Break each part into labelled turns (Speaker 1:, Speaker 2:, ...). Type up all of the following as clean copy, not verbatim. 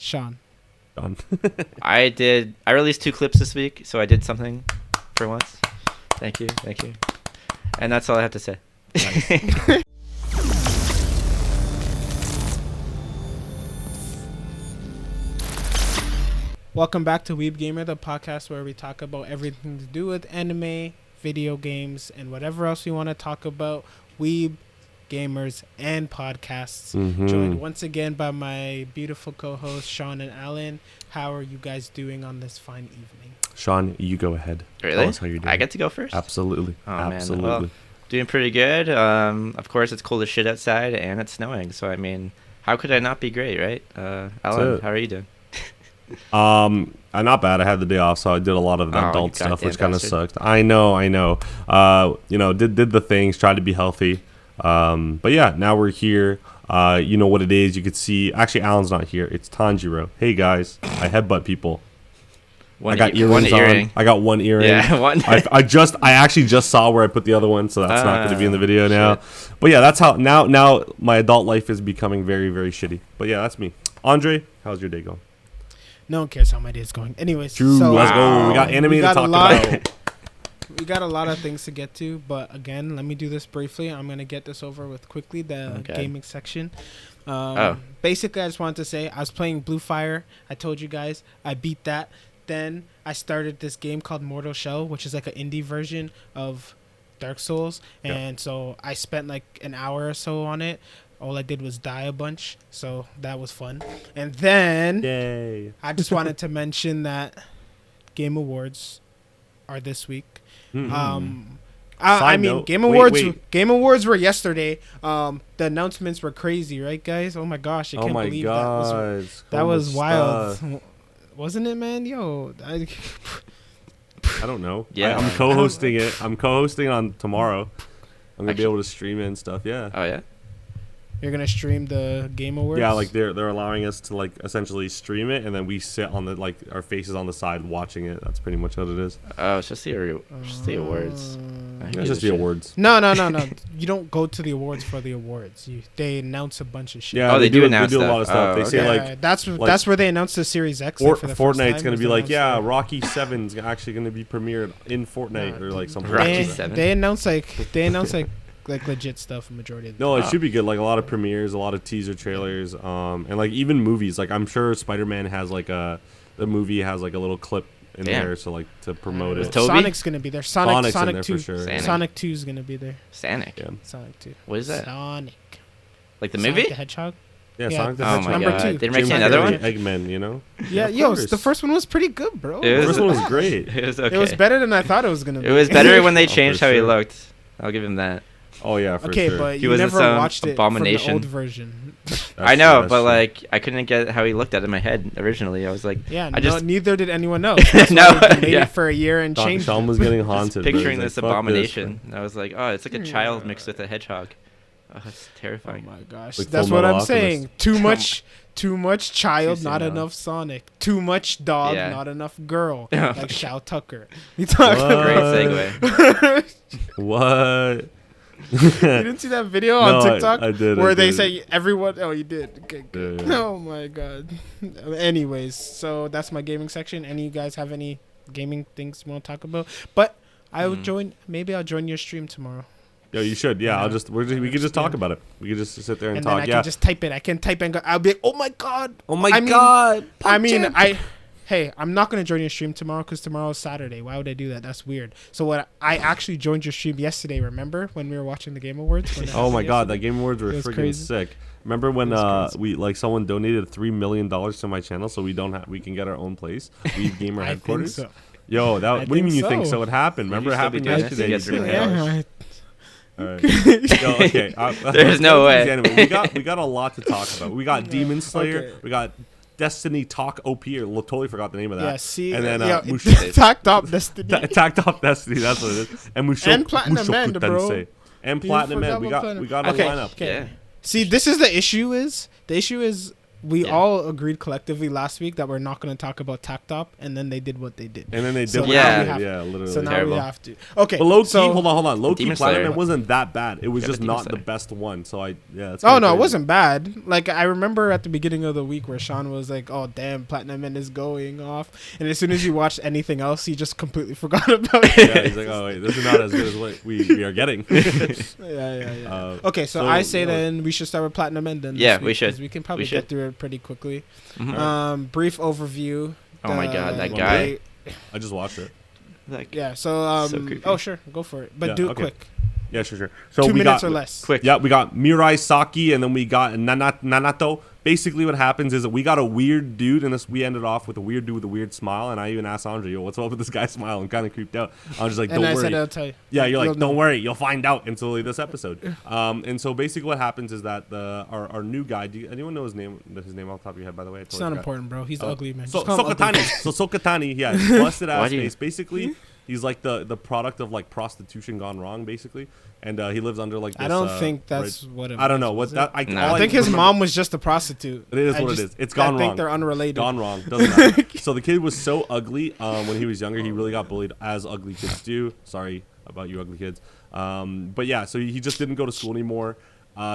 Speaker 1: Sean.
Speaker 2: Done.
Speaker 3: I released 2 clips this week, so I did something for once. Thank you. And that's all I have to say.
Speaker 2: Nice.
Speaker 1: Welcome back to Weeb Gamer, the podcast where we talk about everything to do with anime, video games, and whatever else we want to talk about. Weeb gamers and podcasts. Joined once again by my beautiful co-hosts Sean and Alan. How are you guys doing on this fine evening?
Speaker 2: Sean, you go ahead.
Speaker 3: Really?
Speaker 2: Tell us how you're doing.
Speaker 3: I get to go first?
Speaker 2: Absolutely.
Speaker 3: Oh,
Speaker 2: Absolutely.
Speaker 3: Man. Well, doing pretty good. Of course, it's cold as shit outside and it's snowing. So, I mean, how could I not be great, right? Alan, how are you doing?
Speaker 2: I'm not bad. I had the day off, so I did a lot of adult stuff, which kind of sucked. I know. Did the things, tried to be healthy. But yeah, now we're here. You know what it is. You could see. Actually, Alan's not here. It's Tanjiro. Hey guys, I headbutt people. I got earrings on. I got one earring.
Speaker 3: Yeah, one.
Speaker 2: I actually just saw where I put the other one, so that's not going to be in the video now. But yeah, that's how now my adult life is becoming very, very shitty. But yeah, that's me. Andre, how's your day going?
Speaker 1: No one cares how my day is going. Anyways,
Speaker 2: True,
Speaker 1: so
Speaker 2: let's go. We got anime to talk about.
Speaker 1: We got a lot of things to get to, but again, let me do this briefly. I'm going to get this over with quickly, the gaming section. Basically, I just wanted to say, I was playing Blue Fire. I told you guys, I beat that. Then I started this game called Mortal Shell, which is like an indie version of Dark Souls. And so I spent like an hour or so on it. All I did was die a bunch, so that was fun. And then
Speaker 2: Yay.
Speaker 1: I just wanted to mention that Game Awards are this week. I mean, Game Awards. Game Awards were yesterday. The announcements were crazy, right, guys? Oh my gosh, I can't believe that was wild, wasn't it, man? Yo,
Speaker 2: I don't know.
Speaker 3: Yeah,
Speaker 2: I'm co-hosting it. I'm co-hosting on tomorrow. I'm gonna be able to stream it and stuff. Yeah.
Speaker 3: Oh yeah.
Speaker 1: You're gonna stream the Game Awards?
Speaker 2: Yeah, like they're allowing us to like essentially stream it, and then we sit on the our faces on the side watching it. That's pretty much what it is.
Speaker 3: Oh, it's just the awards.
Speaker 2: It's just the awards.
Speaker 1: No. You don't go to the awards for the awards. They announce a bunch of shit.
Speaker 2: Yeah,
Speaker 3: they do announce
Speaker 2: a lot of stuff. They say like
Speaker 1: that's where they announced the Series X. For the
Speaker 2: Fortnite's gonna be like, Rocky 7's actually gonna be premiered in Fortnite or like something.
Speaker 3: Rocky 7.
Speaker 1: They announced like legit stuff. A majority of
Speaker 2: it should be good. Like a lot of premieres, a lot of teaser trailers, and like even movies. Like I'm sure Spider-Man has like the movie has like a little clip in there, so like to promote it.
Speaker 1: Sonic's gonna be there. Sonic
Speaker 2: in there
Speaker 1: 2
Speaker 2: for sure.
Speaker 1: Sonic 2 is gonna be there.
Speaker 3: Sonic.
Speaker 2: Yeah.
Speaker 1: Sonic 2.
Speaker 3: What is that?
Speaker 1: Sonic.
Speaker 3: Like the
Speaker 1: Sonic
Speaker 3: movie?
Speaker 1: the Hedgehog.
Speaker 2: Yeah, Sonic the
Speaker 1: Hedgehog.
Speaker 3: Number 2. They
Speaker 1: Jim
Speaker 3: make another one.
Speaker 2: Eggman, you know.
Speaker 1: Yeah, the first one was pretty good, bro.
Speaker 2: The first one was great.
Speaker 3: It was okay.
Speaker 1: It was better than I thought it was gonna be.
Speaker 3: It was better when they changed how he looked. I'll give him that.
Speaker 2: Oh yeah, for
Speaker 1: okay,
Speaker 2: sure.
Speaker 1: but you never watched it from the old version.
Speaker 3: I know, but like I couldn't get how he looked at it in my head originally. I was like,
Speaker 1: neither did anyone else. That's
Speaker 3: no,
Speaker 1: why they made it for a year and changed.
Speaker 2: Sean was getting haunted.
Speaker 3: Picturing this abomination, I was like, oh, it's like a child mixed with a hedgehog. Oh, that's terrifying.
Speaker 1: Oh my gosh,
Speaker 2: like
Speaker 1: that's what I'm saying. Too much child, not enough Sonic. Too much dog, not enough girl. Like Shao Tucker. You talk.
Speaker 3: Great segue.
Speaker 2: What?
Speaker 1: You didn't see that video on TikTok?
Speaker 2: I did.
Speaker 1: Where they say everyone. Oh, you did. Okay, good.
Speaker 2: Yeah.
Speaker 1: Oh my god. Anyways, so that's my gaming section. Any of you guys have any gaming things you want to talk about? But I will join. Maybe I'll join your stream tomorrow.
Speaker 2: Yeah, you should. Yeah, we could just talk about it. We could just sit there and talk.
Speaker 1: Then I can just type it. I can type and go. I'll be like, oh my god.
Speaker 2: Oh my god.
Speaker 1: Hey, I'm not going to join your stream tomorrow because tomorrow is Saturday. Why would I do that? That's weird. So I actually joined your stream yesterday, remember? When we were watching the Game Awards?
Speaker 2: Oh my god, the Game Awards were freaking sick. Remember when someone donated $3 million to my channel so we can get our own place? Weeb Gamer headquarters?
Speaker 1: I think so.
Speaker 2: Yo, what do you mean you think so? It happened. Remember it happened yesterday. All right. Okay.
Speaker 3: There's no way.
Speaker 2: We got a lot to talk about. We got Demon Slayer. Okay. We got Destiny Talk OP. Totally forgot the name of that.
Speaker 1: Yeah, see,
Speaker 2: and then
Speaker 1: TAKT Destiny.
Speaker 2: TAKT Destiny. That's what it is. And
Speaker 1: Mushoku Tensei.
Speaker 2: Bro. And Platinum Man. We got a lineup.
Speaker 1: Okay. Yeah. See, this is the issue. The issue is we all agreed collectively last week that we're not going to talk about TAKT, and then they did what they did.
Speaker 2: And then they did what
Speaker 3: they did.
Speaker 2: Literally.
Speaker 1: So now
Speaker 3: Terrible.
Speaker 1: we have to. Okay.
Speaker 2: But low key,
Speaker 1: so,
Speaker 2: hold on. Low key,
Speaker 3: Demon
Speaker 2: Platinum
Speaker 3: Slayer.
Speaker 2: wasn't that bad. It was just not
Speaker 3: Slayer.
Speaker 2: the best one. So that's
Speaker 1: Oh, no,
Speaker 2: crazy.
Speaker 1: it wasn't bad. Like, I remember at the beginning of the week where Sean was like, oh, damn, Platinum Man is going off. And as soon as he watched anything else, he just completely forgot about it.
Speaker 2: Yeah, he's like, oh, wait, this is not as good as what we are getting.
Speaker 1: Yeah. Okay, so I say then we should start with Platinum Man then.
Speaker 3: Yeah,
Speaker 1: this week,
Speaker 3: we should.
Speaker 1: 'cause we can probably get through it pretty quickly.
Speaker 3: Mhm.
Speaker 1: Brief overview.
Speaker 3: Oh my God, that guy.
Speaker 2: I just watched it.
Speaker 3: Like,
Speaker 1: Yeah, so,
Speaker 3: So creepy.
Speaker 1: oh, sure, go for it. But
Speaker 2: Yeah,
Speaker 1: do it
Speaker 2: okay.
Speaker 1: quick.
Speaker 2: Yeah, sure. So
Speaker 1: 2
Speaker 2: we
Speaker 1: minutes
Speaker 2: got,
Speaker 1: or less.
Speaker 3: quick.
Speaker 2: Yeah, we got Mirai Saki, and then we got Nanato. Basically, what happens is that we got a weird dude, and we ended off with a weird dude with a weird smile. And I even asked Andre, "Yo, what's up with this guy's smile?" I'm kind of creeped out. I was just like,
Speaker 1: And
Speaker 2: "Don't
Speaker 1: I
Speaker 2: worry."
Speaker 1: said I'll tell you.
Speaker 2: Yeah, you're like,
Speaker 1: You'll
Speaker 2: don't
Speaker 1: know.
Speaker 2: worry, you'll find out until this episode. And so basically, what happens is that our new guy. Anyone know his name? His name off the top of your head, by the way. I
Speaker 1: It's
Speaker 2: totally
Speaker 1: not
Speaker 2: forgot.
Speaker 1: important, bro. He's ugly, man.
Speaker 2: So
Speaker 1: Just call him ugly.
Speaker 2: Sokatani. So Sokatani, yeah, busted
Speaker 3: Why
Speaker 2: ass
Speaker 3: do you-
Speaker 2: face. Basically, he's like the product of like prostitution gone wrong, basically. And he lives under like this,
Speaker 1: I don't think that's what it
Speaker 2: I don't know
Speaker 1: was,
Speaker 2: what that.
Speaker 3: No.
Speaker 1: I think his
Speaker 2: remember-
Speaker 1: mom was just a prostitute.
Speaker 2: It is
Speaker 1: I
Speaker 2: what
Speaker 1: just-
Speaker 2: it is. It's gone
Speaker 1: I
Speaker 2: wrong.
Speaker 1: think they're unrelated.
Speaker 2: Gone wrong. Doesn't matter. So the kid was so ugly when he was younger. He really got bullied, as ugly kids do. Sorry about you ugly kids. But yeah, so he just didn't go to school anymore.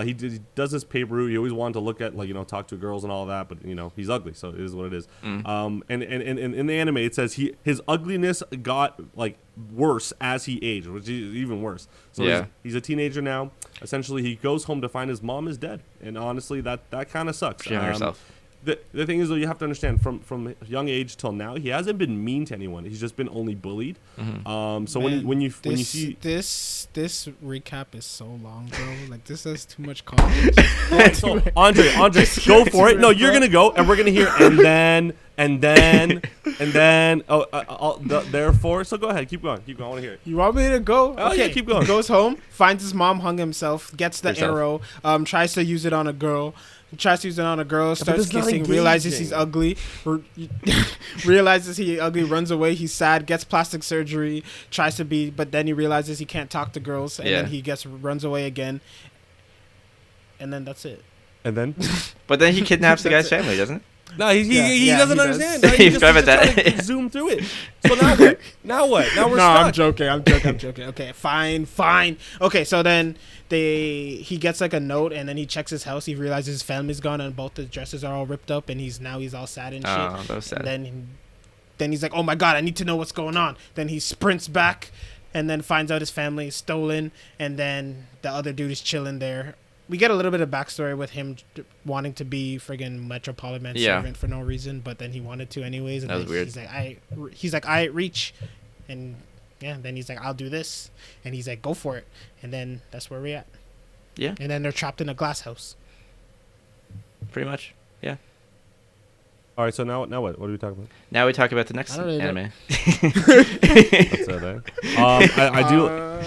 Speaker 2: He does his paper route. He always wanted to look at, like, talk to girls and all that, but he's ugly, so it is what it is. And in the anime, it says his ugliness got like worse as he aged, which is even worse. So
Speaker 3: Yeah.
Speaker 2: he's a teenager now. Essentially, he goes home to find his mom is dead, and honestly, that kind of sucks.
Speaker 3: She hung herself.
Speaker 2: The thing is, though, you have to understand from a young age till now, he hasn't been mean to anyone. He's just been only bullied. So
Speaker 1: Man,
Speaker 2: when you see
Speaker 1: this recap is so long, bro. Like, this has too much context.
Speaker 2: so Andre, go for it. No, you're gonna go, and we're gonna hear and then therefore. So go ahead, keep going. I want to hear it.
Speaker 1: You want me to go?
Speaker 2: Oh, yeah, keep going.
Speaker 1: He goes home, finds his mom hung himself, gets the arrow, tries to use it on a girl. Tries to use it on a girl, starts kissing, realizes he's ugly, realizes he's ugly, runs away, he's sad, gets plastic surgery, but then he realizes he can't talk to girls, and then he runs away again, and then that's it.
Speaker 2: And then?
Speaker 3: But then he kidnaps the guy's family, doesn't it?
Speaker 2: No, he doesn't understand. No,
Speaker 3: He's
Speaker 2: he's
Speaker 3: bad at
Speaker 2: just
Speaker 3: that.
Speaker 2: trying to zoom through it. So now what? Now we're stuck.
Speaker 1: I'm joking. Okay, fine. Okay, so then he gets like a note, and then he checks his house. He realizes his family's gone, and both the dresses are all ripped up, and he's all sad and shit.
Speaker 3: Oh, that was sad.
Speaker 1: And then he's like, oh my God, I need to know what's going on. Then he sprints back, and then finds out his family is stolen, and then the other dude is chilling there. We get a little bit of backstory with him wanting to be friggin' Metropolitan servant for no reason, but then he wanted to anyways. And
Speaker 3: that was weird.
Speaker 1: He's like, I reach, and then he's like, I'll do this, and he's like, go for it, and then that's where we're at.
Speaker 3: Yeah.
Speaker 1: And then they're trapped in a glass house.
Speaker 3: Pretty much. Yeah.
Speaker 2: All right, so now what? What are we talking about?
Speaker 3: Now we talk about the next anime.
Speaker 2: That's it,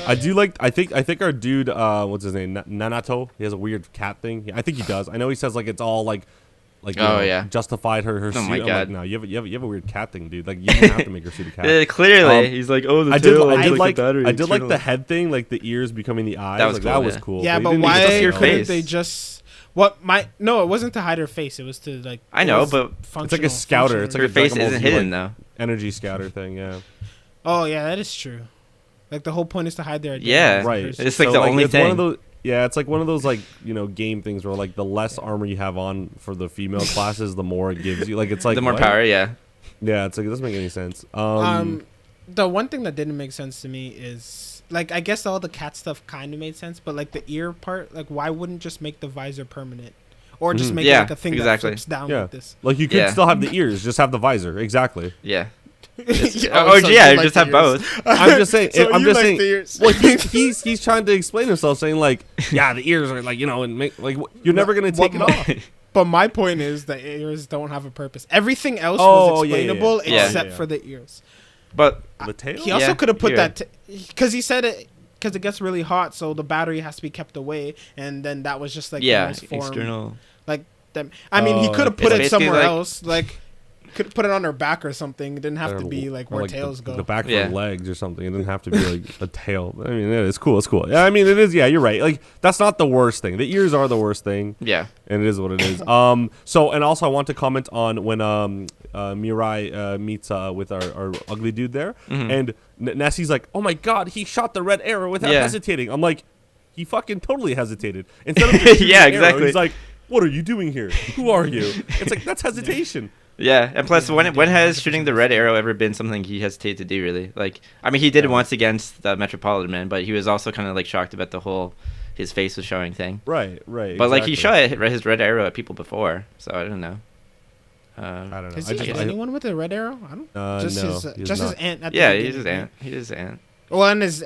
Speaker 2: I do like. I think our dude, what's his name, Nanato. He has a weird cat thing. I think he does. I know he says like it's all like justified her.
Speaker 3: Oh my
Speaker 2: suit.
Speaker 3: God.
Speaker 2: I'm like, no, you have a weird cat thing, dude. Like you don't have to make her suit a cat.
Speaker 3: Clearly, he's like, oh, the
Speaker 2: I did
Speaker 3: tail.
Speaker 2: like
Speaker 3: the battery.
Speaker 2: I did like the head thing, like the ears becoming the eyes.
Speaker 3: That was
Speaker 2: like,
Speaker 3: cool,
Speaker 2: that was
Speaker 3: yeah.
Speaker 2: cool.
Speaker 1: Yeah,
Speaker 2: he
Speaker 1: but
Speaker 2: didn't
Speaker 1: why
Speaker 3: just your
Speaker 1: couldn't
Speaker 3: face.
Speaker 1: they just? No, it wasn't to hide her face. It was to like.
Speaker 3: I know, but
Speaker 2: it's like a scouter. It's like
Speaker 3: her
Speaker 2: a
Speaker 3: face
Speaker 2: Dragon Ball
Speaker 3: isn't
Speaker 2: Z,
Speaker 3: hidden
Speaker 2: like,
Speaker 3: though.
Speaker 2: energy scouter thing. Yeah.
Speaker 1: Oh yeah, that is true. Like the whole point is to hide their identity.
Speaker 3: Yeah,
Speaker 2: Right.
Speaker 3: It's like the only
Speaker 2: it's
Speaker 3: thing.
Speaker 2: One of those, yeah, it's like one of those like game things where like the less armor you have on for the female classes, the more it gives you. Like it's like
Speaker 3: the more
Speaker 2: what?
Speaker 3: power, yeah.
Speaker 2: Yeah, it's like it doesn't make any sense.
Speaker 1: The one thing that didn't make sense to me is like I guess all the cat stuff kind of made sense, but like the ear part, like why wouldn't just make the visor permanent, or just make it like a thing that flips down like this?
Speaker 2: Like you could still have the ears, just have the visor. Exactly.
Speaker 3: Yeah.
Speaker 1: So
Speaker 3: yeah,
Speaker 1: you like
Speaker 3: just
Speaker 1: the
Speaker 3: have
Speaker 1: ears.
Speaker 3: both.
Speaker 2: I'm just saying.
Speaker 1: So
Speaker 2: I'm
Speaker 1: you
Speaker 2: just
Speaker 1: like
Speaker 2: saying.
Speaker 1: the ears.
Speaker 2: Well, he's trying to explain himself, saying like, yeah, the ears are like and make like you're never gonna take it off.
Speaker 1: But my point is the ears don't have a purpose. Everything else
Speaker 2: Oh,
Speaker 1: was
Speaker 2: yeah, yeah,
Speaker 1: explainable
Speaker 3: yeah.
Speaker 1: except
Speaker 2: Yeah.
Speaker 1: for the ears.
Speaker 3: But
Speaker 2: The tail.
Speaker 1: He also could have put
Speaker 3: yeah.
Speaker 1: that because he said it because it gets really hot, so the battery has to be kept away, and then that was just like the most form.
Speaker 3: external.
Speaker 1: Like them. I mean, he
Speaker 2: Oh,
Speaker 1: could have put
Speaker 3: it's
Speaker 1: it somewhere
Speaker 3: basically like-
Speaker 1: else. Like could put it on her back or something. It didn't have to be like where tails go.
Speaker 2: The back of her legs or something. It didn't have to be like a tail. I mean, it's cool. It's cool. Yeah, I mean, it is. Yeah, you're right. Like that's not the worst thing. The ears are the worst thing.
Speaker 3: Yeah,
Speaker 2: and it is what it is. So and also I want to comment on when Mirai meets with our ugly dude there, and Nessie's like, oh my god, he shot the red arrow without hesitating. I'm like, he fucking totally hesitated. Instead of
Speaker 3: yeah, exactly.
Speaker 2: He's like, what are you doing here? Who are you? It's like, that's hesitation.
Speaker 3: Yeah, and plus, when has shooting the red arrow ever been something he hesitated to do, really? Like, I mean, he did it once against the Metropolitan Man, but he was also kind of, like, shocked about the whole his face was showing thing.
Speaker 2: Right.
Speaker 3: But, like, he shot his red arrow at people before, so I don't know.
Speaker 2: I don't know.
Speaker 1: Is he anyone with a red arrow? I don't. Just his aunt.
Speaker 3: Yeah, he's his aunt. He's his aunt.
Speaker 1: Well, and his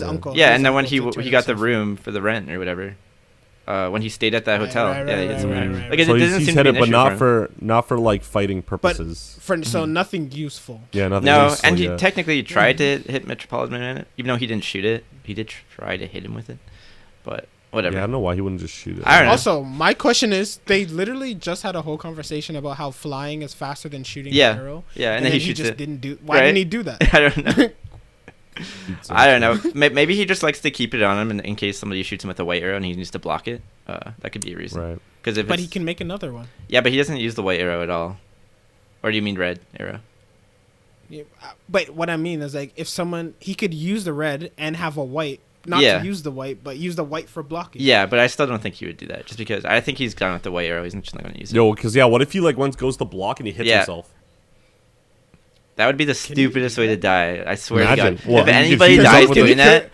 Speaker 1: uncle.
Speaker 3: Yeah, and then when he got the room for the rent or whatever, when he stayed at that hotel, he had some room. Like it doesn't seem to be an issue, but
Speaker 2: not for like fighting purposes.
Speaker 1: But so nothing useful.
Speaker 2: Yeah, nothing.
Speaker 3: No,
Speaker 2: useful,
Speaker 3: and he technically tried to hit Metropolitan Man, even though he didn't shoot it. He did try to hit him with it, but whatever.
Speaker 2: Yeah, I don't know why he wouldn't just shoot it.
Speaker 3: I don't know.
Speaker 1: Also, my question is, they literally just had a whole conversation about how flying is faster than shooting an arrow.
Speaker 3: Yeah, and then he
Speaker 1: just didn't do. Why didn't he do that?
Speaker 3: I don't know. I don't know. Maybe he just likes to keep it on him in case somebody shoots him with a white arrow and he needs to block it. That could be a reason.
Speaker 2: Right.
Speaker 1: But he can make another one.
Speaker 3: Yeah, but he doesn't use the white arrow at all. Or do you mean red arrow?
Speaker 1: Yeah, but what I mean is, like, if he could use the red and have a white, not to use the white, but use the white for blocking.
Speaker 3: Yeah, but I still don't think he would do that, just because I think he's gone with the white arrow. He's just not going to use it.
Speaker 2: Because what if he like once goes to block and he hits himself?
Speaker 3: That would be the stupidest way to die. I swear to God.
Speaker 2: Well,
Speaker 3: if anybody dies doing that,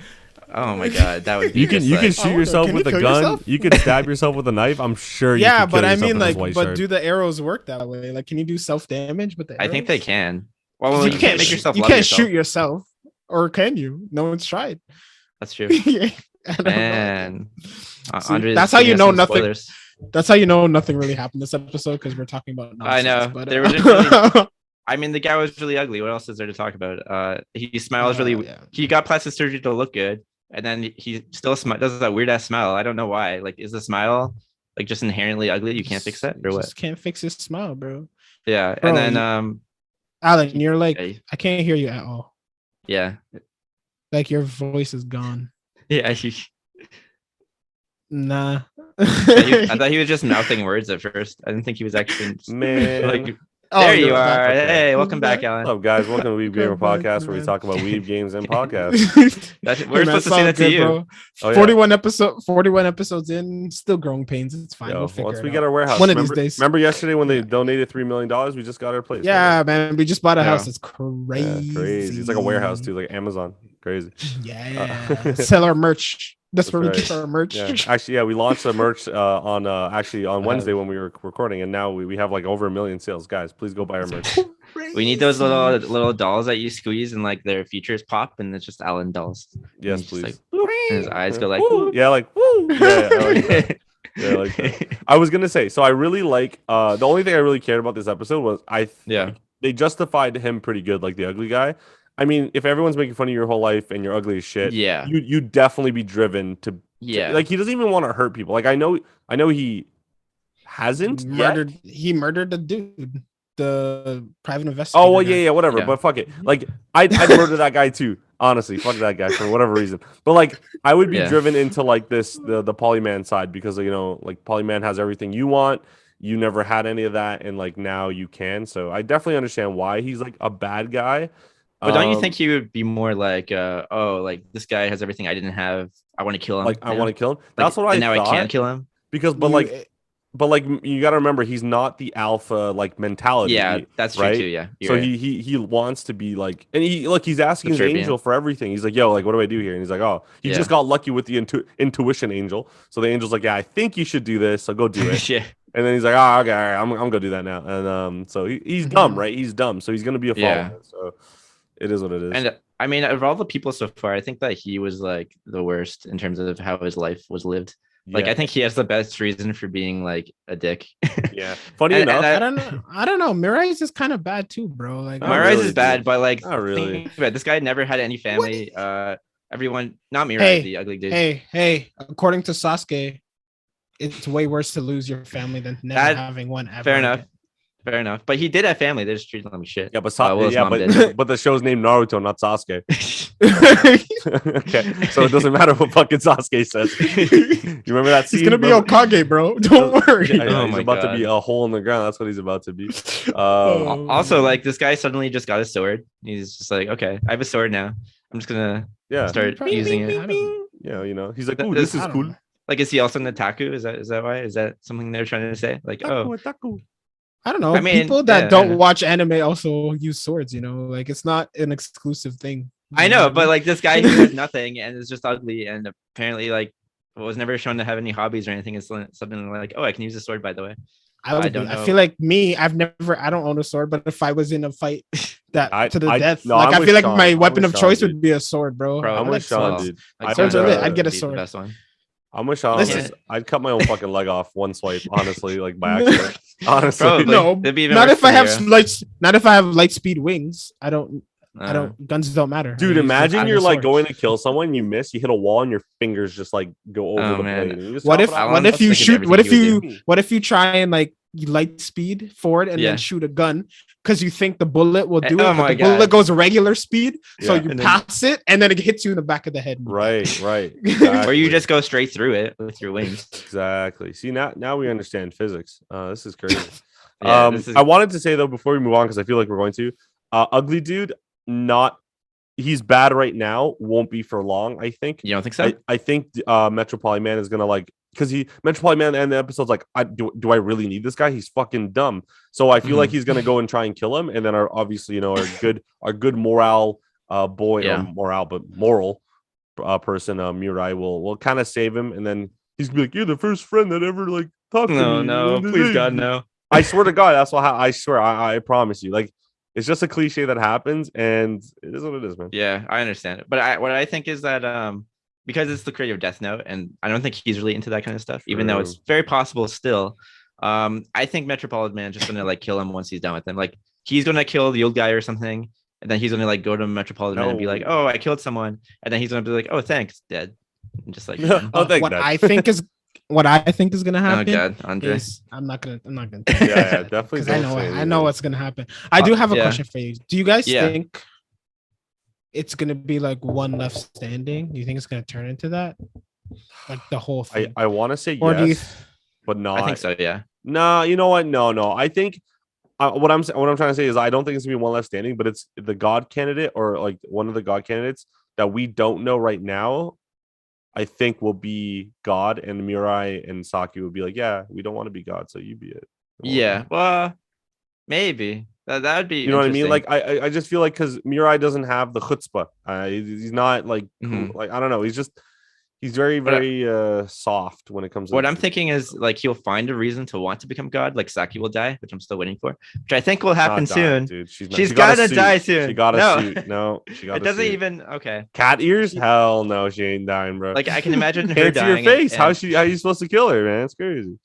Speaker 3: oh my God, that would be.
Speaker 2: You can shoot yourself with a gun. You can stab yourself with a knife. I'm sure.
Speaker 1: Yeah, but I mean, like, but do the arrows work that way? Like, can you do self damage with the arrows?
Speaker 3: I think they can. Well, you can't make yourself.
Speaker 1: You can't shoot yourself, or can you? No one's tried.
Speaker 3: That's true.
Speaker 1: Man,
Speaker 3: that's
Speaker 1: how you know nothing. Spoilers. That's how you know nothing really happened this episode, because we're talking about nonsense.
Speaker 3: I know.
Speaker 1: But,
Speaker 3: they were just really, I mean, the guy was really ugly. What else is there to talk about? He smiles really. Yeah. He got plastic surgery to look good, and then he still does that weird ass smile. I don't know why. Like, is the smile like just inherently ugly? You can't fix that, or what?
Speaker 1: Just can't fix his smile, bro.
Speaker 3: Yeah, bro, and then
Speaker 1: Alan, you're like, I can't hear you at all.
Speaker 3: Yeah,
Speaker 1: like your voice is gone.
Speaker 3: Yeah,
Speaker 1: nah.
Speaker 3: I thought he was just mouthing words at first. I didn't think he was actually like. There you are. Okay. Hey, welcome back, Alan.
Speaker 2: What's up, guys? Welcome to Weeb Gamer Podcast, where we talk about Weeb games and podcasts.
Speaker 3: We're supposed to say that to you.
Speaker 1: Bro. Oh, yeah. 41 episodes in, still growing pains. It's fine.
Speaker 2: Once we get our warehouse.
Speaker 1: One of these days.
Speaker 2: Remember yesterday when they donated $3 million? We just got our place.
Speaker 1: Yeah, man. We just bought a house. It's crazy.
Speaker 2: Yeah, crazy. It's like a warehouse, too, like Amazon. Crazy.
Speaker 1: Yeah. Sell our merch. That's where we get our merch.
Speaker 2: Yeah. Actually, we launched the merch on Wednesday when we were recording, and now we have like over 1 million sales. Guys, please go buy our merch.
Speaker 3: We need those little dolls that you squeeze and like their features pop, and it's just Alan dolls.
Speaker 2: Yes, please.
Speaker 3: Like, and his eyes go like,
Speaker 2: woo. Yeah, like woo. Yeah, like that. I was gonna say, so I really like. The only thing I really cared about this episode was they justified him pretty good, like the ugly guy. I mean, if everyone's making fun of your whole life and you're ugly as shit, you'd definitely be driven to like he doesn't even want to hurt people. Like I know he hasn't murdered.
Speaker 1: He murdered the dude, the private investigator.
Speaker 2: Oh well, yeah, whatever. Yeah. But fuck it. Like I'd murder that guy too. Honestly, fuck that guy for whatever reason. But like I would be driven into like the Polyman side because like Polyman has everything you want. You never had any of that, and like now you can. So I definitely understand why he's like a bad guy.
Speaker 3: But don't you think he would be more like, like this guy has everything I didn't have. I want to kill him.
Speaker 2: Like I want to kill him. That's what I thought.
Speaker 3: Now I can't kill him
Speaker 2: because, but you got to remember he's not the alpha like mentality.
Speaker 3: Yeah, that's true too. Yeah.
Speaker 2: So right. he wants to be like, and he's asking his angel for everything. He's like, yo, like what do I do here? And he's like, oh, he just got lucky with the intuition angel. So the angel's like, yeah, I think you should do this. So go do it.
Speaker 3: Yeah.
Speaker 2: And then he's like, oh, okay, all right, I'm gonna do that now. And so he's dumb, right? He's dumb. So he's gonna be a follower. So. It is what it is.
Speaker 3: And I mean, of all the people so far, I think that he was like the worst in terms of how his life was lived. Like, I think he has the best reason for being like a dick.
Speaker 2: Yeah. Funny enough.
Speaker 1: I don't know. Mirai's is kind of bad too, bro. Like
Speaker 3: Mirai's is bad, but like,
Speaker 2: not really.
Speaker 3: This guy never had any family. Everyone, not Mirai, the ugly dude.
Speaker 1: Hey. According to Sasuke, it's way worse to lose your family than never having one ever.
Speaker 3: Fair enough. Fair enough. But he did have family. They just treated him like shit.
Speaker 2: Yeah, but
Speaker 3: Will's mom did.
Speaker 2: but the show's named Naruto, not Sasuke. Okay, so it doesn't matter what fucking Sasuke says. You remember that scene?
Speaker 1: He's gonna be Hokage, bro. Don't worry.
Speaker 2: Yeah, he's about to be a hole in the ground. That's what he's about to be.
Speaker 3: Also, like this guy suddenly just got a sword. He's just like, okay, I have a sword now. I'm just gonna start using it.
Speaker 2: Yeah, you know, he's like, "Ooh, this is cool."
Speaker 3: Like, is he also an otaku? Is that why? Is that something they're trying to say? Like,
Speaker 2: otaku.
Speaker 1: I don't know. I mean, people that don't watch anime also use swords. You know, like it's not an exclusive thing.
Speaker 3: I know, but like this guy who has nothing and is just ugly, and apparently like was never shown to have any hobbies or anything. Is something like, oh, I can use a sword, by the way.
Speaker 1: I don't know. I feel like I don't own a sword, but if I was in a fight to the death, like I feel like my weapon of choice would be a sword, bro.
Speaker 2: I'm with Sean, dude.
Speaker 1: Swords are lit. I'd get a sword.
Speaker 2: I'm with Sean. I'd cut my own fucking leg off one swipe, honestly, like by accident. Honestly,
Speaker 1: bro, no, not if I have light speed wings. I don't. Guns don't matter.
Speaker 2: Dude, imagine you're like going to kill someone, you miss, you hit a wall, and your fingers just like go over the blade. What
Speaker 1: if you try and like light speed forward and then shoot a gun because you think the bullet will do it? The bullet goes regular speed, so you pass it and then it hits you in the back of the head.
Speaker 2: Right. Exactly.
Speaker 3: Or you just go straight through it with your wings.
Speaker 2: Exactly. See, now we understand physics. This is crazy. I wanted to say though before we move on, because I feel like we're going to ugly dude. He's bad right now, won't be for long. I think.
Speaker 3: You don't think so?
Speaker 2: I think Metropoly Man is gonna like, because Metropoly Man and the episode's like, do I really need this guy? He's fucking dumb. So I feel like he's gonna go and try and kill him, and then our good moral moral person Mirai will kind of save him, and then he's gonna be like, you're the first friend that ever like talked to me.
Speaker 3: No, please God, no.
Speaker 2: I swear to God, that's what I swear. I promise you, like. It's just a cliche that happens, and it is what it is, man.
Speaker 3: Yeah, I understand it. But what I think is that because it's the creator of Death Note, and I don't think he's really into that kind of stuff, even though it's very possible still. I think Metropolitan Man is just gonna like kill him once he's done with him. Like he's gonna kill the old guy or something, and then he's gonna like go to Metropolitan Man and be like, "Oh, I killed someone," and then he's gonna be like, "Oh, thanks, dead," and just like,
Speaker 1: what I think is gonna happen.
Speaker 3: Oh God, Andre.
Speaker 1: I'm not gonna.
Speaker 2: Yeah, definitely.
Speaker 1: Because I know what's gonna happen. I do have a question for you. Do you guys think it's gonna be like one left standing? Do you think it's gonna turn into that? Like the whole thing?
Speaker 2: I want to say yes, but no.
Speaker 3: I think so. Yeah.
Speaker 2: No, you know what? No. I think what I'm trying to say is I don't think it's gonna be one left standing, but it's the God candidate or like one of the God candidates that we don't know right now. I think will be God, and Mirai and Saki will be like, yeah, we don't want to be God, so you be it.
Speaker 3: Yeah, well, maybe that would be.
Speaker 2: You know what I mean? Like, I just feel like because Mirai doesn't have the chutzpah. He's not like like I don't know. He's very soft when it comes to
Speaker 3: what I'm thinking is like he'll find a reason to want to become God, like Saki will die, which I'm still waiting for, which I think will happen soon.
Speaker 2: Dude.
Speaker 3: She's gotta die soon.
Speaker 2: She got a suit. No, she got
Speaker 3: it doesn't even
Speaker 2: cat ears. Hell no, she ain't dying, bro.
Speaker 3: Like I can imagine her dying.
Speaker 2: Your face. How are you supposed to kill her, man? It's crazy.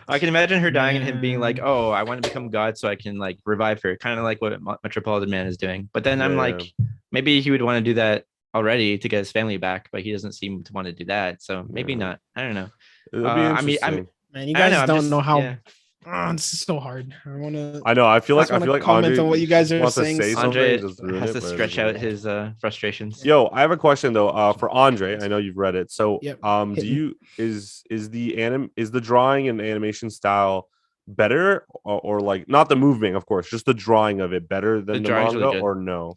Speaker 3: I can imagine her dying and him being like, "Oh, I want to become God so I can like revive her," kind of like what Metropolitan Man is doing. But then I'm like, maybe he would want to do that already to get his family back, but he doesn't seem to want to do that, so maybe not. I don't know.
Speaker 1: Man, you guys don't know how this is so hard.
Speaker 2: I feel like
Speaker 1: comment
Speaker 2: Andre
Speaker 1: on what you guys are saying.
Speaker 3: Andre has to stretch out his frustrations.
Speaker 2: Yo, I have a question though for Andre. I know you've read it, so is the drawing and animation style better or like not the movement, of course, just the drawing of it better than the manga, really or no?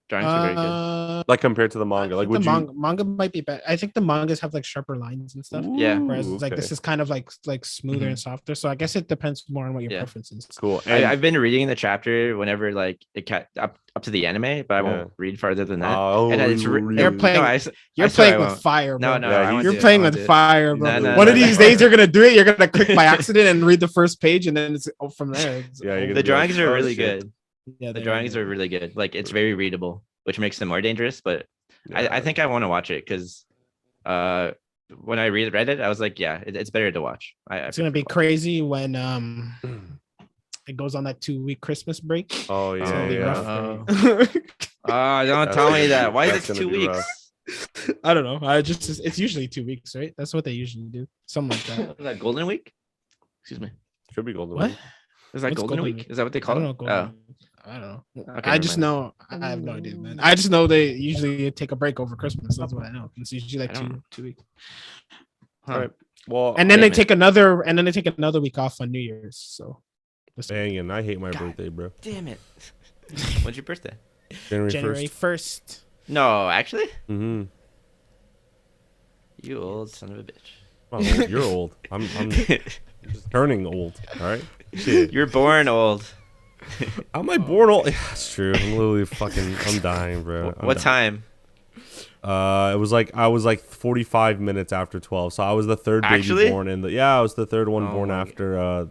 Speaker 3: Drawings are very good.
Speaker 2: Like compared to the manga, like
Speaker 1: manga might be better. I think the mangas have like sharper lines and stuff.
Speaker 3: Yeah,
Speaker 1: whereas like this is kind of like smoother and softer. So I guess it depends more on what your preference is.
Speaker 2: Cool.
Speaker 3: I've been reading the chapter whenever like it got up to the anime, but I won't read farther than that. And
Speaker 1: you're playing with fire, bro.
Speaker 3: No,
Speaker 1: you're playing with fire, bro. One of these days you're gonna do it. You're gonna click by accident and read the first page, and then it's from there.
Speaker 3: The drawings are really good. Yeah, the drawings are really good. Like it's very readable, which makes them more dangerous. But I think I want to watch it because when I read it, I was like, yeah, it's better to watch.
Speaker 1: It's gonna be crazy when it goes on that 2-week Christmas break.
Speaker 2: Oh yeah.
Speaker 3: Don't tell me that. Why is it 2 weeks?
Speaker 1: I don't know. It's usually 2 weeks, right? That's what they usually do. Something like that.
Speaker 3: Is that Golden Week? Excuse me.
Speaker 2: Should be Golden
Speaker 1: What?
Speaker 2: Week.
Speaker 3: Is that Golden Week? Is that what they call it?
Speaker 1: I don't know.
Speaker 3: Okay,
Speaker 1: I just know. I have no idea, man. I just know they usually take a break over Christmas. That's what I know. It's usually like 2 weeks.
Speaker 2: Huh. All right. Well,
Speaker 1: and then they take another week off on New Year's. So
Speaker 2: banging. I hate my birthday, bro.
Speaker 3: Damn it. When's your birthday?
Speaker 1: January 1st.
Speaker 3: No, actually?
Speaker 2: Mm-hmm.
Speaker 3: You old son of a bitch.
Speaker 2: Well, you're old. I'm just turning old. All right. Shit.
Speaker 3: You're born old.
Speaker 2: Am I born old? Yeah, that's true. I'm literally fucking. I'm dying, bro.
Speaker 3: What time?
Speaker 2: It was like I was like 45 minutes after 12, so I was the third baby born in the. Yeah, I was the third one born after.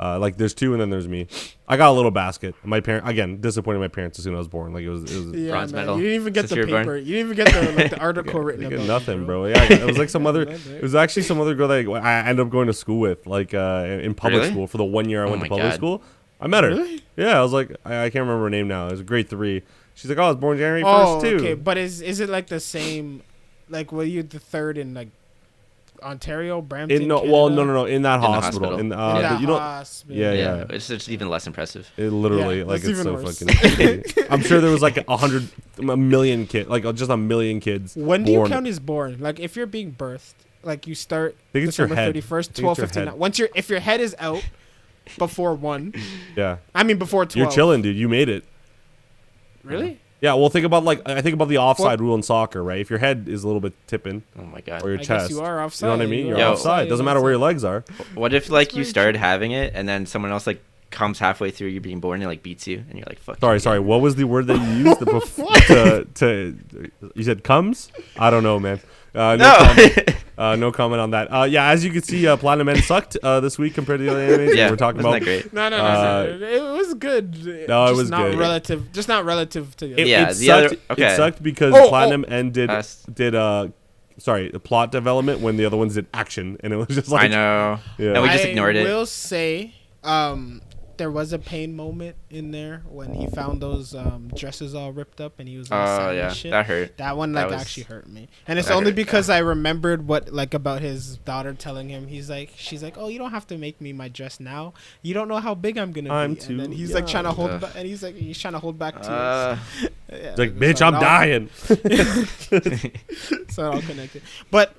Speaker 2: Like there's 2 and then there's me. I got a little basket. My parent again disappointed my parents as soon as I was born. Like it was
Speaker 3: bronze medal.
Speaker 1: You didn't even get the paper. You didn't even get the article written about
Speaker 2: nothing,
Speaker 1: it,
Speaker 2: bro. Yeah, it was like some other. It was actually some other girl that I ended up going to school with, like in public school for the 1 year I went to public school. I met her.
Speaker 1: Really?
Speaker 2: Yeah, I was like I can't remember her name now. It was grade 3. She's like, oh, I was born January 1st too. Okay,
Speaker 1: but is it like the same? Like, were you the third in like Ontario, Brampton?
Speaker 2: No, in that hospital. In that
Speaker 1: hospital.
Speaker 2: Yeah.
Speaker 3: It's just even less impressive.
Speaker 2: It literally, like, it's so worse. Fucking. I'm sure there was like a million kids, like just a million kids.
Speaker 1: When do you count as born? Like, if you're being birthed, like you start December 31st, 12:59. If your head is out before 1.
Speaker 2: Yeah.
Speaker 1: I mean before 12.
Speaker 2: You're chilling, dude. You made it.
Speaker 1: Really?
Speaker 2: Yeah, well, think about the offside rule in soccer, right? If your head is a little bit tipping,
Speaker 3: oh my god,
Speaker 2: or your chest,
Speaker 1: you are offside.
Speaker 2: You know what I mean? You're offside. Doesn't matter where your legs are.
Speaker 3: What if like you started having it and then someone else like comes halfway through you being born and like beats you and you're like, fuck.
Speaker 2: Sorry. What was the word that you used to? You said comes? I don't know, man. No comment on that. Yeah, as you can see, Platinum Men sucked this week compared to the other animes we're talking about.
Speaker 3: Great.
Speaker 1: No. It was good.
Speaker 2: No, it was
Speaker 1: not
Speaker 2: good.
Speaker 1: Relative, just not relative to.
Speaker 2: It sucked because Platinum Men did the plot development when the other ones did action, and it was just like
Speaker 3: I know.
Speaker 2: Yeah.
Speaker 3: And we just ignored it.
Speaker 1: I will say, there was a pain moment in there when he found those dresses all ripped up and he was
Speaker 3: yeah,
Speaker 1: shit.
Speaker 3: that hurt.
Speaker 1: That one actually hurt me, and it's only because I remembered what about his daughter telling him. She's like, oh, you don't have to make me my dress now. You don't know how big I'm gonna be. And then he's like trying to hold back, and he's trying to hold back tears.
Speaker 2: It's like, bitch, I'm dying.
Speaker 1: So it all connected, but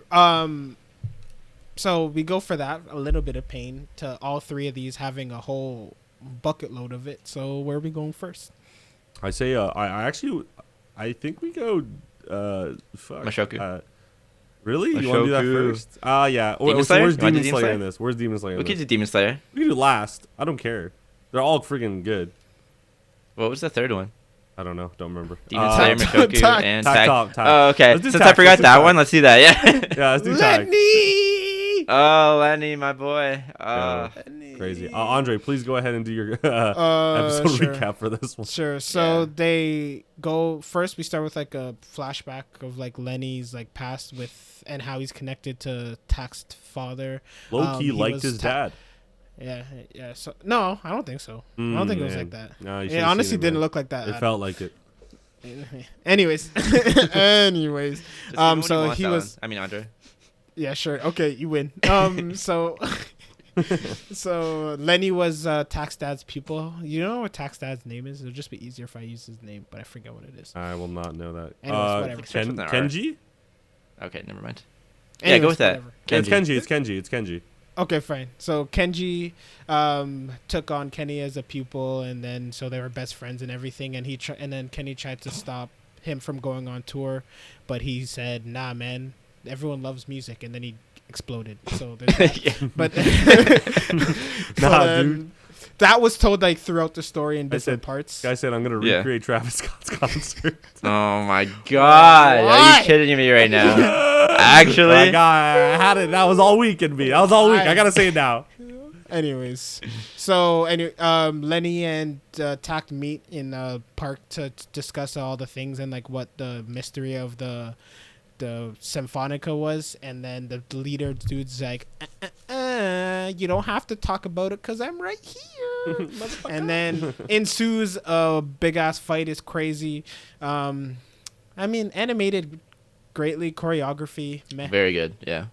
Speaker 1: so we go for that, a little bit of pain to all 3 of these having a whole bucket load of it. So where are we going first?
Speaker 2: I say I think we go
Speaker 3: MUSHOKU.
Speaker 2: Really?
Speaker 3: MUSHOKU.
Speaker 2: You want to do that first? Yeah. Where's Demon Slayer in this? Where's Demon Slayer?
Speaker 3: We could do Demon Slayer.
Speaker 2: We can do last. I don't care. They're all freaking good.
Speaker 3: What was the third one?
Speaker 2: I don't know. Don't remember.
Speaker 3: Demon Slayer, MUSHOKU, and TAKT.
Speaker 2: Oh,
Speaker 3: okay. Since I forgot that one, let's see that.
Speaker 2: Yeah, let's do TAKT.
Speaker 3: Oh, Lenny, my boy.
Speaker 2: Crazy. Andre, please go ahead and do your episode recap for this one.
Speaker 1: Sure. So they go first. We start with like a flashback of like Lenny's like past and how he's connected to TAKT's father.
Speaker 2: Low key liked his dad.
Speaker 1: Yeah. So no, I don't think so. I don't think it was like that.
Speaker 2: No,
Speaker 1: it honestly didn't look like that.
Speaker 2: It felt like it.
Speaker 1: Anyways. So he was.
Speaker 3: I mean, Andre.
Speaker 1: Yeah, sure. Okay, you win. So Lenny was TAKT's dad's pupil. You know what TAKT's dad's name is? It'll just be easier if I use his name, but I forget what it is.
Speaker 2: I will not know that.
Speaker 1: Anyways, whatever.
Speaker 2: Kenji?
Speaker 3: Okay, never mind.
Speaker 1: Anyways,
Speaker 3: go with that.
Speaker 2: It's Kenji.
Speaker 1: Okay, fine. So Kenji took on Kenny as a pupil, and then so they were best friends and everything. And and then Kenny tried to stop him from going on tour, but he said, "Nah, man. Everyone loves music," and then he exploded. So there's that. But dude. That was told like throughout the story in different parts.
Speaker 2: Guy said, "I'm gonna recreate Travis Scott's concert."
Speaker 3: Oh my god! Are you kidding me right now? Actually,
Speaker 2: I had it. That was all week in me. I gotta say it now.
Speaker 1: Anyways, so Lenny and TAKT meet in a park to discuss all the things and like what the mystery of the Symphonica was, and then the leader dude's like, you don't have to talk about it because I'm right here. And then ensues a big ass fight. Is crazy. I mean, animated greatly, choreography meh.
Speaker 3: Very good. Yeah.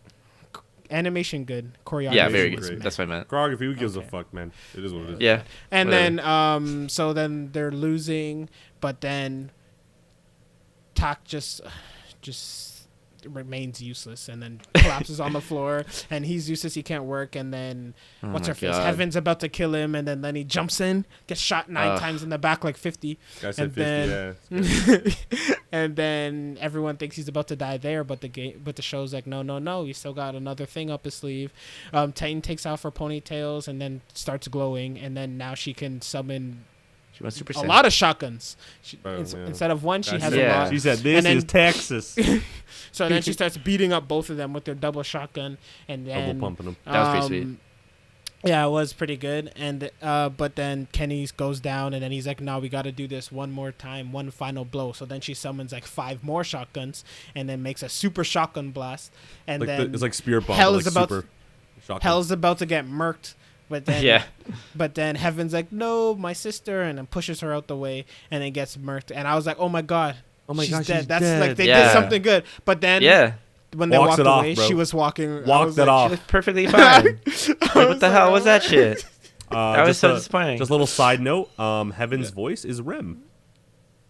Speaker 1: animation good, choreography.
Speaker 3: Yeah, very good. That's what I meant.
Speaker 2: Choreography, who gives a fuck, man? It is what it is.
Speaker 3: Yeah.
Speaker 1: And then so then they're losing, but then TAKT just remains useless and then collapses on the floor, and he's useless, he can't work, and then what's her face, Heaven's about to kill him, and then he jumps in, gets shot 9 times in the back, like 50.
Speaker 2: I said 50,
Speaker 1: yeah. And then everyone thinks he's about to die there, but the show's like, no, he still got another thing up his sleeve. Titan takes off her ponytails and then starts glowing, and then now she can summon a lot of shotguns. Instead of one, she has a lot.
Speaker 2: She said, "This is Texas."
Speaker 1: So then she starts beating up both of them with their double shotgun, and then
Speaker 2: double pumping them.
Speaker 3: That was pretty sweet.
Speaker 1: Yeah, it was pretty good. And but then Kenny goes down, and then he's like, "No, we got to do this one more time, one final blow." So then she summons like 5 more shotguns, and then makes a super shotgun blast. And
Speaker 2: like
Speaker 1: then
Speaker 2: it's like Spirit Bomb.
Speaker 1: Hell's about to get murked. But then, but then Heaven's like, "No, my sister," and then pushes her out the way, and then gets murked. And I was like, "Oh my god, she's dead." That's dead. Like they did something good. But then, when they walked away, she was walking.
Speaker 2: Walked it off.
Speaker 3: She looked perfectly fine. Like, what the hell was that shit? That was so disappointing.
Speaker 2: Just a little side note: Heaven's voice is Rim.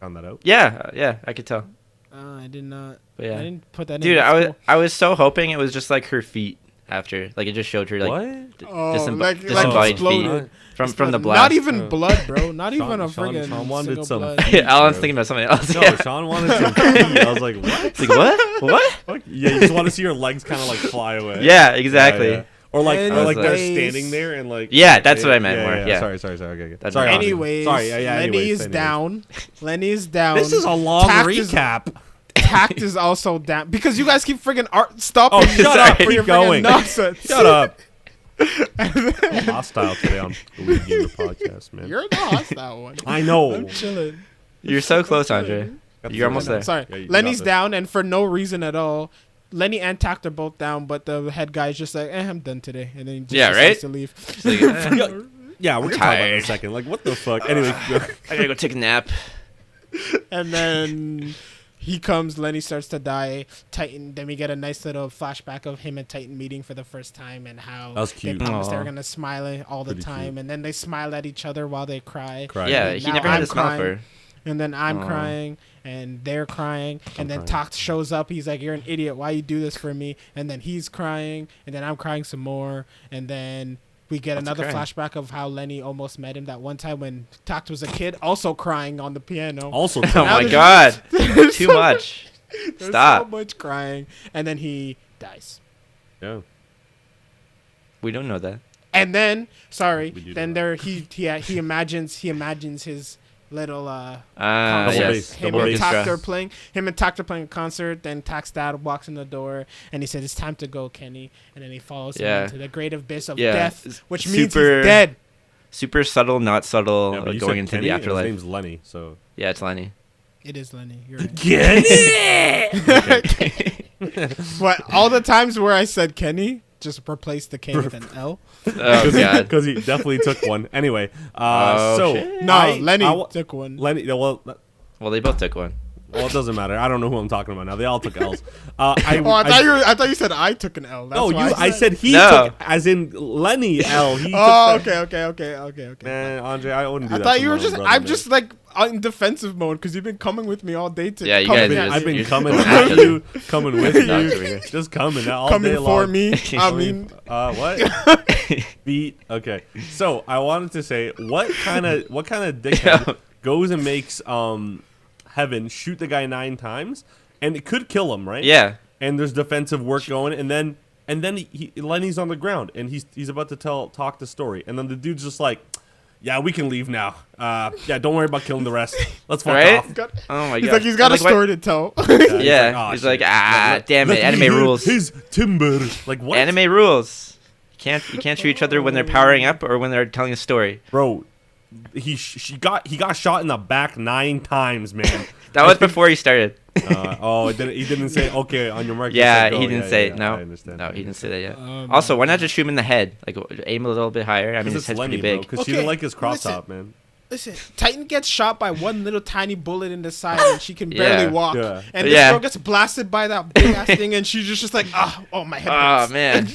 Speaker 2: Found that out.
Speaker 3: Yeah, I could tell.
Speaker 1: I did not.
Speaker 3: But yeah,
Speaker 1: I didn't put that.
Speaker 3: Dude, I was so hoping it was just like her feet. After, like, it just showed her like disembodied feet from the blast.
Speaker 1: Not even blood, bro. Not even a friggin'
Speaker 2: Sean wanted some.
Speaker 3: Alan's thinking about something else.
Speaker 2: No, Sean wanted some feet. I was like, what?
Speaker 3: It's like, what?
Speaker 2: Yeah, you just want to see your legs kind of like fly away.
Speaker 3: Yeah, exactly.
Speaker 2: Yeah. Or like they're standing there and like.
Speaker 3: Yeah, that's what I meant more. Yeah.
Speaker 2: Sorry. Okay.
Speaker 3: Sorry.
Speaker 1: Anyways, Lenny is down. Lenny is down.
Speaker 2: This is a long recap.
Speaker 1: TAKT is also down because you guys keep friggin' stopping.
Speaker 2: Oh, shut up! Keep going.
Speaker 1: Nonsense.
Speaker 2: Shut up. Hostile today on the Weeb Gamer podcast, man.
Speaker 1: You're the hostile one.
Speaker 2: I know.
Speaker 1: I'm chilling.
Speaker 3: You're so close, Andre. You're almost there.
Speaker 1: Sorry, yeah, Lenny's down, and for no reason at all. Lenny and TAKT are both down, but the head guy's just like, I'm done today, and then he just decides to leave.
Speaker 3: Like,
Speaker 2: yeah, we're gonna talk about it in a second. Like, what the fuck? Anyway,
Speaker 3: I gotta go take a nap.
Speaker 1: And then he comes, Lenny starts to die. Titan, then we get a nice little flashback of him and Titan meeting for the first time and how they promised they were going to smile all the time. Cute. And then they smile at each other while they cry.
Speaker 3: Yeah, he never had a smile for her.
Speaker 1: And then I'm crying, and they're crying. And then TAKT shows up. He's like, "You're an idiot. Why you do this for me?" And then he's crying. And then I'm crying some more. And then we get another flashback of how Lenny almost met him that one time when TAKT was a kid, also crying on the piano.
Speaker 2: Also
Speaker 3: crying. Oh my god. Too much. Stop.
Speaker 1: So much crying. And then he dies.
Speaker 2: Yeah.
Speaker 3: We don't know that.
Speaker 1: And then, then there he imagines his little him and TAKT are playing a concert. Then TAKT's dad walks in the door and he said, "It's time to go, Kenny." And then he follows him into the great abyss of death, which means he's dead.
Speaker 3: Super subtle, not subtle, going into
Speaker 2: Kenny,
Speaker 3: the afterlife.
Speaker 2: His name's Lenny, so
Speaker 3: yeah, it's Lenny.
Speaker 1: It is Lenny. You're right.
Speaker 2: Kenny.
Speaker 1: What all the times where I said Kenny, just replace the K with an L.
Speaker 3: Oh god,
Speaker 2: because he definitely took one. Anyway,
Speaker 1: Lenny took one.
Speaker 2: Lenny,
Speaker 3: well, they both took one.
Speaker 2: Well, it doesn't matter. I don't know who I'm talking about now. They all took L's.
Speaker 1: I thought you said I took an L. That's
Speaker 2: I said he took, as in Lenny L. He
Speaker 1: okay.
Speaker 2: Man, Andre, I wouldn't do that.
Speaker 1: I thought you were just. I'm just like in defensive mode because you've been coming with me all day today.
Speaker 3: Yeah, you guys.
Speaker 2: I've been coming at you, coming with you, just coming all
Speaker 1: coming
Speaker 2: day long.
Speaker 1: For me. I mean,
Speaker 2: what? Beat. Okay, so I wanted to say, what kind of dickhead goes and makes Heaven shoot the guy 9 times, and it could kill him, right?
Speaker 3: Yeah.
Speaker 2: And there's defensive work going, and then Lenny's on the ground, and he's about to talk the story, and then the dude's just like, "Yeah, we can leave now. Yeah, don't worry about killing the rest. Let's fuck off."
Speaker 3: Oh my god.
Speaker 1: He's like, he's got a story to tell.
Speaker 3: Yeah. He's like, damn it, anime rules.
Speaker 2: His timber. Like what?
Speaker 3: Anime rules. You can't shoot each other when they're powering up or when they're telling a story.
Speaker 2: Bro. He got shot in the back 9 times, man.
Speaker 3: That was before he started.
Speaker 2: He didn't say okay on your mark.
Speaker 3: Yeah, he didn't say no.
Speaker 2: I understand.
Speaker 3: No, he didn't say that yet. Also, why not just shoot him in the head? Like aim a little bit higher. I mean, his head's pretty big.
Speaker 2: Because she didn't like his crop top, man.
Speaker 1: Listen, Titan gets shot by one little tiny bullet in the side and she can barely walk. Yeah. And this girl gets blasted by that big ass thing and she's just like, oh my head hurts.
Speaker 3: Oh man.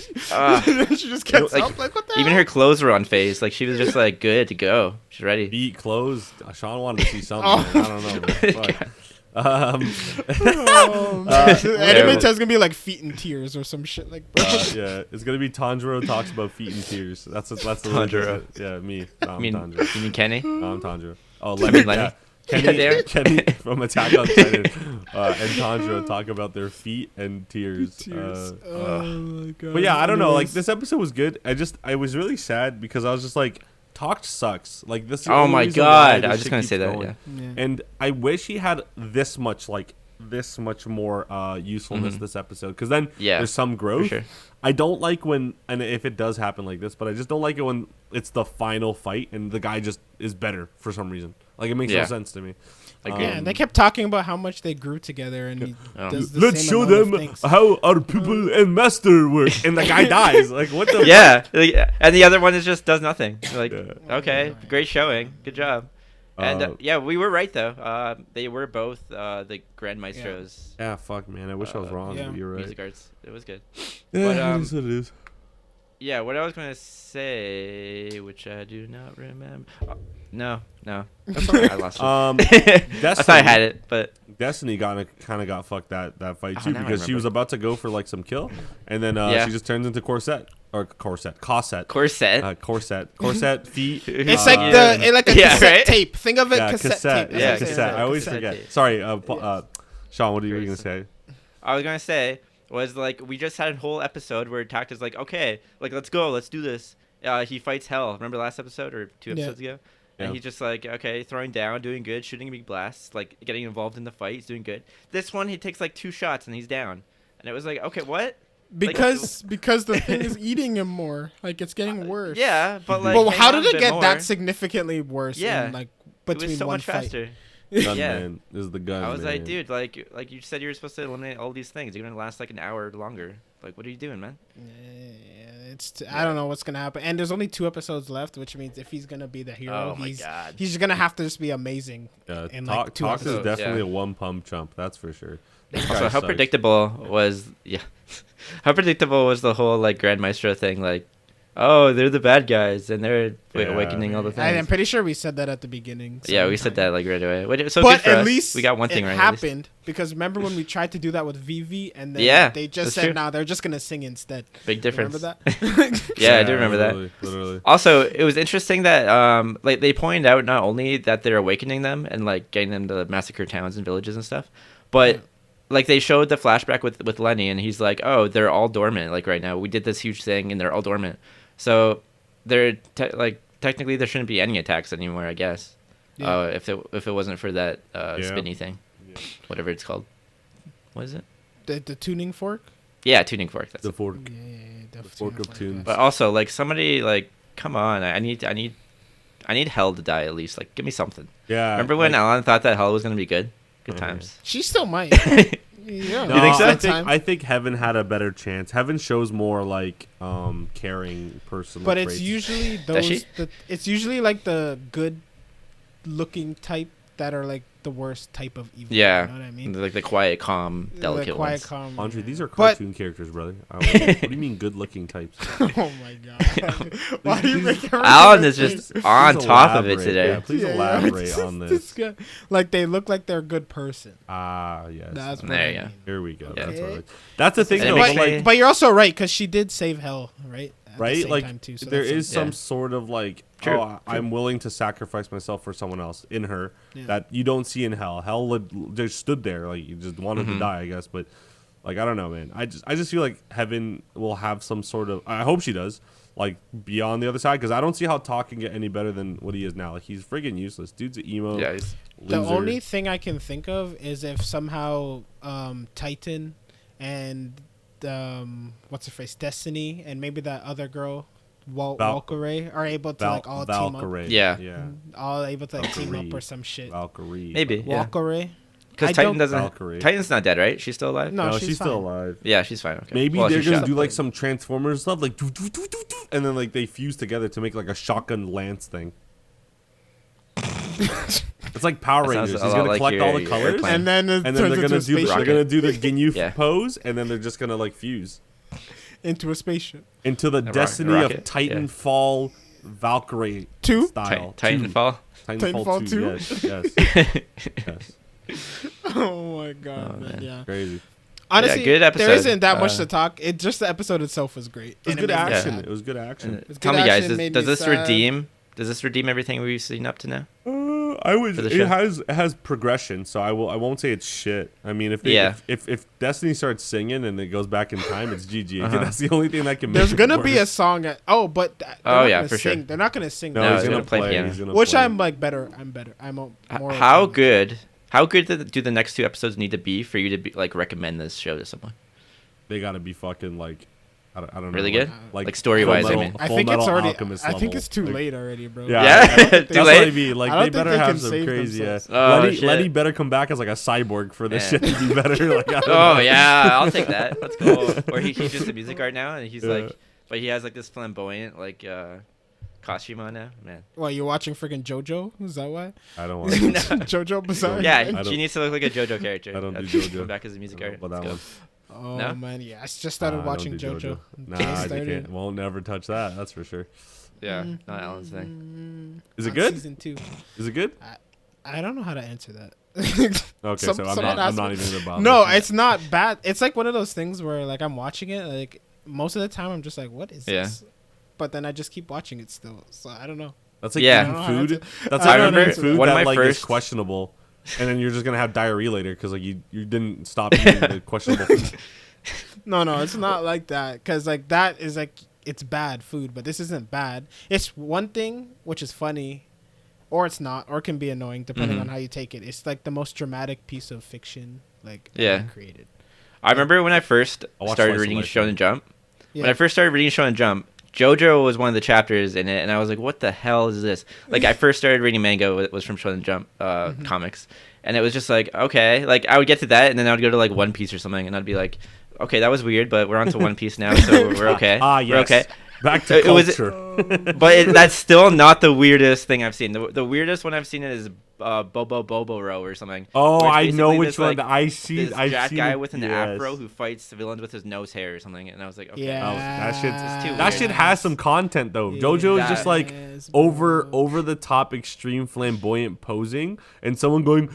Speaker 1: She just gets up like, what the
Speaker 3: Even
Speaker 1: hell?
Speaker 3: her clothes were on phase. Like she was just like good to go. She's ready.
Speaker 2: Feet closed. Sean wanted to see something. I don't know. Fuck.
Speaker 1: Anime test gonna be like feet in tears or some shit like that.
Speaker 2: Yeah, it's gonna be Tanjiro talks about feet in tears. That's
Speaker 3: Tanjiro.
Speaker 2: Yeah, me. No, I'm Tanjiro.
Speaker 3: You mean Kenny?
Speaker 2: No, I'm Tanjiro. Oh, Lenny.
Speaker 3: Lenny.
Speaker 2: Yeah. Kenny from Attack on Titan and Tanjiro talk about their feet and tears.
Speaker 1: Oh my god.
Speaker 2: But yeah, I don't know. Like this episode was good. I was really sad because I was just like, TAKT sucks. Like this.
Speaker 3: Oh my god! I was just gonna say that. Yeah.
Speaker 2: And I wish he had this much more usefulness this episode, because then there's some growth. Sure. I don't like when, and if it does happen like this, but I just don't like it when it's the final fight and the guy just is better for some reason. Like it makes no sense to me.
Speaker 1: And they kept talking about how much they grew together, and he does the
Speaker 2: Let's
Speaker 1: same
Speaker 2: show
Speaker 1: amount
Speaker 2: them
Speaker 1: of things.
Speaker 2: how our people and master work, and the guy dies. Like what the?
Speaker 3: And the other one is just does nothing. Like okay, great showing, good job. And we were right though. They were both the Grand Maestros.
Speaker 2: Yeah, fuck man, I wish I was wrong. But you're right.
Speaker 3: Music arts, it was good.
Speaker 2: Yeah, it is what it is.
Speaker 3: Yeah, what I was gonna say, which I do not remember. No, that's all right. I lost it. I thought I had it, but
Speaker 2: Destiny kind of got fucked that fight too, because she was about to go for like some kill, and then she just turns into corset feet.
Speaker 1: It's like a cassette tape. Think of it, cassette tape.
Speaker 2: Yeah, cassette. I always forget. Tape. Sorry, Sean, what are you gonna say?
Speaker 3: I was gonna say was like we just had a whole episode where TAKT is like, okay, like let's go, let's do this. He fights Hell. Remember last episode or 2 episodes ago? And he's just like, okay, throwing down, doing good, shooting big blasts, like getting involved in the fight. He's doing good. This one, he takes like 2 shots and he's down. And it was like, okay, what?
Speaker 1: Because the thing is eating him more. Like it's getting worse.
Speaker 3: Yeah, but like.
Speaker 1: But how did it get that significantly worse?
Speaker 3: Yeah,
Speaker 1: in, like between
Speaker 3: it was so
Speaker 1: one
Speaker 3: much faster.
Speaker 2: Gunman is the gun.
Speaker 3: I was like, dude, like you said, you were supposed to eliminate all these things. You're gonna last like an hour longer. Like, what are you doing, man?
Speaker 1: I don't know what's gonna happen. And there's only 2 episodes left, which means if he's gonna be the hero, he's gonna have to just be amazing.
Speaker 2: In like 2 episodes. Is definitely a one pump chump. That's for sure.
Speaker 3: Also, how predictable was how predictable was the whole like Grand Maestro thing? Like, oh, they're the bad guys and they're awakening all the things.
Speaker 1: I'm pretty sure we said that at the beginning.
Speaker 3: Yeah, we said that like right away. So
Speaker 1: but at least
Speaker 3: we got one thing right.
Speaker 1: It happened because remember when we tried to do that with Vivi and then they just said, "Nah, they're just gonna sing instead."
Speaker 3: Big difference.
Speaker 1: Remember that?
Speaker 3: I do remember that.
Speaker 2: Literally.
Speaker 3: Also, it was interesting that like they pointed out not only that they're awakening them and like getting them to massacre towns and villages and stuff, but like they showed the flashback with Lenny and he's like, "Oh, they're all dormant. Like right now, we did this huge thing and they're all dormant." So they're technically there shouldn't be any attacks anymore, I guess. Yeah. If it wasn't for that spinny thing, whatever it's called. What is it?
Speaker 1: The tuning fork.
Speaker 3: Yeah, tuning fork. That's
Speaker 2: the fork.
Speaker 1: The
Speaker 2: fork of tunes.
Speaker 3: But also, like somebody, like, come on! I need Hell to die at least. Like, give me something.
Speaker 2: Yeah.
Speaker 3: Remember when Alan thought that Hell was gonna be good? Good times.
Speaker 1: She still might.
Speaker 3: Yeah. No, you think so?
Speaker 2: I think Heaven had a better chance. Heaven shows more like caring personal.
Speaker 1: But
Speaker 2: traits.
Speaker 1: it's usually those. It's usually like the good-looking type that are like the worst type of evil.
Speaker 3: Yeah,
Speaker 1: you know what I mean?
Speaker 3: Like the quiet, calm, delicate ones.
Speaker 2: Andre, these are cartoon characters, brother. What do you mean good-looking types?
Speaker 1: Oh my god! Why do you make
Speaker 3: Alan is just on top of it today.
Speaker 2: Yeah, please elaborate on this.
Speaker 1: Like they look like they're a good person.
Speaker 2: Yes.
Speaker 1: That's
Speaker 3: there you go.
Speaker 2: Here we go.
Speaker 1: Yeah.
Speaker 2: That's the thing, though.
Speaker 1: But you're also right because she did save Hell, right?
Speaker 2: Right, like too, so there is some sort of like, true. I'm willing to sacrifice myself for someone else in her that you don't see in Hell. Hell just stood there, like you just wanted to die, I guess. But like I don't know, man. I just feel like Heaven will have some sort of. I hope she does, like beyond the other side, because I don't see how TAKT can get any better than what he is now. Like he's friggin' useless. Dude's an emo.
Speaker 3: Yeah, he's
Speaker 1: the only thing I can think of is if somehow Titan and what's her face, Destiny, and maybe that other girl, Valkyrie, are able to like all team up.
Speaker 3: Yeah.
Speaker 1: All able to like, team up or some shit.
Speaker 2: Valkyrie.
Speaker 3: Maybe.
Speaker 1: Valkyrie.
Speaker 3: Because Titan doesn't. Valkyrie. Titan's not dead, right? She's still alive.
Speaker 1: No,
Speaker 2: she's still alive.
Speaker 3: Yeah, she's fine. Okay.
Speaker 2: Maybe they're gonna do like some Transformers stuff, like and then like they fuse together to make like a shotgun lance thing. It's like Power Rangers. He's gonna collect all the colors,
Speaker 1: and then they're gonna
Speaker 2: do the Ginyu pose, and then they're just gonna like fuse
Speaker 1: into a spaceship,
Speaker 2: into the Destiny of Titanfall Valkyrie
Speaker 1: 2
Speaker 2: style.
Speaker 3: Titanfall
Speaker 1: 2.
Speaker 2: Yes.
Speaker 1: Oh my god, man. Yeah.
Speaker 2: Crazy.
Speaker 1: Honestly,
Speaker 3: good episode.
Speaker 1: there isn't that much to talk. It just the episode itself was great.
Speaker 2: It was good action. It was good action.
Speaker 3: Tell me, guys, does this redeem? Does this redeem everything we've seen up to now?
Speaker 2: I would. It has progression, so I won't say it's shit. I mean, if Destiny starts singing and it goes back in time, it's GG. That's the only thing that can.
Speaker 1: There's gonna be a song. For
Speaker 3: sure.
Speaker 1: They're not gonna sing.
Speaker 2: No, he's gonna play piano.
Speaker 1: Which I'm like better. I'm better. I'm more.
Speaker 3: How good do the next 2 episodes need to be for you to be like recommend this show to someone?
Speaker 2: They gotta be fucking like. I don't know.
Speaker 3: Really good? Like story-wise, I mean.
Speaker 1: I think it's already. I think it's too late already, bro.
Speaker 3: Yeah.
Speaker 2: That's what I mean. Like, they better have some crazy. Letty better come back as like a cyborg for this shit to be better. Like,
Speaker 3: I'll take that. Let's go. Or he's just a music art now, and he's like, but he has like this flamboyant like costume on now, man.
Speaker 1: Well, you're watching freaking JoJo? Is that why?
Speaker 2: I don't want
Speaker 1: JoJo Bizarre.
Speaker 3: Yeah, she needs to look like a JoJo character.
Speaker 2: I don't do JoJo.
Speaker 3: Come back as a music art. Let's go.
Speaker 1: Oh man, yeah. I just started watching JoJo.
Speaker 2: Nah, you can't. Won't never touch that. That's for sure.
Speaker 3: Yeah, not Alan's thing.
Speaker 2: Is it good?
Speaker 1: Season 2.
Speaker 2: Is it good?
Speaker 1: I don't know how to answer that.
Speaker 2: Okay, so I'm not even gonna bother.
Speaker 1: No, it's not bad. It's like one of those things where like I'm watching it, like most of the time I'm just like, what is this? But then I just keep watching it still. So I don't know.
Speaker 2: That's like eating food. That's like eating food that like is questionable. And then you're just gonna have diarrhea later because like you didn't stop eating the questionable food.
Speaker 1: No, it's not like that. Because like that is like it's bad food, but this isn't bad. It's one thing which is funny, or it's not, or it can be annoying depending on how you take it. It's like the most dramatic piece of fiction like created.
Speaker 3: I remember when I first started reading Shonen Jump. When I first started reading Shonen Jump, JoJo was one of the chapters in it, and I was like, what the hell is this? Like, I first started reading manga, it was from Shonen Jump comics, and it was just like, okay. Like, I would get to that, and then I would go to, like, One Piece or something, and I'd be like, okay, that was weird, but we're on to One Piece now, so we're okay.
Speaker 2: Yes.
Speaker 3: We're okay.
Speaker 2: Back to culture.
Speaker 3: But that's still not the weirdest thing I've seen. The weirdest one I've seen is Bobo Row or something.
Speaker 2: Oh, I know which one. I see.
Speaker 3: This jack guy with an afro who fights villains with his nose hair or something, and I was like, okay,
Speaker 2: that shit has some content though. JoJo is just like over the top, extreme flamboyant posing, and someone going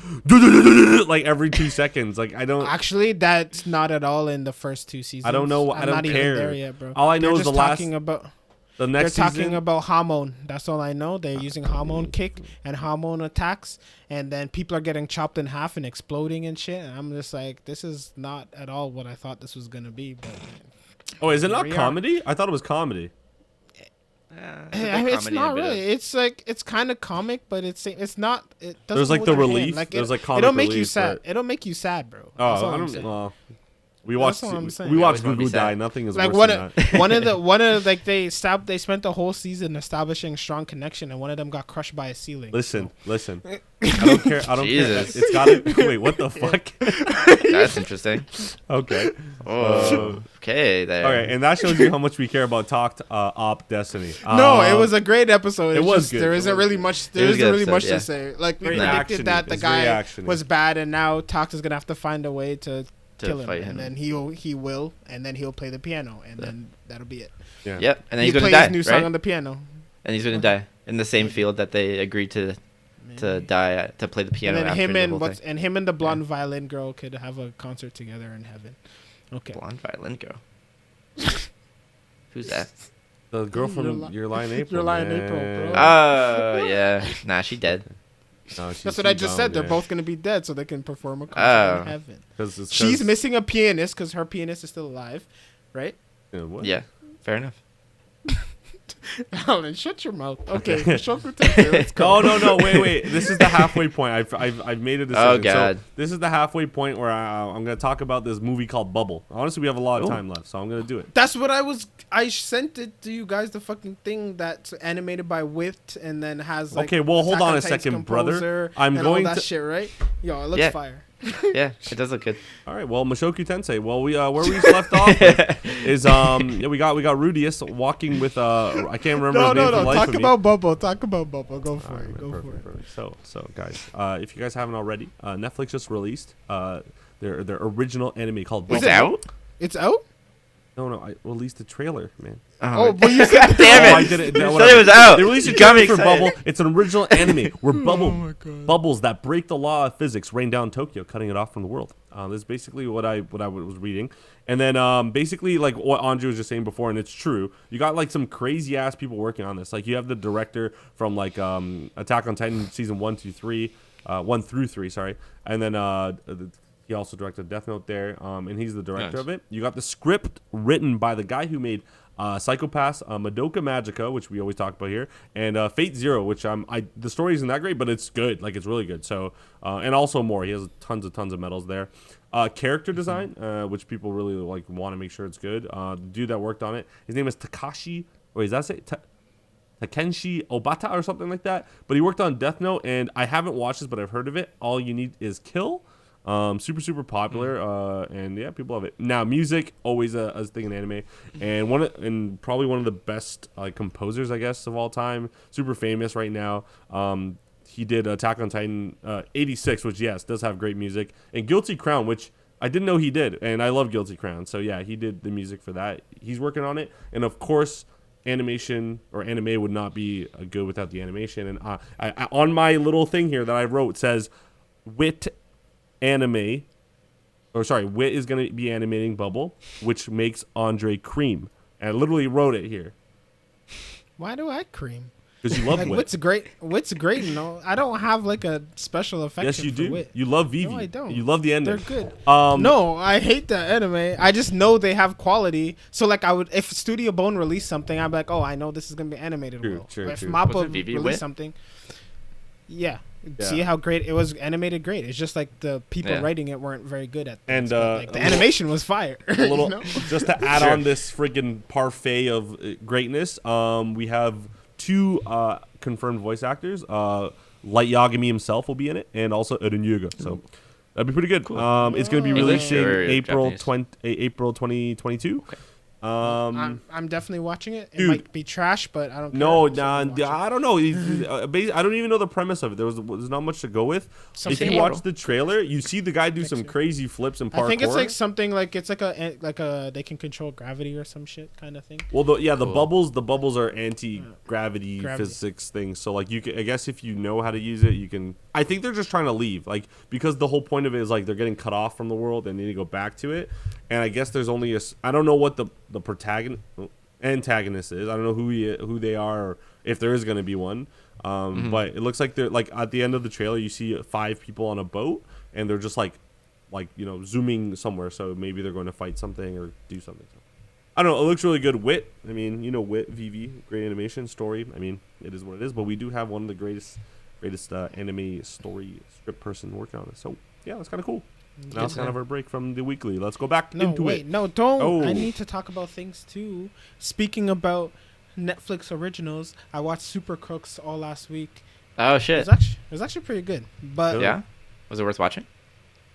Speaker 2: like every 2 seconds. Like I don't
Speaker 1: actually. That's not at all in the first 2 seasons.
Speaker 2: I don't know. I don't care.
Speaker 1: Even there yet, bro.
Speaker 2: All I know is the last.
Speaker 1: The next they're talking about hormone. That's all I know. They're using hormone kick and hormone attacks, and then people are getting chopped in half and exploding and shit. And I'm just like, this is not at all what I thought this was gonna be. But
Speaker 2: is it not comedy? I thought it was comedy.
Speaker 1: It's not really. It's like it's kind of comic, but it's not. It doesn't.
Speaker 2: There's like the relief. Like
Speaker 1: there's like comic relief. It'll make you sad. It'll make you sad, bro.
Speaker 2: Oh, I don't. We watched Gugu die. Nothing is
Speaker 1: like
Speaker 2: worse than that.
Speaker 1: one of like they spent the whole season establishing strong connection, and one of them got crushed by a ceiling.
Speaker 2: Listen. I don't care. Jesus. It's gotta. Wait, what the fuck?
Speaker 3: That's interesting.
Speaker 2: Okay.
Speaker 3: Okay. There.
Speaker 2: Okay, and that shows you how much we care about TAKT Op Destiny.
Speaker 1: No, it was a great episode.
Speaker 2: It was good.
Speaker 1: There isn't really much. There isn't really much to say. Like we predicted that the guy was bad, and now TAKT is gonna have to find a way to kill him, and then he will, and then he'll play the piano, and then that'll be it.
Speaker 3: Yeah. Yep, and then he's gonna die.
Speaker 1: His new song on the piano,
Speaker 3: and he's gonna die in the same field that they agreed to die to play the piano.
Speaker 1: And then him and the blonde violin girl could have a concert together in heaven. Okay.
Speaker 3: Blonde violin girl. Who's that?
Speaker 2: The girl from Your Lie in April.
Speaker 1: Your Lie in April, bro.
Speaker 3: Oh yeah, nah, she dead.
Speaker 1: No, that's what I just said. They're both going to be dead so they can perform a concert in heaven. She's missing a pianist because her pianist is still alive, right?
Speaker 3: Yeah, fair enough.
Speaker 1: Alan, shut your mouth. Okay, MUSHOKU Tensei, let's go.
Speaker 2: Oh, no, wait. This is the halfway point. I've made a decision.
Speaker 3: Oh, God.
Speaker 2: So this is the halfway point where I'm going to talk about this movie called Bubble. Honestly, we have a lot of time left, so I'm going to do it.
Speaker 1: That's what I sent it to you guys, the fucking thing that's animated by Wit and then has like...
Speaker 2: Okay, well, hold on a second, brother.
Speaker 1: I'm going all that shit, right? Yo, it looks fire.
Speaker 3: Yeah, it does look good.
Speaker 2: All right, well, Mushoku Tensei. Well, we where we left off with is we got Rudius walking with I can't remember his name for the life of me.
Speaker 1: Talk about Bubble. Go for it. Go for it.
Speaker 2: Perfect. So guys, if you guys haven't already, Netflix just released their original anime called Bubble.
Speaker 3: Is it out?
Speaker 1: It's out?
Speaker 2: No, I released the trailer, man.
Speaker 1: Oh, but you said
Speaker 3: damn it!
Speaker 2: I did it.
Speaker 3: You said it was out.
Speaker 2: They released a trailer for Bubble. It's an original anime where bubbles that break the law of physics rain down Tokyo, cutting it off from the world. This is basically what I was reading, and then basically like what Andrew was just saying before, and it's true. You got like some crazy ass people working on this. Like you have the director from like Attack on Titan season 1 through 3, sorry, and then he also directed Death Note there, and he's the director of it. You got the script written by the guy who made Psycho-Pass, Madoka Magica, which we always talk about here, and Fate Zero, which the story isn't that great, but it's good. Like, it's really good. So, and also more. He has tons of medals there. Character design, which people really like want to make sure it's good. The dude that worked on it, his name is Takenshi Obata or something like that. But he worked on Death Note, and I haven't watched this, but I've heard of it. All You Need Is Kill. Super popular, and yeah, people love it. Now, music always a thing in anime, and probably one of the best composers, I guess, of all time. Super famous right now. He did Attack on Titan 86, which does have great music, and Guilty Crown, which I didn't know he did, and I love Guilty Crown. So yeah, he did the music for that. He's working on it, and of course, animation or anime would not be good without the animation. And I on my little thing here that I wrote says, Wit is going to be animating Bubble, which makes Andre cream. And I literally wrote it here.
Speaker 1: Why do I cream?
Speaker 2: Because you love
Speaker 1: like,
Speaker 2: Wit.
Speaker 1: Wit's great. No, I don't have like a special affection.
Speaker 2: Yes, you
Speaker 1: for
Speaker 2: do.
Speaker 1: Wit.
Speaker 2: You love Vivi.
Speaker 1: No, I don't.
Speaker 2: You love the ending.
Speaker 1: They're good. No, I hate the anime. I just know they have quality. So like, if Studio Bone released something, I'm like, oh, I know this is going to be animated.
Speaker 2: True.
Speaker 1: If Mappa released something, yeah. See how great it was animated. Great. It's just like the people writing it weren't very good at things, and like the animation was fire.
Speaker 2: A little just to add on this friggin' parfait of greatness. We have 2 confirmed voice actors. Light Yagami himself will be in it, and also Eren Yuga. So that'd be pretty good. Cool. It's going to be releasing April 2022. Okay.
Speaker 1: I'm definitely watching it. It might be trash, but I don't care.
Speaker 2: No, I don't know. I don't even know the premise of it. There's not much to go with. If you watch the trailer, you see the guy do some crazy flips and parkour.
Speaker 1: I think it's like something like it's like a they can control gravity or some shit kind of thing.
Speaker 2: Well, the bubbles are anti-gravity physics things. So like I guess if you know how to use it, you can. I think they're just trying to leave, like because the whole point of it is like they're getting cut off from the world and they need to go back to it. And I guess there's only I don't know what the antagonist is. I don't know who they are, or if there is going to be one. But it looks like they're like at the end of the trailer, you see 5 people on a boat, and they're just like zooming somewhere. So maybe they're going to fight something or do something. I don't know. It looks really good. Wit. I mean, Wit, Vivi, great animation story. I mean, it is what it is. But we do have one of the greatest anime story script person working on it. So yeah, that's kind of cool. Now it's kind of our break from the weekly. Let's go back into it.
Speaker 1: No, don't. Oh. I need to talk about things too. Speaking about Netflix originals, I watched Super Crooks all last week.
Speaker 3: Oh shit!
Speaker 1: It was actually pretty good. But
Speaker 3: yeah, was it worth watching?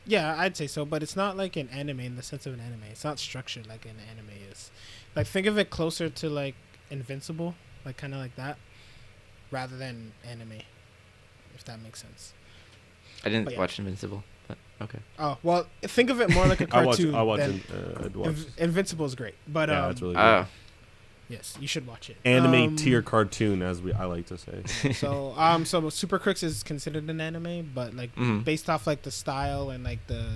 Speaker 1: Yeah, I'd say so. But it's not like an anime in the sense of an anime. It's not structured like an anime is. Like think of it closer to like Invincible, like kind of like that, rather than anime. If that makes sense.
Speaker 3: I didn't watch Invincible. Okay.
Speaker 1: Oh well, think of it more like a cartoon.
Speaker 2: I watched
Speaker 1: Invincible is great, but
Speaker 2: it's really good.
Speaker 1: Yes, you should watch it.
Speaker 2: Anime tier cartoon, as I like to say.
Speaker 1: So Super Crooks is considered an anime, but like based off like the style and like the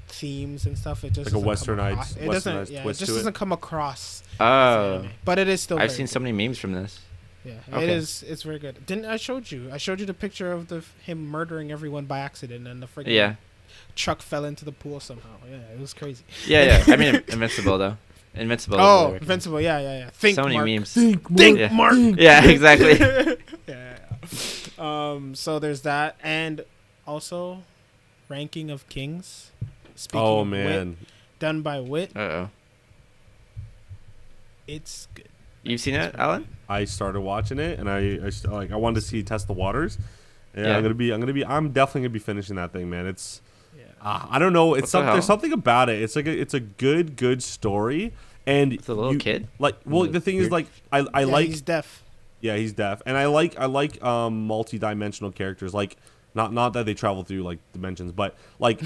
Speaker 1: themes and stuff, it just
Speaker 2: like a westernized twist
Speaker 1: it just doesn't come across.
Speaker 3: Oh,
Speaker 1: but it is still.
Speaker 3: I've seen so many memes from this.
Speaker 1: Yeah, okay. It's very good. Didn't I showed you? I showed you the picture of him murdering everyone by accident, and the freaking truck fell into the pool somehow. Yeah, it was crazy.
Speaker 3: Yeah. I mean, Invincible though. Invincible.
Speaker 1: Oh, Invincible. Yeah.
Speaker 3: Think so many
Speaker 1: Mark.
Speaker 3: memes.
Speaker 1: Think Mark.
Speaker 3: Yeah, exactly.
Speaker 1: yeah. So there's that, and also Ranking of Kings. Speaking of Wit, done by Wit. It's good.
Speaker 3: You've seen it, Alan?
Speaker 2: I started watching it, and I wanted to test the waters. Yeah, I'm definitely gonna be finishing that thing, man. I don't know. There's something about it. It's like it's a good story, and
Speaker 3: it's a little kid.
Speaker 2: Like, well, the thing is, like, I like.
Speaker 1: He's deaf.
Speaker 2: Yeah, he's deaf, and I like multi-dimensional characters. Like, not that they travel through like dimensions, but like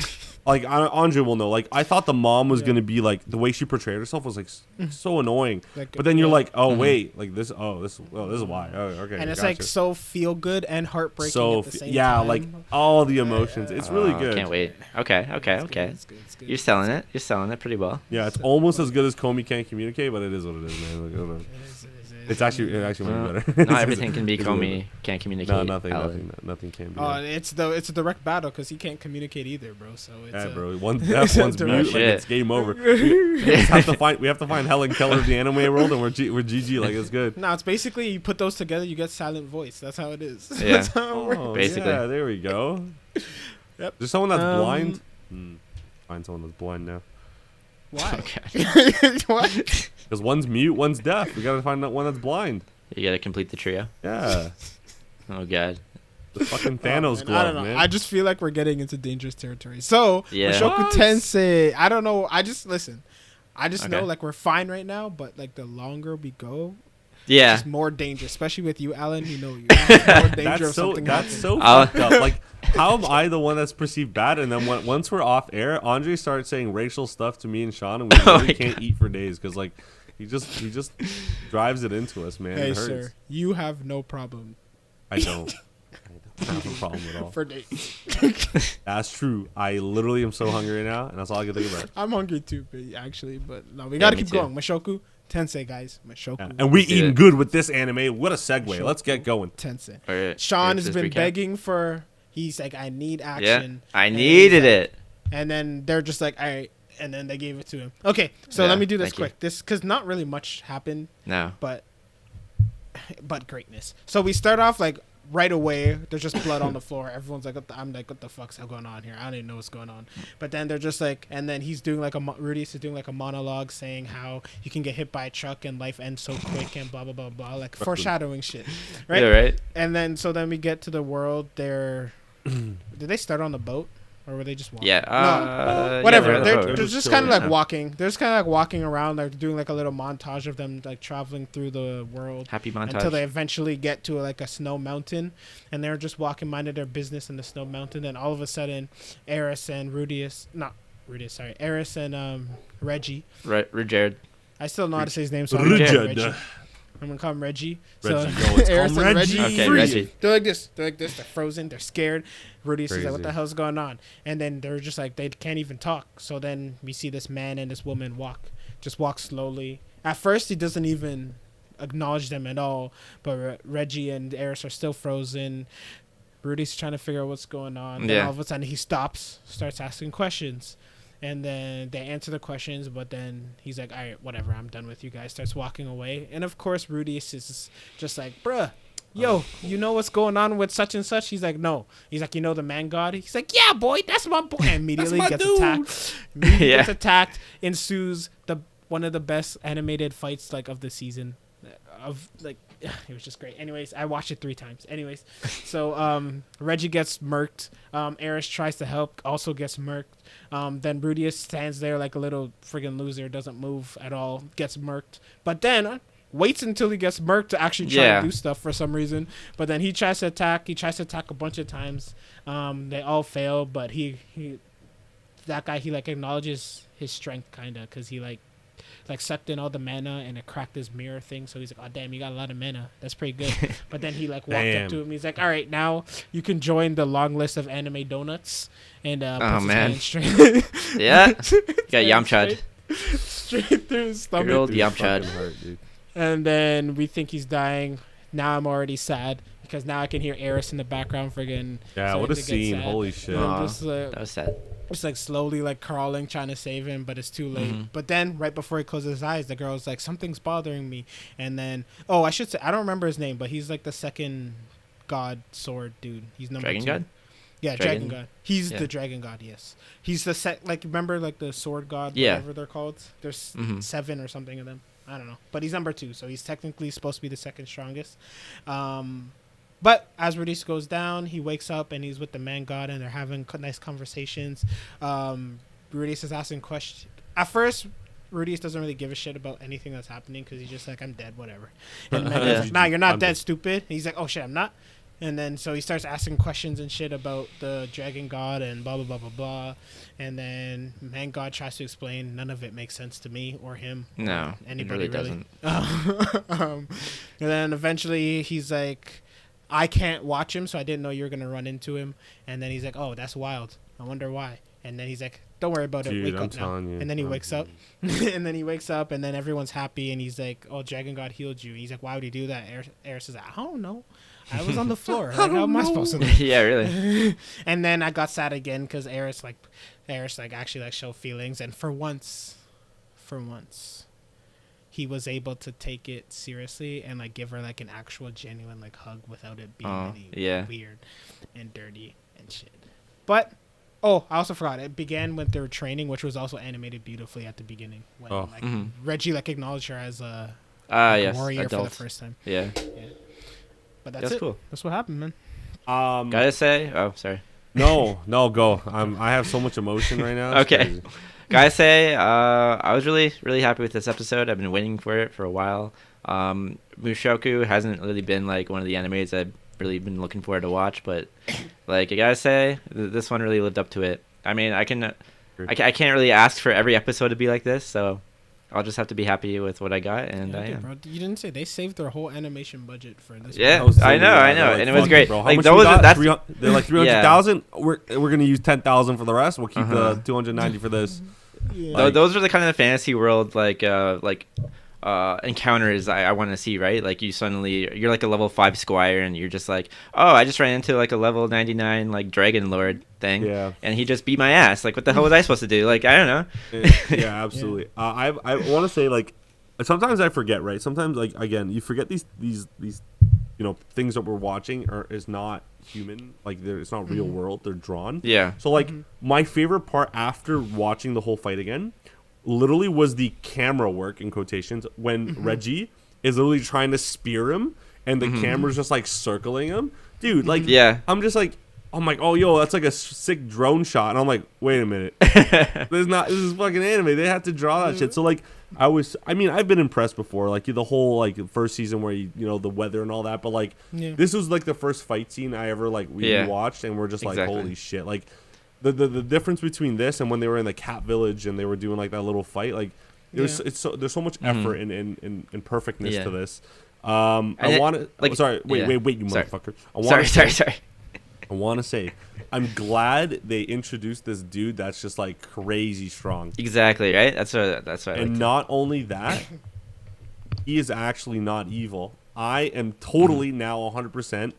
Speaker 2: Andre will know. Like, I thought the mom was gonna be like, the way she portrayed herself was like so annoying. Like, but then you're like, oh wait, like this is why. Oh, okay.
Speaker 1: And it's like so feel good and heartbreaking at the same time.
Speaker 2: Like all the emotions. It's really good.
Speaker 3: Can't wait. Okay. It's good. You're selling it. You're selling it pretty well.
Speaker 2: Yeah, it's almost as good as KOMI Can't Communicate, but it is what it is, man. Like, it's actually way better.
Speaker 3: Not everything can be KOMI Can't Communicate.
Speaker 2: No, nothing can be.
Speaker 1: It's a direct battle because he can't communicate either, bro. So it's
Speaker 2: bro. One's deaf, one's mute. Like, it's game over. We have to find Helen Keller of the anime world, and we're GG. Like, it's good.
Speaker 1: No, it's basically you put those together, you get silent voice. That's how it is.
Speaker 3: Yeah.
Speaker 1: That's how it works.
Speaker 3: Basically.
Speaker 2: Yeah, there we go.
Speaker 1: Yep.
Speaker 2: There's someone that's blind. Find someone that's blind now.
Speaker 1: Why?
Speaker 3: Okay.
Speaker 1: What?
Speaker 2: Because one's mute, one's deaf. We gotta find that one that's blind.
Speaker 3: You gotta complete the trio.
Speaker 2: Yeah.
Speaker 3: Oh god.
Speaker 2: The fucking Thanos glove,
Speaker 1: I don't know.
Speaker 2: man.
Speaker 1: I just feel like we're getting into dangerous territory. So,
Speaker 3: yeah.
Speaker 1: MUSHOKU Tensei. I don't know. I just know like we're fine right now, but like the longer we go,
Speaker 3: yeah,
Speaker 1: it's more dangerous. Especially with you, Alan. You know, more danger of something
Speaker 2: That's so fucked up. Like, how am I the one that's perceived bad? And then once we're off air, Andre starts saying racial stuff to me and Sean, and we really can't eat for days because like he just drives it into us, man.
Speaker 1: Hey,
Speaker 2: it hurts.
Speaker 1: sir, you have no problem.
Speaker 2: I don't have a problem at all.
Speaker 1: For days.
Speaker 2: That's true. I literally am so hungry right now, and that's all I can think about.
Speaker 1: I'm hungry too, actually, but no, we gotta keep going. MUSHOKU Tensei, guys. MUSHOKU.
Speaker 2: Yeah. And we eating good with this anime. What a segue. MUSHOKU Let's get going.
Speaker 1: Tensei.
Speaker 3: Right.
Speaker 1: Sean has been begging for. He's like, I need action.
Speaker 3: Yeah, I needed it.
Speaker 1: And then they're just like, all right. And then they gave it to him. Okay, so let me do this quick. This because not really much happened.
Speaker 3: No.
Speaker 1: But greatness. So we start off like right away. There's just blood on the floor. Everyone's like, I'm like, what the fuck's going on here? I don't even know what's going on. But then they're just like, and then he's doing like Rudy's doing like a monologue saying how you can get hit by a truck and life ends so quick and blah blah blah blah, like foreshadowing shit, right?
Speaker 3: Yeah, right.
Speaker 1: And then we get to the world. Did they start on the boat? Or were they just walking?
Speaker 3: Yeah.
Speaker 1: No, whatever.
Speaker 3: Yeah,
Speaker 1: they're just kind of like walking. They're just kind of like walking around. They're doing like a little montage of them like traveling through the world.
Speaker 3: Happy montage.
Speaker 1: Until they eventually get to like a snow mountain. And they're just walking, minding their business in the snow mountain. Then all of a sudden, Eris and Eris and Reggie.
Speaker 3: Rudyard.
Speaker 1: I still know how to say his name, so I'm gonna call him Reggie.
Speaker 2: Reggie. So
Speaker 1: Eris and Reggie.
Speaker 3: Okay, Reggie.
Speaker 1: They're like this. They're frozen. They're scared. Rudy says like, "What the hell's going on?" And then they're just like, they can't even talk. So then we see this man and this woman walk slowly. At first, he doesn't even acknowledge them at all. But Reggie and Eris are still frozen. Rudy's trying to figure out what's going on. Then all of a sudden, he starts asking questions. And then they answer the questions, but then he's like, all right, whatever, I'm done with you guys. Starts walking away. And of course, Rudy is just like, bruh, yo, you know what's going on with such and such? He's like, no. He's like, you know the man god? He's like, yeah, boy, that's my boy. And immediately gets attacked. Gets attacked. Ensues one of the best animated fights like of the season. It was just great. Anyways, I watched it 3 times. Anyways, so Reggie gets murked. Eris tries to help, also gets murked. Then Rudius stands there like a little friggin' loser, doesn't move at all, gets murked. But then waits until he gets murked to actually try to do stuff for some reason. But then he tries to attack. He tries to attack a bunch of times. They all fail, but that guy like acknowledges his strength kinda, because he like sucked in all the mana and it cracked his mirror thing. So he's like, oh damn, you got a lot of mana, that's pretty good. But then he like walked up to him, he's like, all right, now you can join the long list of anime donuts. And
Speaker 3: oh man,
Speaker 1: straight
Speaker 3: yeah, got Yamchad
Speaker 1: straight through his stomach.
Speaker 3: Good old Yamchad.
Speaker 1: And then we think he's dying. Now I'm already sad because now I can hear Eris in the background friggin'.
Speaker 2: Yeah, what a scene! Holy shit!
Speaker 3: That was sad.
Speaker 1: It's like slowly like crawling, trying to save him, but it's too late. Mm-hmm. But then right before he closes his eyes, the girl's like, something's bothering me. And then, I should say, I don't remember his name, but he's like the second god sword dude. He's number
Speaker 3: Dragon
Speaker 1: 2.
Speaker 3: God?
Speaker 1: Yeah, Dragon God. He's the Dragon God, yes. He's the remember like the sword god, whatever they're called? There's 7 or something of them. I don't know. But he's number 2, so he's technically supposed to be the second strongest. But as Rudeus goes down, he wakes up and he's with the man god, and they're having nice conversations. Rudeus is asking questions. At first, Rudeus doesn't really give a shit about anything that's happening because he's just like, I'm dead, whatever. And the man god's like, nah, you're not dead, stupid. And he's like, oh shit, I'm not. And then so he starts asking questions and shit about the dragon god and blah, blah, blah, blah, blah. And then man god tries to explain. None of it makes sense to me or him.
Speaker 3: No,
Speaker 1: or anybody
Speaker 3: it really
Speaker 1: doesn't. And then eventually he's like, I can't watch him, so I didn't know you were going to run into him. And then he's like, oh, that's wild. I wonder why. And then he's like, don't worry about it. Wake up now. And then he wakes up. And then he wakes up, and then everyone's happy. And he's like, oh, Dragon God healed you. And he's like, why would he do that? Eris is like, I don't know. I was on the floor. Like, how am I supposed to know?
Speaker 3: Yeah, really.
Speaker 1: And then I got sad again because Eris actually like show feelings. And for once, he was able to take it seriously and like give her like an actual genuine like hug without it being weird and dirty and shit. But I also forgot, it began with their training, which was also animated beautifully at the beginning when Reggie like acknowledged her as a warrior adult. For the first time.
Speaker 3: Yeah.
Speaker 1: But that's it. Cool. That's what happened, man.
Speaker 3: Gotta say, sorry.
Speaker 2: No, go. I have so much emotion right now.
Speaker 3: Okay. Gotta say, I was really, really happy with this episode. I've been waiting for it for a while. Mushoku hasn't really been like one of the animes I've really been looking forward to watch, but like I gotta say, this one really lived up to it. I mean, I can't really ask for every episode to be like this, so I'll just have to be happy with what I got, and I am.
Speaker 1: Bro, you didn't say they saved their whole animation budget for this.
Speaker 3: Yeah, I know, like, and it was great.
Speaker 2: Bro, like that's they're like 300,000. We're gonna use 10,000 for the rest. We'll keep the 290 for this.
Speaker 3: Yeah. Those are the kind of fantasy world encounters I want to see, right? Like you're like a level 5 squire and you're just like, oh, I just ran into like a level 99 like dragon lord thing, and he just beat my ass. Like, what the hell was I supposed to do? Like, I don't know.
Speaker 2: Yeah, absolutely. I want to say, like, sometimes I forget, right? Sometimes, like, again, you forget these things that we're watching is not human, like it's not real world, they're drawn. So like my favorite part after watching the whole fight again literally was the camera work in quotations when Reggie is literally trying to spear him and the camera's just like circling him, dude. Like, I'm like, oh, yo, that's like a sick drone shot, and I'm like, wait a minute, this is fucking anime. They have to draw that shit. So like, I've been impressed before, like the whole like first season where the weather and all that, but like this was like the first fight scene I ever like watched, and we're just like, holy shit, like the difference between this and when they were in the cat village and they were doing like that little fight, like there's so much effort and perfectness to this. I want to like, sorry, wait, you motherfucker.
Speaker 3: Sorry.
Speaker 2: I want to say, I'm glad they introduced this dude that's just like crazy strong.
Speaker 3: Exactly, right? That's what.
Speaker 2: And not only that, he is actually not evil. I am totally now 100%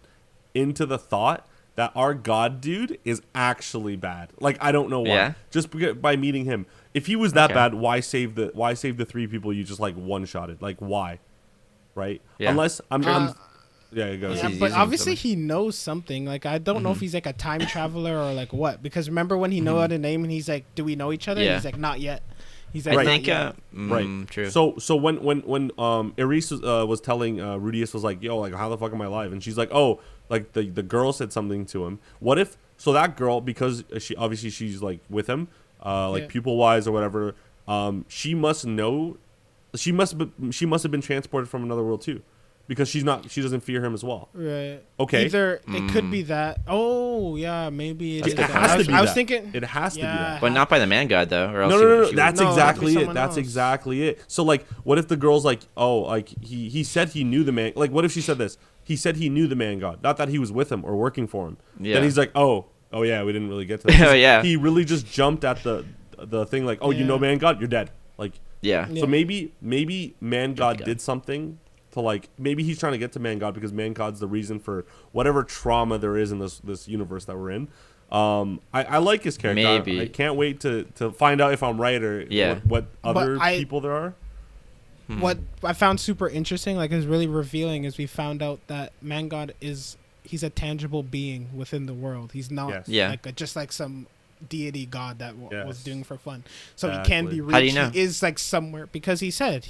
Speaker 2: into the thought that our god dude is actually bad. Like, I don't know why. Yeah. Just by meeting him. If he was that bad, why save the 3 people you just like one-shotted? Like, why? Right? Yeah. Unless yeah, it goes.
Speaker 1: Yeah, but obviously he knows something. Like, I don't know if he's like a time traveler or like what. Because remember when he know how to name and he's like, "Do we know each other?" And he's like, "Not yet." He's like,
Speaker 2: right.
Speaker 3: True.
Speaker 2: So when Eris was telling Rudeus was like, "Yo, like how the fuck am I alive?" And she's like, "Oh, like the girl said something to him. What if that girl, because she's like with him, pupil wise or whatever, she must know, she must have been transported from another world too." Because she doesn't fear him as well.
Speaker 1: Right.
Speaker 2: Okay.
Speaker 1: Either it could be that. Oh, yeah, maybe it is.
Speaker 2: It has to be.
Speaker 1: I was thinking
Speaker 2: it has to be that.
Speaker 3: But not by the man god though. Or else
Speaker 2: no. That's exactly it. That's exactly it. So like, what if the girl's like, oh, like he said he knew the man. Like, what if she said this? He said he knew the man god, not that he was with him or working for him. Yeah. Then he's like, oh yeah, we didn't really get to that.
Speaker 3: Oh yeah.
Speaker 2: He really just jumped at the thing like, oh, you know man god, you're dead. Like,
Speaker 3: yeah.
Speaker 2: So maybe man god did something. To like, maybe he's trying to get to man god because man god's the reason for whatever trauma there is in this universe that we're in. I like his character.
Speaker 3: Maybe.
Speaker 2: I can't wait to find out if I'm right or what other people there are.
Speaker 1: What I found super interesting, like is really revealing, is we found out that man god he's a tangible being within the world. He's not just like some deity god that was doing for fun. So he can be reached.
Speaker 3: How do you know?
Speaker 1: He is like somewhere because he said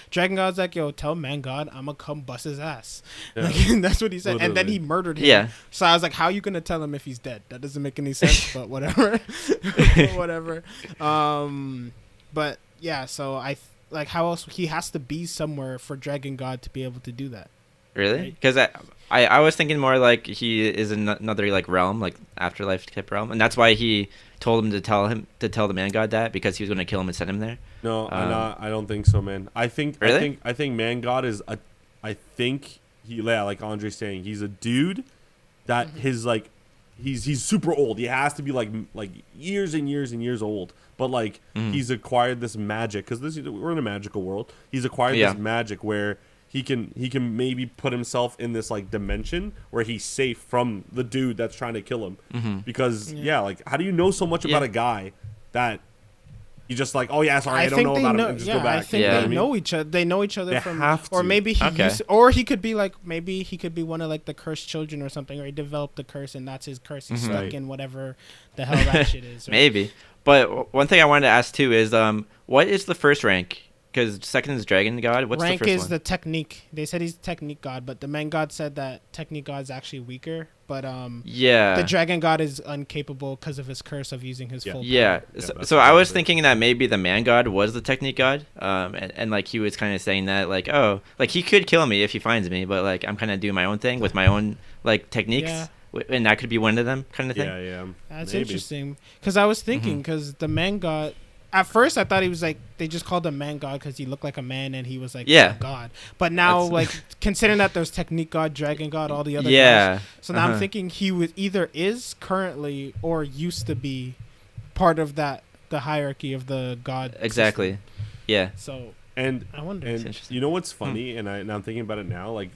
Speaker 1: Dragon God's like, yo, tell man god I'm gonna come bust his ass. Like, that's what he said. Literally. And then he murdered him. Yeah. So I was like, how are you gonna tell him if he's dead? That doesn't make any sense. But whatever. Whatever. But yeah. So like how else he has to be somewhere for Dragon God to be able to do that.
Speaker 3: Really? Because I was thinking more like he is in another like realm, like afterlife type realm, and that's why he told him to tell the man god that, because he was going to kill him and send him there.
Speaker 2: No, I don't think so, man. I think man god is I think like Andre's saying, he's a dude that his like he's super old. He has to be like years and years and years old. But like he's acquired this magic, because we're in a magical world. He's acquired this magic where he can maybe put himself in this like dimension where he's safe from the dude that's trying to kill him. Because like how do you know so much about a guy that you just like, oh yeah, sorry, I don't know about him, and just go back.
Speaker 1: I think they know each other. They know each other from, or maybe he could be like, maybe he could be one of like the cursed children or something, or he developed the curse and that's his curse. He's stuck in whatever the hell that shit is. Right?
Speaker 3: Maybe. But one thing I wanted to ask too is, what is the first rank? Because second is Dragon God. What's
Speaker 1: rank
Speaker 3: the first
Speaker 1: is
Speaker 3: one?
Speaker 1: the technique. They said he's technique God, but the man God said that technique God is actually weaker. But the Dragon God is incapable because of his curse of using his full power.
Speaker 3: Yeah. So I was thinking that maybe the man God was the technique God, and like he was kind of saying that like, oh, like he could kill me if he finds me, but like I'm kind of doing my own thing with my own like techniques. Yeah. And that could be one of them, kind of thing.
Speaker 2: Yeah.
Speaker 1: That's interesting. Because I was thinking, because the man God, at first I thought he was like, they just called him man God because he looked like a man and he was like a god. But now, like, considering that there's technique God, Dragon God, all the other gods. So now I'm thinking he was either is currently or used to be part of the hierarchy of the god.
Speaker 3: Exactly.
Speaker 1: System.
Speaker 3: Yeah.
Speaker 1: So,
Speaker 2: and
Speaker 1: I wonder.
Speaker 2: And you know what's funny? And I'm thinking about it now, like,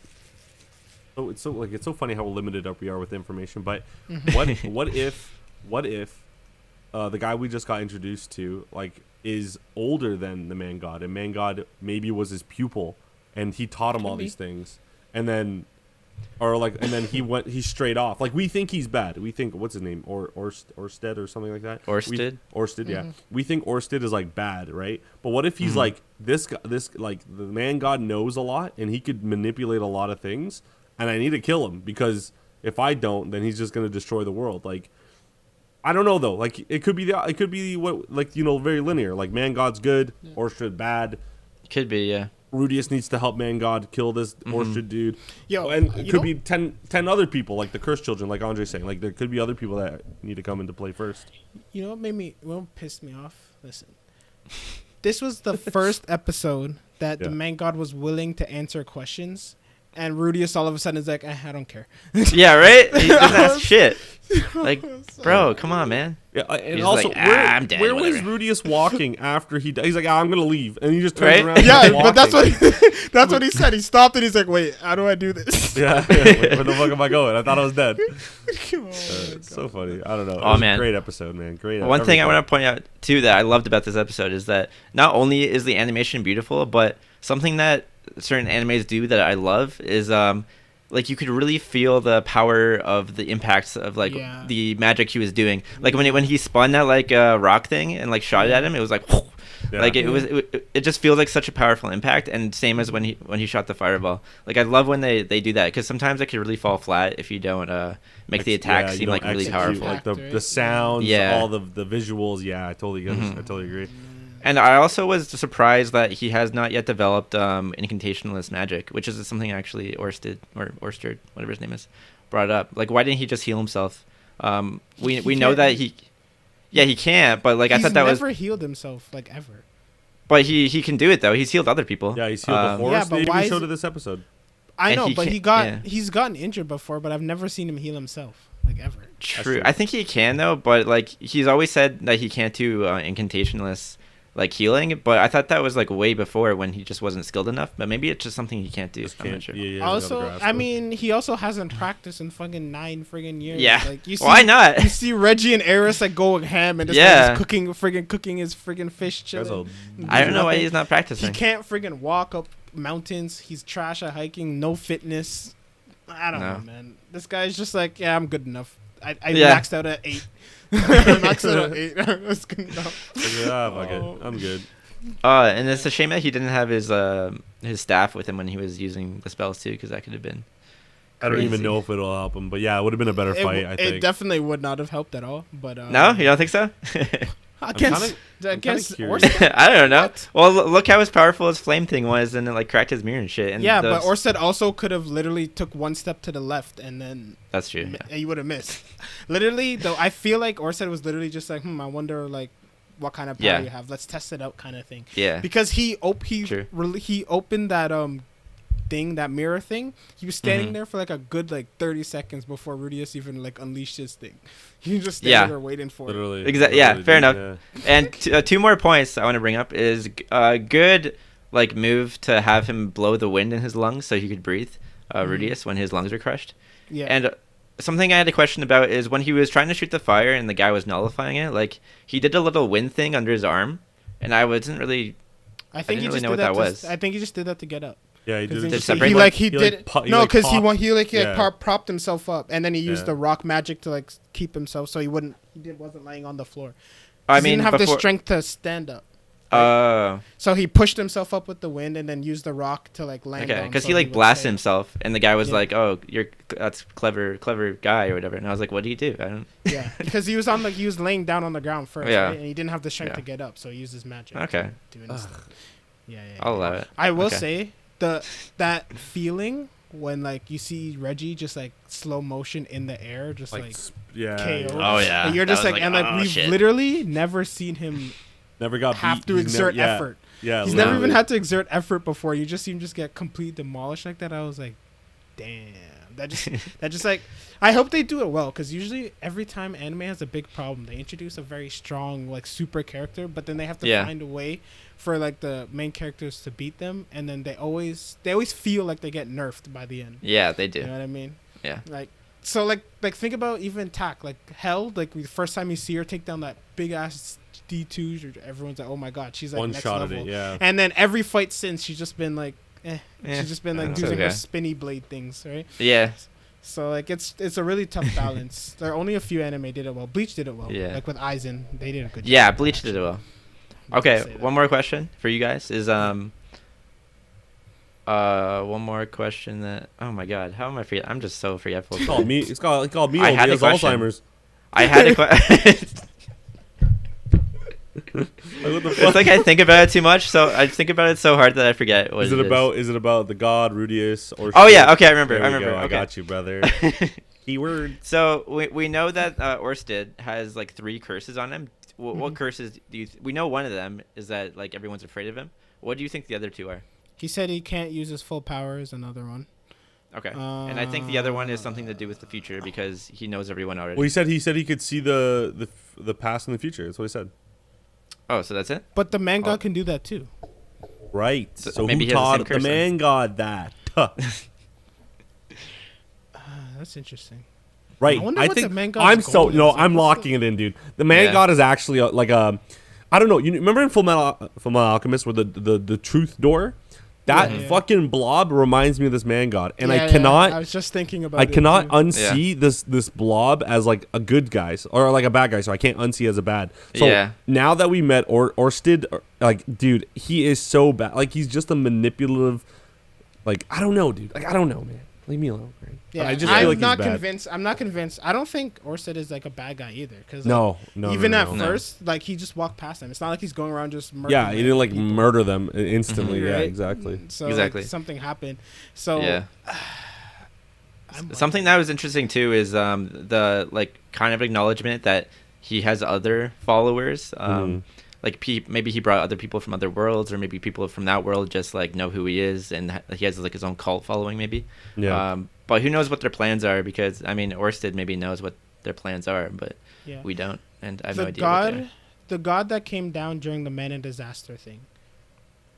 Speaker 2: so it's so funny how limited up we are with information. But what if the guy we just got introduced to like is older than the man god, and man god maybe was his pupil, and he taught him all these things, and then he's straight off. Like we think he's bad. We think what's his name Orsted or something like that.
Speaker 3: Orsted,
Speaker 2: yeah. We think Orsted is like bad, right? But what if he's like this like the man god knows a lot and he could manipulate a lot of things. And I need to kill him because if I don't, then he's just gonna destroy the world. Like, I don't know though. Like, it could be what, like, you know, very linear. Like, man god's good, Orsted bad.
Speaker 3: Could be, yeah.
Speaker 2: Rudius needs to help man god kill this Orsted dude. And it could be 10 other people, like the cursed children, like Andre's saying. Like, there could be other people that need to come into play first.
Speaker 1: You know what pissed me off? Listen, this was the first episode that the man god was willing to answer questions. And Rudius all of a sudden is like, I don't care.
Speaker 3: Yeah, right? He doesn't ask shit. Like, bro, come on, man.
Speaker 2: Yeah, and he's also, like,
Speaker 3: I'm dead.
Speaker 2: Where was Rudius walking after he died? He's like, I'm going to leave. And he just turns around.
Speaker 1: Yeah, but that's what he said. He stopped and he's like, wait, how do I do this?
Speaker 2: Yeah, where the fuck am I going? I thought I was dead. So funny. I don't know.
Speaker 3: Oh, man.
Speaker 2: Great episode, man. Great.
Speaker 3: One thing I want to point out, too, that I loved about this episode is that not only is the animation beautiful, but something that certain animes do that I love is like you could really feel the power of the impacts of like the magic he was doing. Like when he spun that like rock thing and like shot it at him, it was like like it just feels like such a powerful impact. And same as when he shot the fireball. Like I love when they do that, because sometimes it could really fall flat if you don't make the attack seem like really powerful.
Speaker 2: Like the sounds, all the visuals. Yeah, I totally agree.
Speaker 3: And I also was surprised that he has not yet developed incantationalist magic, which is something actually Orsted, whatever his name is, brought up. Like, why didn't he just heal himself? We know that he can't, but like I thought that was...
Speaker 1: He's never healed himself, like, ever.
Speaker 3: But he can do it, though. He's healed other people.
Speaker 2: Yeah, he's healed before. They even showed it this episode.
Speaker 1: I know, but he's gotten injured before, but I've never seen him heal himself, like, ever.
Speaker 3: True. I think he can, though, but like he's always said that he can't do incantationalist like healing, but I thought that was like way before when he just wasn't skilled enough. But maybe it's just something he can't do. I'm not sure.
Speaker 1: Also, I mean, he also hasn't practiced in fucking 9 friggin' years.
Speaker 3: Yeah,
Speaker 1: like, you see,
Speaker 3: why not?
Speaker 1: You see Reggie and Eris like go ham and this guy's cooking his friggin' fish chilling.
Speaker 3: I don't know why he's not practicing.
Speaker 1: He can't friggin' walk up mountains. He's trash at hiking. No fitness. I don't know, man. This guy's just like, I'm good enough. I maxed out at 8. Max it at 8. That's good enough.
Speaker 2: Fuck it. I'm good.
Speaker 3: And it's a shame that he didn't have his staff with him when he was using the spells too, because that could have been
Speaker 2: I don't even know if it'll help him, but yeah, it would have been a better fight. I think
Speaker 1: it definitely would not have helped at all. But
Speaker 3: no, you don't think so?
Speaker 1: I guess
Speaker 3: I don't know. Well, look how powerful his flame thing was, and it like cracked his mirror and shit. And
Speaker 1: yeah, but Orsted also could have literally took one step to the left, and then
Speaker 3: that's true. Yeah.
Speaker 1: And you would have missed. Literally, though, I feel like Orsted was literally just like, I wonder like what kind of power you have. Let's test it out, kind of thing.
Speaker 3: Yeah.
Speaker 1: Because he opened that thing, that mirror thing. He was standing there for like a good like 30 seconds before Rudius even like unleashed his thing. He just standing there waiting for
Speaker 3: it. Exactly. Yeah, fair enough. Yeah. And two more points I want to bring up is a good like move to have him blow the wind in his lungs so he could breathe. Rudius when his lungs were crushed.
Speaker 1: Yeah.
Speaker 3: And something I had a question about is when he was trying to shoot the fire and the guy was nullifying it. Like he did a little wind thing under his arm, and I wasn't really.
Speaker 1: I think he
Speaker 3: really
Speaker 1: just
Speaker 3: know
Speaker 1: did
Speaker 3: what that was.
Speaker 1: I think he just did that to get up.
Speaker 2: Yeah, he did.
Speaker 1: He propped himself up, and then he used the rock magic to like keep himself, so he wasn't laying on the floor. He didn't have the strength to stand up. Right? So he pushed himself up with the wind, and then used the rock to like land.
Speaker 3: Okay, because he like blasted himself, and the guy was like, "Oh, that's clever guy" or whatever. And I was like, "What do you do?" I don't.
Speaker 1: Yeah, because he was laying down on the ground first, right? And he didn't have the strength to get up, so he used his magic.
Speaker 3: Okay.
Speaker 1: Yeah.
Speaker 3: I'll allow it.
Speaker 1: I will say that feeling when like you see Reggie just like slow motion in the air, just like KO.
Speaker 3: Oh yeah.
Speaker 1: And you're just like, and like we've literally never seen him have to exert effort.
Speaker 2: Yeah.
Speaker 1: He's never even had to exert effort before. You just see him just get completely demolished like that. I was like, damn. That just like, I hope they do it well, because usually every time anime has a big problem, they introduce a very strong like super character, but then they have to find a way for like the main characters to beat them, and then they always feel like they get nerfed by the end.
Speaker 3: Yeah, they do.
Speaker 1: You know what I mean?
Speaker 3: Yeah.
Speaker 1: Like so like think about even TAKT, like Hell, like the first time you see her take down that big ass D2, everyone's like, oh my god, she's like
Speaker 2: one
Speaker 1: next
Speaker 2: shot
Speaker 1: level.
Speaker 2: At it, yeah.
Speaker 1: And then every fight since, she's just been like she's just been like using her spinny blade things, right?
Speaker 3: Yeah.
Speaker 1: So like it's a really tough balance. There are only a few anime did it well. Bleach did it well. Yeah. Like with Aizen, they did a good job.
Speaker 3: Yeah, Bleach did it well. Okay, one more question for you guys is one more question that oh my god, how am I forgetting? I'm just so forgetful.
Speaker 2: It's called me. It's called me. I had Alzheimer's.
Speaker 3: I had a question. It's like I think about it too much, so I think about it so hard that I forget what
Speaker 2: is it about the god Rudius or
Speaker 3: oh yeah, okay, I remember. Okay.
Speaker 2: I got you, brother. Keyword.
Speaker 3: So we know that Orsted has like 3 curses on him. What curses do you we know one of them is that like everyone's afraid of him. What do you think the other 2 are?
Speaker 1: He said he can't use his full powers, another one.
Speaker 3: Okay. And I think the other one is something to do with the future because he knows everyone already.
Speaker 2: Well, he said he could see the past and the future. That's what he said.
Speaker 3: Oh, so that's it?
Speaker 1: But the man god can do that too.
Speaker 2: Right. So maybe who taught the man god that?
Speaker 1: That's interesting.
Speaker 2: Right. I think I'm locking it in, dude. The man god is actually like a I don't know. You remember in Full Metal Alchemist where the truth door? That fucking blob reminds me of this man god, and I cannot.
Speaker 1: I was just thinking about.
Speaker 2: I cannot unsee this blob as like a good guy or like a bad guy, so I can't unsee as a bad. So now that we met Orsted, like, dude, he is so bad. Like, he's just a manipulative. Like, I don't know, dude. Like, I don't know, man. Leave me alone, right?
Speaker 1: Yeah, I just feel like not convinced. I'm not convinced. I don't think Orsted is like a bad guy either. Cause like, even at first, like he just walked past them. It's not like he's going around just murdering.
Speaker 2: Yeah, he didn't like murder them instantly. Yeah, exactly.
Speaker 1: So exactly, like, something happened. So
Speaker 3: something that was interesting too is the like kind of acknowledgement that he has other followers. Like maybe he brought other people from other worlds, or maybe people from that world just like know who he is, and he has like his own cult following, maybe. Yeah. But who knows what their plans are? Because I mean, Orsted maybe knows what their plans are, but we don't, and I have no idea.
Speaker 1: The god that came down during the Man in Disaster thing.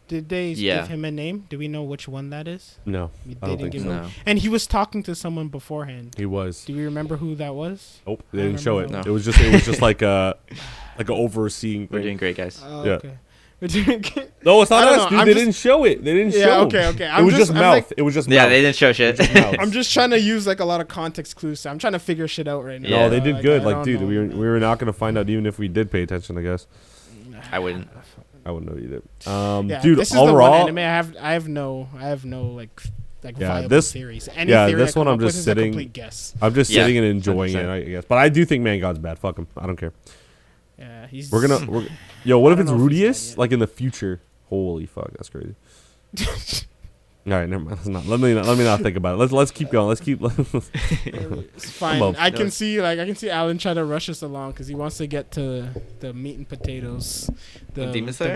Speaker 1: Did they give him a name? Do we know which one that is?
Speaker 2: No, I don't think so.
Speaker 1: And he was talking to someone beforehand.
Speaker 2: He was.
Speaker 1: Do you remember who that was?
Speaker 2: Nope, they didn't show it. No. It was just like a overseeing.
Speaker 3: We're doing great, guys.
Speaker 1: Okay.
Speaker 2: No, it's not us, dude. They didn't show it. They didn't show.
Speaker 1: Okay.
Speaker 2: It was just mouth. It was just mouth.
Speaker 3: Yeah, they didn't show shit.
Speaker 1: I'm just trying to use like a lot of context clues. So I'm trying to figure shit out right now.
Speaker 2: No, they did good. Like, dude, we were not gonna find out even if we did pay attention. I guess.
Speaker 3: I wouldn't know
Speaker 2: either.
Speaker 1: Dude,
Speaker 2: this is overall,
Speaker 1: the one anime I have no like viable
Speaker 2: this
Speaker 1: theories.
Speaker 2: This one I'm just sitting. I'm just sitting and enjoying
Speaker 3: 100%.
Speaker 2: it, I guess. But I do think Man God's bad. Fuck him. I don't care.
Speaker 1: Yeah, he's.
Speaker 2: Yo, what if it's Rudius? Like in the future? Holy fuck, that's crazy. All right, never mind. Let me not think about it. Let's keep going.
Speaker 1: It's fine. I can see Alan trying to rush us along because he wants to get to the meat and potatoes. The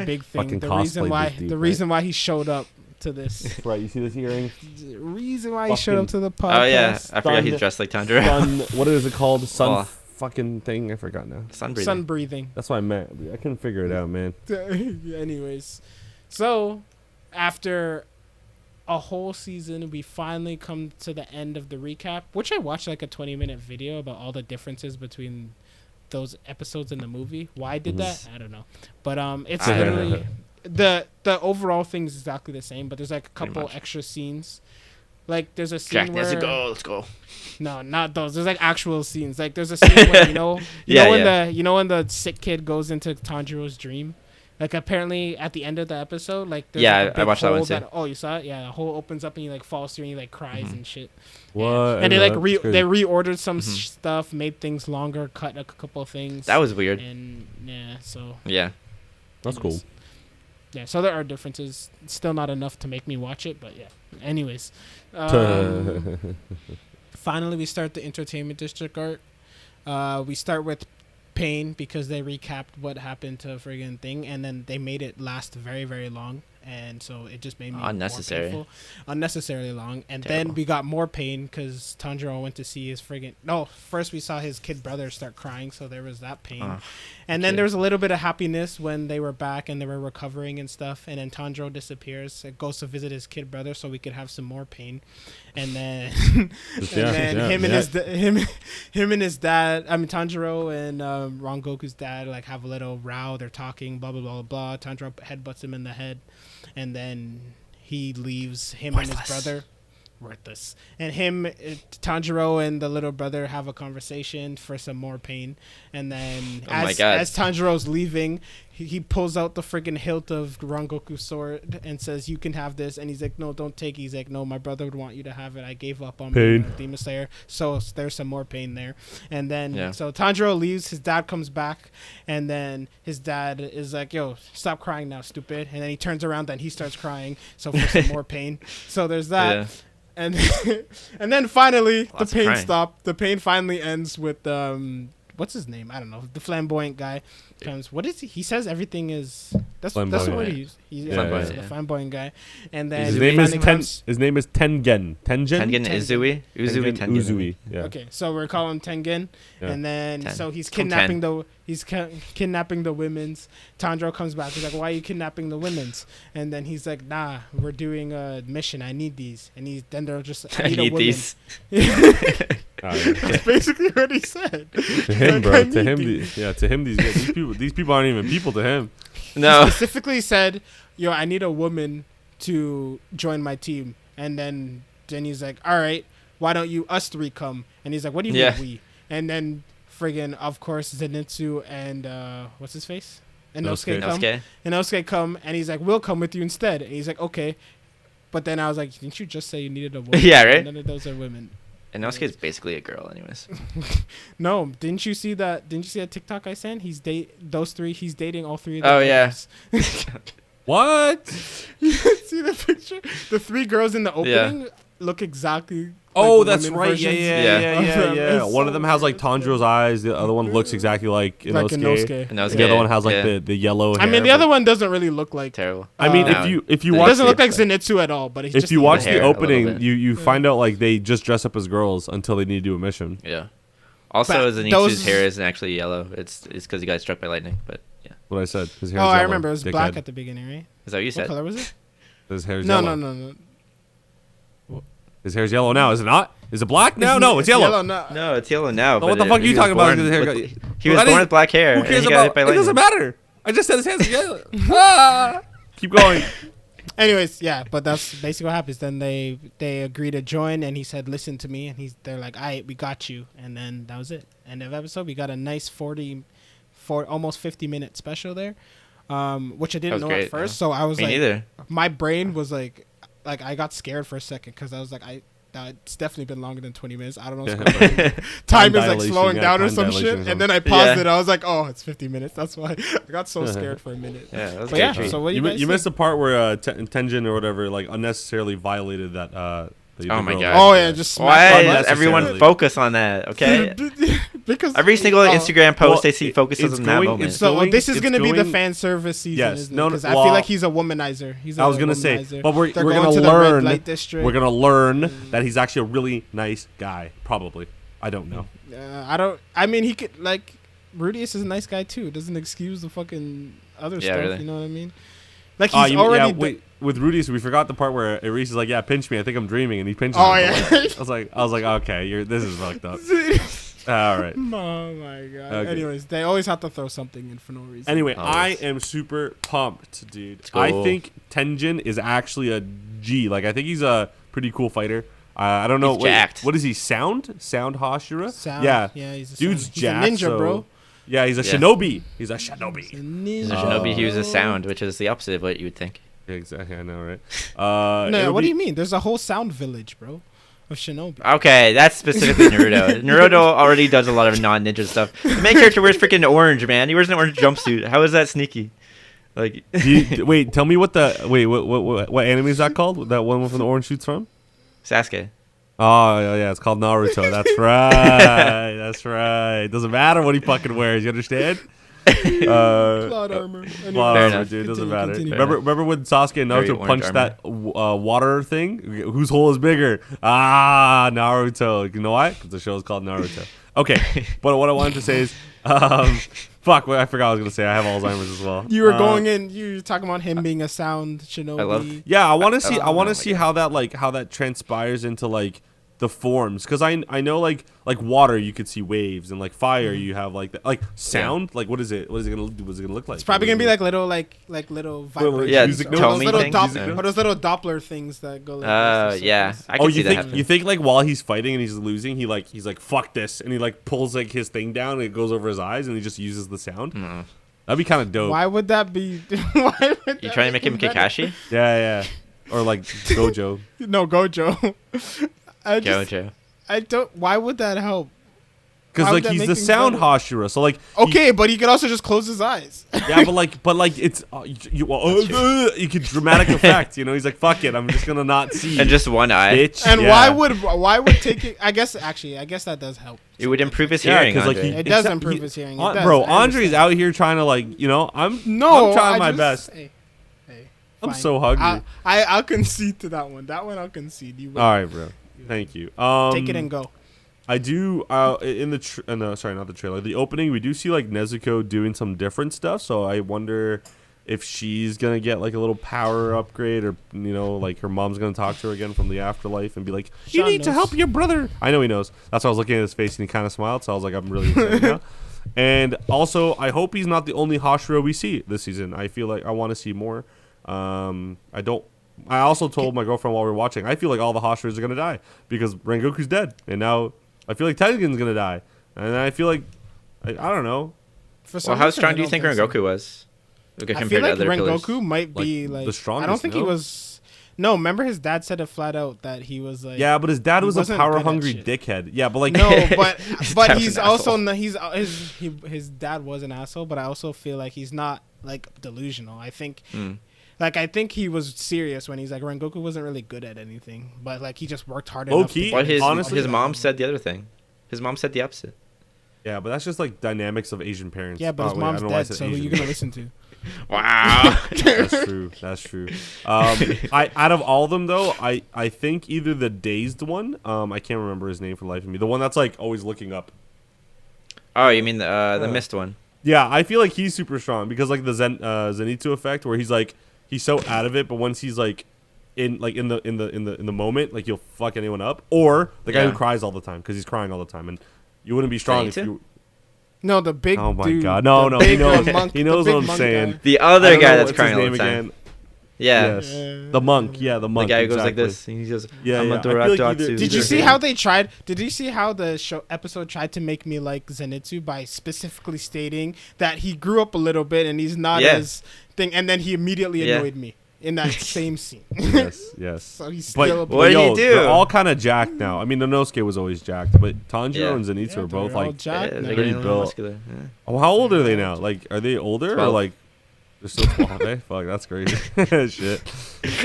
Speaker 1: big thing. The reason why he showed up to this.
Speaker 2: Right, you see this earring?
Speaker 1: The reason why he showed up to the podcast.
Speaker 3: Oh yeah, I forgot he's dressed like Tanjiro.
Speaker 2: What is it called? Sun fucking thing. I forgot now.
Speaker 1: Sun breathing.
Speaker 2: That's what I meant. I couldn't figure it out, man.
Speaker 1: Anyways, so after a whole season, we finally come to the end of the recap, which I watched like a 20-minute video about all the differences between those episodes in the movie. Why I did that, I don't know. But it's literally the overall thing is exactly the same, but there's like a couple extra scenes. Like there's a scene where
Speaker 3: let's go.
Speaker 1: No, not those. There's like actual scenes. Like there's a scene where when the sick kid goes into Tanjiro's dream. Like apparently at the end of the episode, like there's like a big
Speaker 3: I watched that one too.
Speaker 1: Oh, you saw it? Yeah, the hole opens up and he like falls through and he like cries and shit.
Speaker 2: What?
Speaker 1: And they like they reordered some stuff, made things longer, cut a couple things.
Speaker 3: That was weird.
Speaker 1: And
Speaker 2: that's cool.
Speaker 1: Yeah, so there are differences. It's still not enough to make me watch it, but yeah. Anyways, finally we start the entertainment district art. We start with Pain because they recapped what happened to friggin' thing, and then they made it last very, very long, and so it just made me unnecessarily long. And then we got more pain because Tanjiro went to see his friggin' first we saw his kid brother start crying, so there was that pain. And then there was a little bit of happiness when they were back and they were recovering and stuff, and then Tanjiro disappears, goes to visit his kid brother so we could have some more pain. And then him and his dad, I mean Tanjiro and Rangoku's dad like have a little row. They're talking, blah blah blah blah. Tanjiro headbutts him in the head, and then he leaves him and his brother. Worthless. And Tanjiro and the little brother have a conversation for some more pain. And then as Tanjiro's leaving, he pulls out the freaking hilt of Rangoku's sword and says, "You can have this." And he's like, "No, don't take it." He's like, "No, my brother would want you to have it. I gave up on being a Demon Slayer." So there's some more pain there. And then so Tanjiro leaves, his dad comes back, and then his dad is like, "Yo, stop crying now, stupid." And then he turns around and he starts crying. So for some more pain. So there's that. Yeah. And then finally the pain stopped. The pain finally ends with what's his name? I don't know. The flamboyant guy comes. What is he? He says everything is that's the word he used. The flamboyant guy. And then
Speaker 2: his name is Tengen.
Speaker 3: Tengen Uzui.
Speaker 2: Uzui. Yeah.
Speaker 1: Okay, so we're calling him Tengen, and then so he's kidnapping kidnapping the women's. Tanjiro comes back. He's like, "Why are you kidnapping the women's?" And then he's like, "Nah, we're doing a mission. I need these." And then they're just, "I need these." That's basically what he said.
Speaker 2: To him, bro. To him, these people aren't even people to him.
Speaker 3: No.
Speaker 1: He specifically said, "Yo, I need a woman to join my team." And then he's like, "All right, why don't us three come?" And he's like, "What do you mean we?" And then friggin', of course, Zenitsu and what's his face? And Inosuke come, and he's like, "We'll come with you instead." And he's like, "Okay." But then I was like, "Didn't you just say you needed a woman?"
Speaker 3: Yeah, right.
Speaker 1: None of those are women.
Speaker 3: And Inosuke is basically a girl, anyways.
Speaker 1: No, didn't you see that? Didn't you see that TikTok I sent? He's dating all three of them.
Speaker 3: Oh yeah.
Speaker 2: What?
Speaker 1: You see the picture? The three girls in the opening look exactly.
Speaker 2: Oh, that's right. Yeah. One of them has like Tanjiro's eyes. The other one looks exactly like Inosuke. The other one has like the yellow hair.
Speaker 1: I mean, the other one doesn't really look like
Speaker 3: terrible.
Speaker 2: I mean, if you watch,
Speaker 1: it doesn't look like Zenitsu at all. But
Speaker 2: if you watch the opening, you find out like they just dress up as girls until they need to do a mission.
Speaker 3: Yeah. Also, Zenitsu's hair isn't actually yellow. It's because he got struck by lightning. But yeah.
Speaker 2: What I said. His hair
Speaker 1: I remember. It was black at the beginning, right?
Speaker 3: Is that what you said?
Speaker 1: What color was it?
Speaker 2: His hair's yellow.
Speaker 1: No.
Speaker 2: His hair's yellow now, is it not? Is it black now? No, it's yellow.
Speaker 3: No, it's yellow now.
Speaker 2: What the fuck are you talking about?
Speaker 3: He was born with black hair.
Speaker 2: Who cares about? It doesn't matter. I just said his hands together. Ah! Keep going.
Speaker 1: Anyways, yeah, but that's basically what happens. Then they agree to join, and he said, "Listen to me," and they're like, "All right, we got you," and then that was it. End of episode. We got a nice almost 50-minute special there, which I didn't know
Speaker 3: great,
Speaker 1: at first. So I was
Speaker 3: Me
Speaker 1: like,
Speaker 3: neither.
Speaker 1: my brain was like I got scared for a second because I was like, it's definitely been longer than 20 minutes. I don't know. Time is like slowing down or some shit. And then I paused it. I was like, oh, it's 50 minutes. That's why I got so scared for a minute.
Speaker 3: Yeah, that was
Speaker 1: but so what
Speaker 2: you missed the part where Tenjin or whatever like unnecessarily violated that.
Speaker 3: Oh my god.
Speaker 1: Oh yeah, just
Speaker 3: why does everyone focus on that? Okay.
Speaker 1: Because
Speaker 3: every single Instagram post I see focuses on that moment.
Speaker 1: So this is going to be the fan service season.
Speaker 2: Yes,
Speaker 1: because I feel like he's a womanizer.
Speaker 2: I was gonna say, but we're gonna learn. We're gonna learn that he's actually a really nice guy. Probably, I don't know.
Speaker 1: I mean, he could like Rudius is a nice guy too. It doesn't excuse the fucking other stuff.
Speaker 3: Really.
Speaker 1: You know what I mean? Like he's already.
Speaker 2: With Rudius, we forgot the part where Reese is like, "Yeah, pinch me. I think I'm dreaming," and he pinches.
Speaker 1: Oh yeah.
Speaker 2: I was like, okay, this is fucked up. All right.
Speaker 1: Oh my god. Okay. Anyways, they always have to throw something in for no reason.
Speaker 2: Anyway, I am super pumped, dude. I think Tenjin is actually a G. Like, I think he's a pretty cool fighter. I don't know. What is he? Sound Hashira?
Speaker 1: Sound.
Speaker 2: Yeah.
Speaker 1: Yeah. He's
Speaker 2: jacked.
Speaker 1: He's a ninja, bro.
Speaker 2: Yeah, he's a shinobi. He's a shinobi.
Speaker 3: He's a shinobi. He uses sound, which is the opposite of what you would think.
Speaker 2: Exactly, I know, right?
Speaker 1: No, what do you mean? There's a whole sound village, bro, of shinobi.
Speaker 3: Okay, that's specifically Naruto. Naruto already does a lot of non-ninja stuff. The main character wears freaking orange, man. He wears an orange jumpsuit. How is that sneaky? Like,
Speaker 2: wait, tell me what anime is that called? That one from the orange suit's from?
Speaker 3: Sasuke.
Speaker 2: Oh yeah, it's called Naruto. That's right. That's right. Doesn't matter what he fucking wears. You understand?
Speaker 1: Plot armor.
Speaker 2: Plot armor, dude. Doesn't matter. Remember when Sasuke and Naruto punched that water thing? Whose hole is bigger? Naruto. You know why? Because the show is called Naruto. Okay, but what I wanted to say is, fuck. I forgot what I was gonna say. I have Alzheimer's as well.
Speaker 1: You were going in. You were talking about him being a sound shinobi.
Speaker 2: I want to see. I want to see how that transpires into like the forms, because I know like water you could see waves, and like fire you have like sound. Like what is it gonna do? What's it gonna look like?
Speaker 1: It's probably gonna be like little vibrations.
Speaker 3: Yeah,
Speaker 1: those little Doppler things that go like this.
Speaker 3: Yeah, I can see that.
Speaker 2: You think like while he's fighting and he's losing, he's like fuck this, and he like pulls like his thing down and it goes over his eyes and he just uses the sound?
Speaker 3: No.
Speaker 2: That'd be kind of dope.
Speaker 1: Why would that be?
Speaker 3: You trying to make him Kakashi?
Speaker 2: Yeah, or like Gojo.
Speaker 1: No, Gojo.
Speaker 3: Gojo.
Speaker 1: I don't. Why would that help?
Speaker 2: Because like he's the sound Hashira, so like
Speaker 1: but he could also just close his eyes.
Speaker 2: Yeah, but like it's you could dramatic effect. You know, he's like fuck it, I'm just gonna not see.
Speaker 3: And just one eye.
Speaker 2: Bitch.
Speaker 1: And why would taking? I guess that does help.
Speaker 3: It would improve his hearing.
Speaker 2: Like
Speaker 1: it does improve his hearing.
Speaker 2: Bro, Andre's out here trying to like I'm trying my best. Hey, I'm so hungry.
Speaker 1: I'll concede to that one. That one I'll concede. You
Speaker 2: all right, bro. Thank you.
Speaker 1: Take it and go.
Speaker 2: I do in the sorry, not the trailer. The opening, we do see like Nezuko doing some different stuff. So I wonder if she's gonna get like a little power upgrade, or like her mom's gonna talk to her again from the afterlife and be like, "You need to help your brother." I know he knows. That's why I was looking at his face and he kind of smiled. So I was like, I'm really excited now. And also, I hope he's not the only Hashira we see this season. I feel like I want to see more. I also told my girlfriend while we were watching, I feel like all the Hashiras are gonna die because Rengoku's dead, and now I feel like Tengen's gonna die, and I feel like I don't know.
Speaker 3: How strong do you think Rengoku was?
Speaker 1: I feel like Rengoku might be like
Speaker 2: the strongest.
Speaker 1: I don't think he was. No, remember his dad said it flat out that he was like.
Speaker 2: Yeah, but his dad was a power hungry dickhead. Yeah, but like
Speaker 1: no, but he's also his dad was an asshole, but I also feel like he's not like delusional. I think. Like, I think he was serious when he's like, Rengoku wasn't really good at anything, but like he just worked hard enough.
Speaker 3: But his mom said the other thing. His mom said the opposite.
Speaker 2: Yeah, but that's just like dynamics of Asian parents.
Speaker 1: Yeah, but his mom's dead, so who are you gonna listen to?
Speaker 3: Wow.
Speaker 2: That's true. Out of all of them though, I think either the dazed one, I can't remember his name for the life of me. The one that's like always looking up.
Speaker 3: Oh, you mean the mist one?
Speaker 2: Yeah, I feel like he's super strong because like the Zenitsu effect, where he's so out of it, but once he's like in the moment, like he'll fuck anyone up. Or the guy who cries all the time because he's crying all the time, and you wouldn't be strong if you.
Speaker 1: No, the big.
Speaker 2: Oh my
Speaker 1: dude,
Speaker 2: god! No,
Speaker 1: big,
Speaker 2: he knows.
Speaker 1: monk,
Speaker 2: he knows what I'm saying.
Speaker 1: Guy.
Speaker 3: The other guy that's crying all the time. Again. Yeah.
Speaker 2: Yes. The monk. Yeah, the monk.
Speaker 3: The guy who goes like this. He goes,
Speaker 2: yeah.
Speaker 1: Did you see how they tried? Did you see how the episode tried to make me like Zenitsu by specifically stating that he grew up a little bit and he's not as thing, and then he immediately annoyed me in that same scene.
Speaker 2: Yes.
Speaker 1: So he's still.
Speaker 3: What did he do?
Speaker 2: They're all kind of jacked now. I mean, Inosuke was always jacked, but Tanjiro and Zenitsu are both like pretty built. Oh, how old are they now? Like, are they older
Speaker 3: 12.
Speaker 2: or like? They're still 12, eh? Fuck, that's crazy. Shit.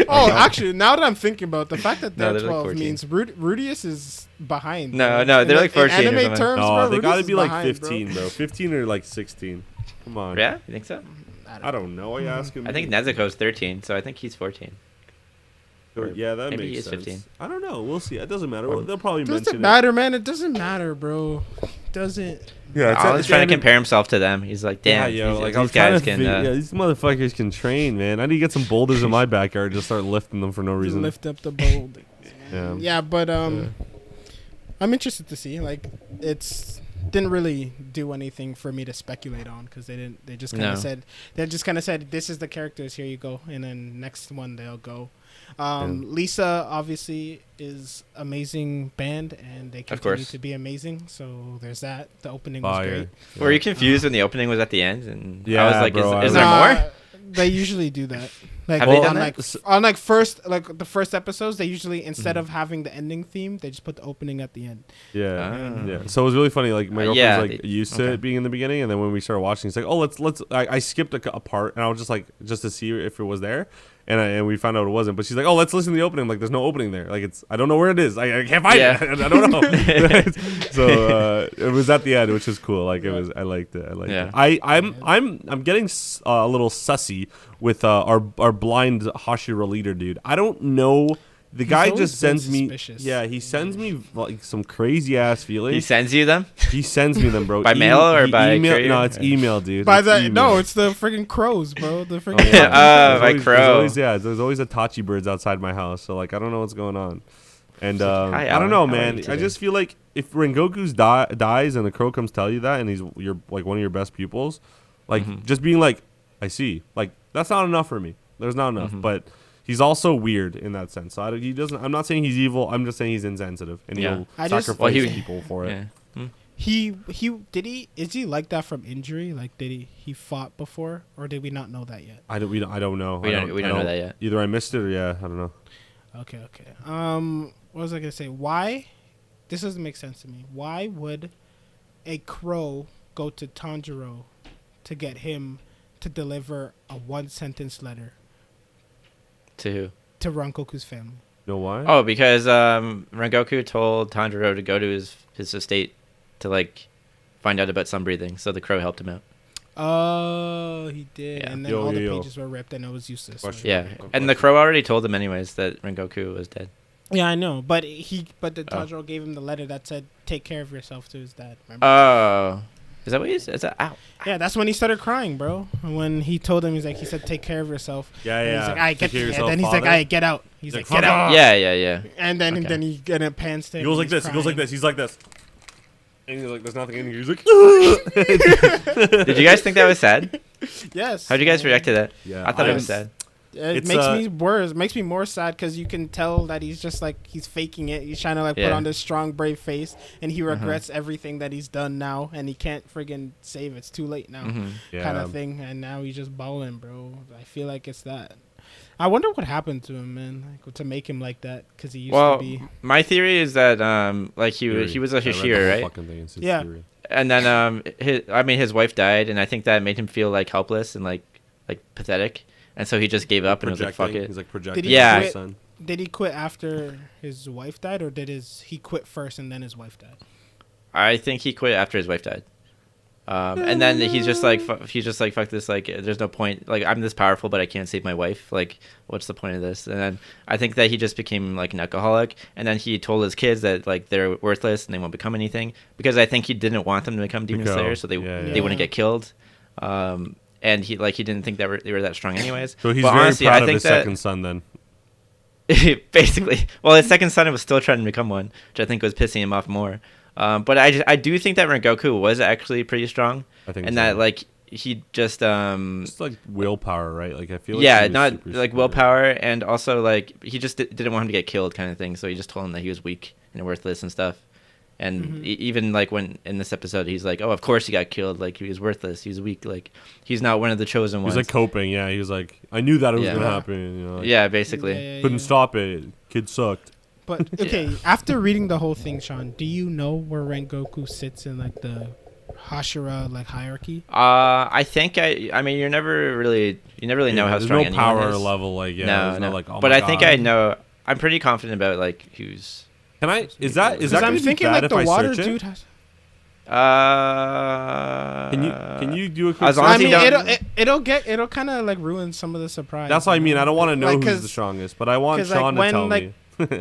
Speaker 1: Oh, actually, now that I'm thinking about it, the fact that they're 12
Speaker 3: like
Speaker 1: means Rudius is behind.
Speaker 3: No, they're like 14
Speaker 1: in
Speaker 3: or
Speaker 1: anime
Speaker 3: something.
Speaker 1: terms,
Speaker 2: No,
Speaker 1: bro,
Speaker 2: they gotta be like
Speaker 1: behind,
Speaker 2: 15, bro. 15 or like 16. Come on.
Speaker 3: Yeah, you think so?
Speaker 2: I don't know. You asking me?
Speaker 3: I think Nezuko's 13, so I think he's 14.
Speaker 2: Yeah, that
Speaker 3: maybe
Speaker 2: makes
Speaker 3: he's
Speaker 2: sense.
Speaker 3: 15.
Speaker 2: I don't know. We'll see. It doesn't matter. They'll probably mention it.
Speaker 1: Doesn't matter, man. It doesn't matter, bro. Doesn't.
Speaker 2: Yeah,
Speaker 3: I was trying to compare himself to them. He's like, damn, these guys can.
Speaker 2: These motherfuckers can train, man. I need to get some boulders in my backyard and just start lifting them for no reason.
Speaker 1: Lift up the boulders.
Speaker 2: Yeah,
Speaker 1: but I'm interested to see. Like, didn't really do anything for me to speculate on because they didn't. They just kind of said this is the characters. Here you go, and then next one they'll go. Lisa obviously is amazing band and they continue to be amazing, so there's that. The opening was great.
Speaker 3: Were you confused when the opening was at the end? And
Speaker 2: yeah,
Speaker 3: I was like,
Speaker 2: bro,
Speaker 3: is there more?
Speaker 1: They usually do that. Like,
Speaker 3: have they done that?
Speaker 1: The first episodes, they usually instead of having the ending theme, they just put the opening at the end.
Speaker 2: Yeah. So it was really funny. Like my girlfriend's like used to it being in the beginning, and then when we started watching, it's like, oh, let's. I skipped a part, and I was just like, just to see if it was there. And we found out it wasn't, but she's like, "Oh, let's listen to the opening." I'm like, there's no opening there. Like I don't know where it is. I can't find it. I don't know. So it was at the end, which is cool. Like I liked it. I'm getting a little sussy with our blind Hashira leader dude. I don't know. The guy just sends me. Yeah, he sends me like some crazy ass feelings.
Speaker 3: He sends you them.
Speaker 2: He sends me them, bro.
Speaker 3: By mail or by
Speaker 2: email? No, it's email, dude.
Speaker 1: No, it's the freaking crows, bro. The freaking
Speaker 3: by crow.
Speaker 2: There's always Itachi birds outside my house. So like, I don't know what's going on. And I don't know, man. I just feel like if Rengoku's dies and the crow comes tell you that, and you're like one of your best pupils, like just being like, I see, like that's not enough for me. There's not enough, but. He's also weird in that sense. So he doesn't. I'm not saying he's evil. I'm just saying he's insensitive, and he'll sacrifice people for it.
Speaker 1: Is he like that from injury? Like did he fought before, or did we not know that yet?
Speaker 2: I don't know.
Speaker 3: We don't know that yet.
Speaker 2: Either I missed it or I don't know.
Speaker 1: Okay. What was I gonna say? Why? This doesn't make sense to me. Why would a crow go to Tanjiro to get him to deliver a 1-sentence letter?
Speaker 3: To who?
Speaker 1: To Rengoku's family.
Speaker 2: Know why?
Speaker 3: Oh, because Rengoku told Tanjiro to go to his estate to like find out about sun breathing, so the crow helped him out.
Speaker 1: Oh, he did. Yeah. And then all the pages were ripped and it was useless.
Speaker 3: And the crow already told him anyways that Rengoku was dead.
Speaker 1: Yeah, I know, but Tanjiro gave him the letter that said "Take care of yourself" to his dad. Remember?
Speaker 3: Oh. Is that what he said? Is that, ow.
Speaker 1: Yeah, that's when he started crying, bro. When he told him, he said, "Take care of yourself."
Speaker 2: Yeah.
Speaker 1: And he's like, "I get."
Speaker 2: And
Speaker 1: then he's like, "I get out." He's like, "Get out."
Speaker 3: Yeah.
Speaker 1: And then he pants to him.
Speaker 2: He goes like this. Crying. He goes like this. He's like this. And he's like, "There's nothing in here." He's like,
Speaker 3: Did you guys think that was sad?
Speaker 1: Yes.
Speaker 3: How'd you guys react to that?
Speaker 2: Yeah,
Speaker 3: I thought it was sad.
Speaker 1: It makes me worse. It makes me more sad because you can tell that he's just like he's faking it. He's trying to put on this strong, brave face, and he regrets everything that he's done now, and he can't friggin' save. It's too late now, kind of thing. And now he's just balling, bro. I feel like it's that. I wonder what happened to him, man, like, to make him like that because he used to be.
Speaker 3: My theory is that he was a Hashira, right?
Speaker 1: Yeah.
Speaker 3: Theory. And then his wife died, and I think that made him feel like helpless and like pathetic. And so he just gave up and was like, "Fuck it."
Speaker 2: He's like projecting.
Speaker 1: Did he quit after his wife died, or did he quit first and then his wife died?
Speaker 3: I think he quit after his wife died. And then he's just like, "Fuck this! Like, there's no point. Like, I'm this powerful, but I can't save my wife. Like, what's the point of this?" And then I think that he just became like an alcoholic. And then he told his kids that like they're worthless and they won't become anything because I think he didn't want them to become demon slayers, so they wouldn't get killed. And he didn't think that they were that strong anyways.
Speaker 2: So he's very proud of his second son then.
Speaker 3: Basically. Well, his second son was still trying to become one, which I think was pissing him off more. But I do think that Rengoku was actually pretty strong.
Speaker 2: I think,
Speaker 3: and
Speaker 2: so.
Speaker 3: that like he just
Speaker 2: like willpower, right? Like I feel like
Speaker 3: yeah, not like willpower, and also like he just didn't want him to get killed, kind of thing. So he just told him that he was weak and worthless and stuff. And even like when in this episode, he's like, "Oh, of course he got killed. Like he was worthless. He was weak. Like he's not one of the chosen ones."
Speaker 2: He's like coping. Yeah, he was like, "I knew that it was gonna happen." You know, like,
Speaker 3: yeah, basically.
Speaker 2: Couldn't stop it. Kid sucked.
Speaker 1: But okay, after reading the whole thing, Sean, do you know where Rengoku sits in like the Hashira like hierarchy?
Speaker 3: I think I mean you never really know how strong
Speaker 2: no power
Speaker 3: is.
Speaker 2: level like no like oh
Speaker 3: but
Speaker 2: my
Speaker 3: I
Speaker 2: God.
Speaker 3: think I know. I'm pretty confident about like who's.
Speaker 2: Can I? Is that
Speaker 1: I'm thinking like the water dude has.
Speaker 2: Can you do a quick?
Speaker 1: I mean, it'll kind of like ruin some of the surprise.
Speaker 2: That's what I mean. I don't want to know like, who's the strongest, but I want Sean to tell me.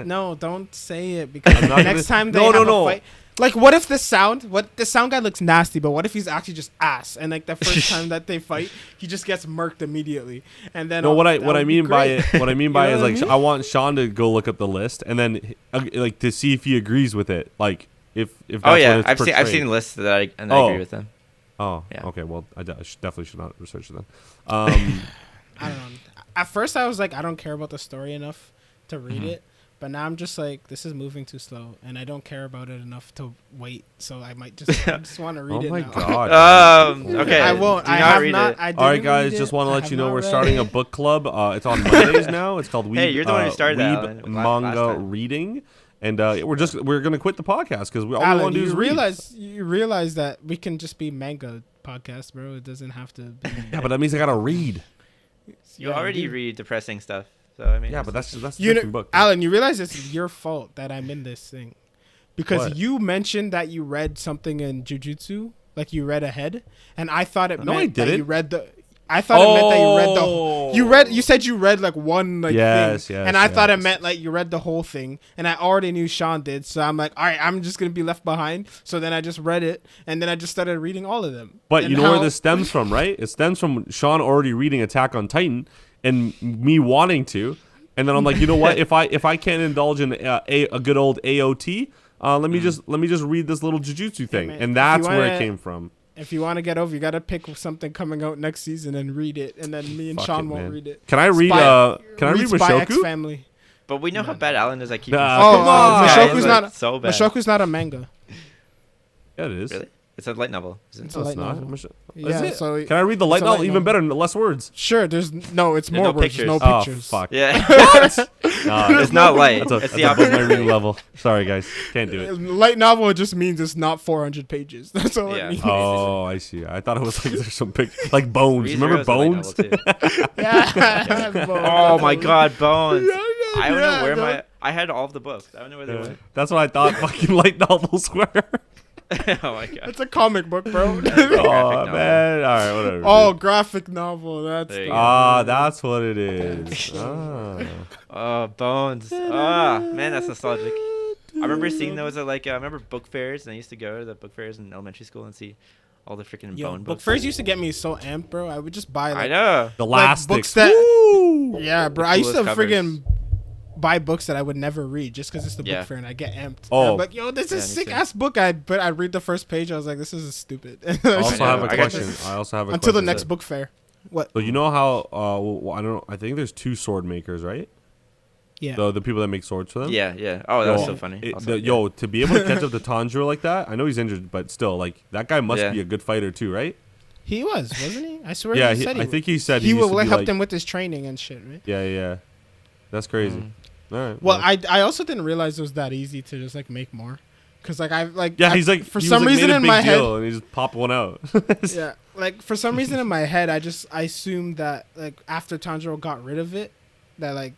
Speaker 1: No, don't say it because next time they have a fight. Like, what if the sound guy looks nasty, but what if he's actually just ass? And like the first time that they fight, he just gets murked immediately. And then
Speaker 2: what I mean by it is like I want Sean to go look up the list and then like to see if he agrees with it. Like if that's
Speaker 3: I've seen lists that I agree with them.
Speaker 2: Oh yeah. Okay. Well, I definitely should not research them.
Speaker 1: I don't know. At first, I was like, I don't care about the story enough to read it. But now I'm just like, this is moving too slow, and I don't care about it enough to wait. So I might just want to read it.
Speaker 2: Oh my
Speaker 1: now.
Speaker 2: God!
Speaker 3: Okay,
Speaker 1: I won't. I have not. I
Speaker 2: all right, guys, just want to let you know we're starting a book club. It's on Mondays now. It's called Weeb.
Speaker 3: Hey, you're the one who started
Speaker 2: Weeb manga reading, and we're gonna quit the podcast because all we want to do is read.
Speaker 1: You realize that we can just be manga podcast, bro. It doesn't have to be.
Speaker 2: Yeah, but that means I gotta read.
Speaker 3: You already read depressing stuff. So I mean,
Speaker 2: yeah, but that's a different book.
Speaker 1: Alan, you realize it's your fault that I'm in this thing, because you mentioned that you read something in Jujutsu, like you read ahead, and I thought it meant that you read the. I thought it meant that you read the. You said you read like one thing, and I thought it meant like you read the whole thing, and I already knew Sean did, so I'm like, all right, I'm just gonna be left behind. So then I just read it, and then I just started reading all of them.
Speaker 2: But you know where this stems from, right? It stems from Sean already reading Attack on Titan. And me wanting to, and then I'm like, you know what? If I can't indulge in a good old AOT, let me just read this little Jujutsu thing, and that's where it came from.
Speaker 1: If you want to get over, you got to pick something coming out next season and read it, and then me and Sean won't read it.
Speaker 2: Can I read? Can I read Mushoku?
Speaker 1: Family.
Speaker 3: But we know how bad Alan is. I keep.
Speaker 2: Come on,
Speaker 1: Mushoku's
Speaker 3: not so bad.
Speaker 1: Mushoku's not a manga.
Speaker 2: Yeah, it is.
Speaker 3: Really? It's a light novel.
Speaker 1: It's a light novel.
Speaker 2: Yeah, is it? So can I read the light novel? Even better, less words.
Speaker 1: Sure. It's more words. There's no pictures.
Speaker 2: Oh, fuck.
Speaker 3: Yeah. It's not light. It's the opposite
Speaker 2: my reading level. Sorry, guys. Can't do it.
Speaker 1: Light novel just means it's not 400 pages. That's all it means.
Speaker 2: Oh, I see. I thought it was like there's some like Bones. Remember Bones?
Speaker 1: Yeah.
Speaker 3: Oh my God, Bones. I don't know where I had all of the books. I don't know where they went.
Speaker 2: That's what I thought fucking light novels were.
Speaker 3: Oh my God.
Speaker 1: It's a comic book, bro.
Speaker 2: Oh man. All right, whatever.
Speaker 1: Oh, graphic novel.
Speaker 2: That's what it is.
Speaker 3: Oh, Bones. Man, that's nostalgic. I remember seeing those at I remember book fairs, and I used to go to the book fairs in elementary school and see all the freaking Bone books.
Speaker 1: Book fairs used to get me so amped, bro. I would just buy
Speaker 3: I know.
Speaker 2: The last
Speaker 1: books that. Yeah, bro. I used to friggin' buy books that I would never read just because it's the book fair and I get amped. Oh, I'm like, yo, this is a sick ass book. But I read the first page. I was like, this is stupid.
Speaker 2: I also have a question.
Speaker 1: Until the next book fair. What?
Speaker 2: So you know how? I don't know. I think there's 2 sword makers, right?
Speaker 1: Yeah.
Speaker 2: The people that make swords for them.
Speaker 3: Yeah. Oh, that was so funny.
Speaker 2: To be able to catch up to Tanjiro like that, I know he's injured, but still, like that guy must be a good fighter too, right?
Speaker 1: He wasn't he? I swear.
Speaker 2: Yeah, I think he said
Speaker 1: he would help him with his training and shit, right?
Speaker 2: Yeah. That's crazy. All right.
Speaker 1: Well, I also didn't realize it was that easy to just make more, because
Speaker 2: he's like
Speaker 1: for some reason in my head
Speaker 2: and he just popped one out.
Speaker 1: Yeah, for some reason in my head I assumed that after Tanjiro got rid of it, that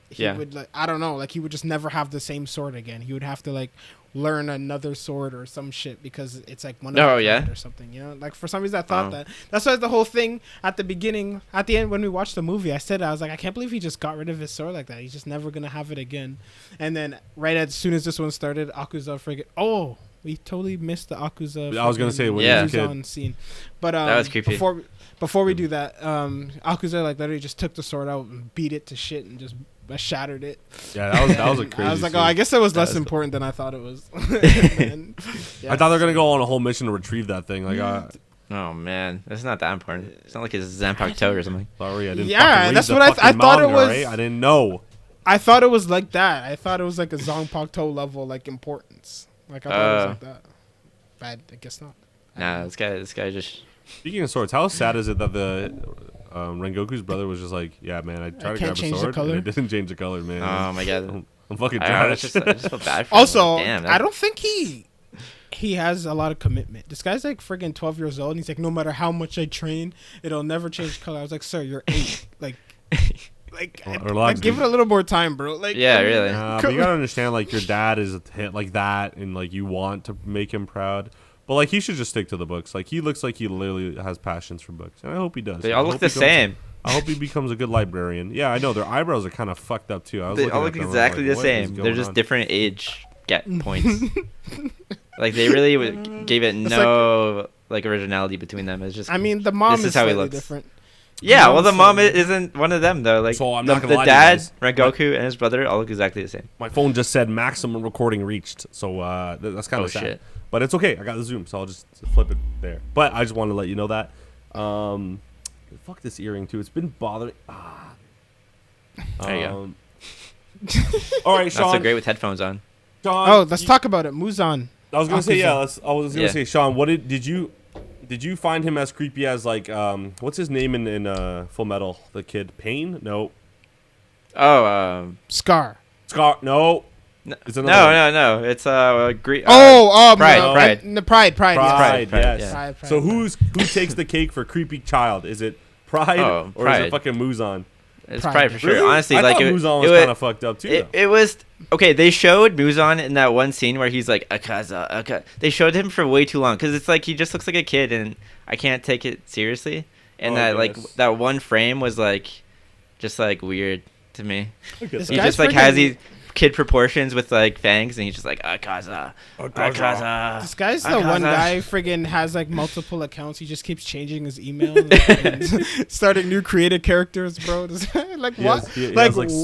Speaker 1: he would I don't know, he would just never have the same sword again. He would have to learn another sword or some shit because it's one of or something, you know. For some reason I thought that. That's why the whole thing at the end when we watched the movie, I said, I was like, I can't believe he just got rid of his sword like that. He's just never gonna have it again. And then right as soon as this one started, Akuza friggin' we totally missed the Akuza.
Speaker 2: I was gonna say when he was a kid.
Speaker 1: Scene, but
Speaker 3: that was creepy.
Speaker 1: Before we do that, Akuza literally just took the sword out and beat it to shit and just I shattered it.
Speaker 2: Yeah, that was a crazy.
Speaker 1: I was like,
Speaker 2: scene.
Speaker 1: oh, I guess it was less important than I thought it was. Then,
Speaker 2: I thought they were gonna go on a whole mission to retrieve that thing. Like,
Speaker 3: oh man, it's not that important. It's not like it's Zanpakuto or something.
Speaker 2: Sorry, I didn't.
Speaker 1: Yeah, that's what I thought it was.
Speaker 2: Right? I didn't know.
Speaker 1: I thought it was like that. I thought it was like a Zanpakuto level like importance. Like I thought it was like that. But I guess not.
Speaker 3: Nah, this guy just.
Speaker 2: Speaking of swords, how sad is it that the Rengoku's brother was just like, yeah, man, I tried to grab a sword and it didn't change the color, man.
Speaker 3: Oh my god,
Speaker 2: I'm fucking trash.
Speaker 3: I just feel bad for
Speaker 1: also,
Speaker 3: him. Damn,
Speaker 1: I don't think he has a lot of commitment. This guy's like friggin' 12 years old, and he's like, no matter how much I train, it'll never change color. I was like, sir, you're 8. Like, give it a little more time, bro. Like,
Speaker 3: yeah, really.
Speaker 2: But you gotta understand, like, your dad is a hit like that, and like you want to make him proud. But like he should just stick to the books. Like he looks like he literally has passions for books, and I hope he does.
Speaker 3: They all look the same.
Speaker 2: I hope he becomes a good librarian. Yeah, I know their eyebrows are kind of fucked up too.
Speaker 3: They all look exactly the same. They're just different age points. Like they really gave it no like originality between them. It's just.
Speaker 1: I mean, the mom is how he looks different.
Speaker 3: Yeah, well, the mom isn't one of them though. Like
Speaker 2: so I'm not
Speaker 3: the dad, Rengoku, and his brother all look exactly the same.
Speaker 2: My phone just said maximum recording reached, so that's kind of sad. Shit. But it's okay. I got the zoom, so I'll just flip it there. But I just wanted to let you know that. Fuck this earring too. It's been bothering.
Speaker 3: There you go.
Speaker 2: All right, Sean.
Speaker 3: Not so great with headphones on.
Speaker 1: Sean, let's talk about it. Muzan.
Speaker 2: I was gonna say I was gonna say, Sean. What did you find him as creepy as like what's his name in Full Metal? The kid Pain? No.
Speaker 3: Oh,
Speaker 1: Scar.
Speaker 2: No.
Speaker 3: No. It's Pride.
Speaker 2: Pride. Yes.
Speaker 1: Yeah. Pride.
Speaker 2: So who takes the cake for creepy child? Is it Pride or is it fucking Muzan?
Speaker 3: It's Pride for sure.
Speaker 2: Really?
Speaker 3: Honestly,
Speaker 2: I
Speaker 3: like
Speaker 2: thought Muzan was kind of fucked up too.
Speaker 3: It was okay. They showed Muzan in that one scene where he's like Akaza. They showed him for way too long because it's like he just looks like a kid, and I can't take it seriously. And that one frame was like just like weird to me. He just like has these kid proportions with like fangs, and he's just like Akaza.
Speaker 1: This guy's the one guy friggin' has like multiple accounts. He just keeps changing his email and starting new creative characters, bro. Like what?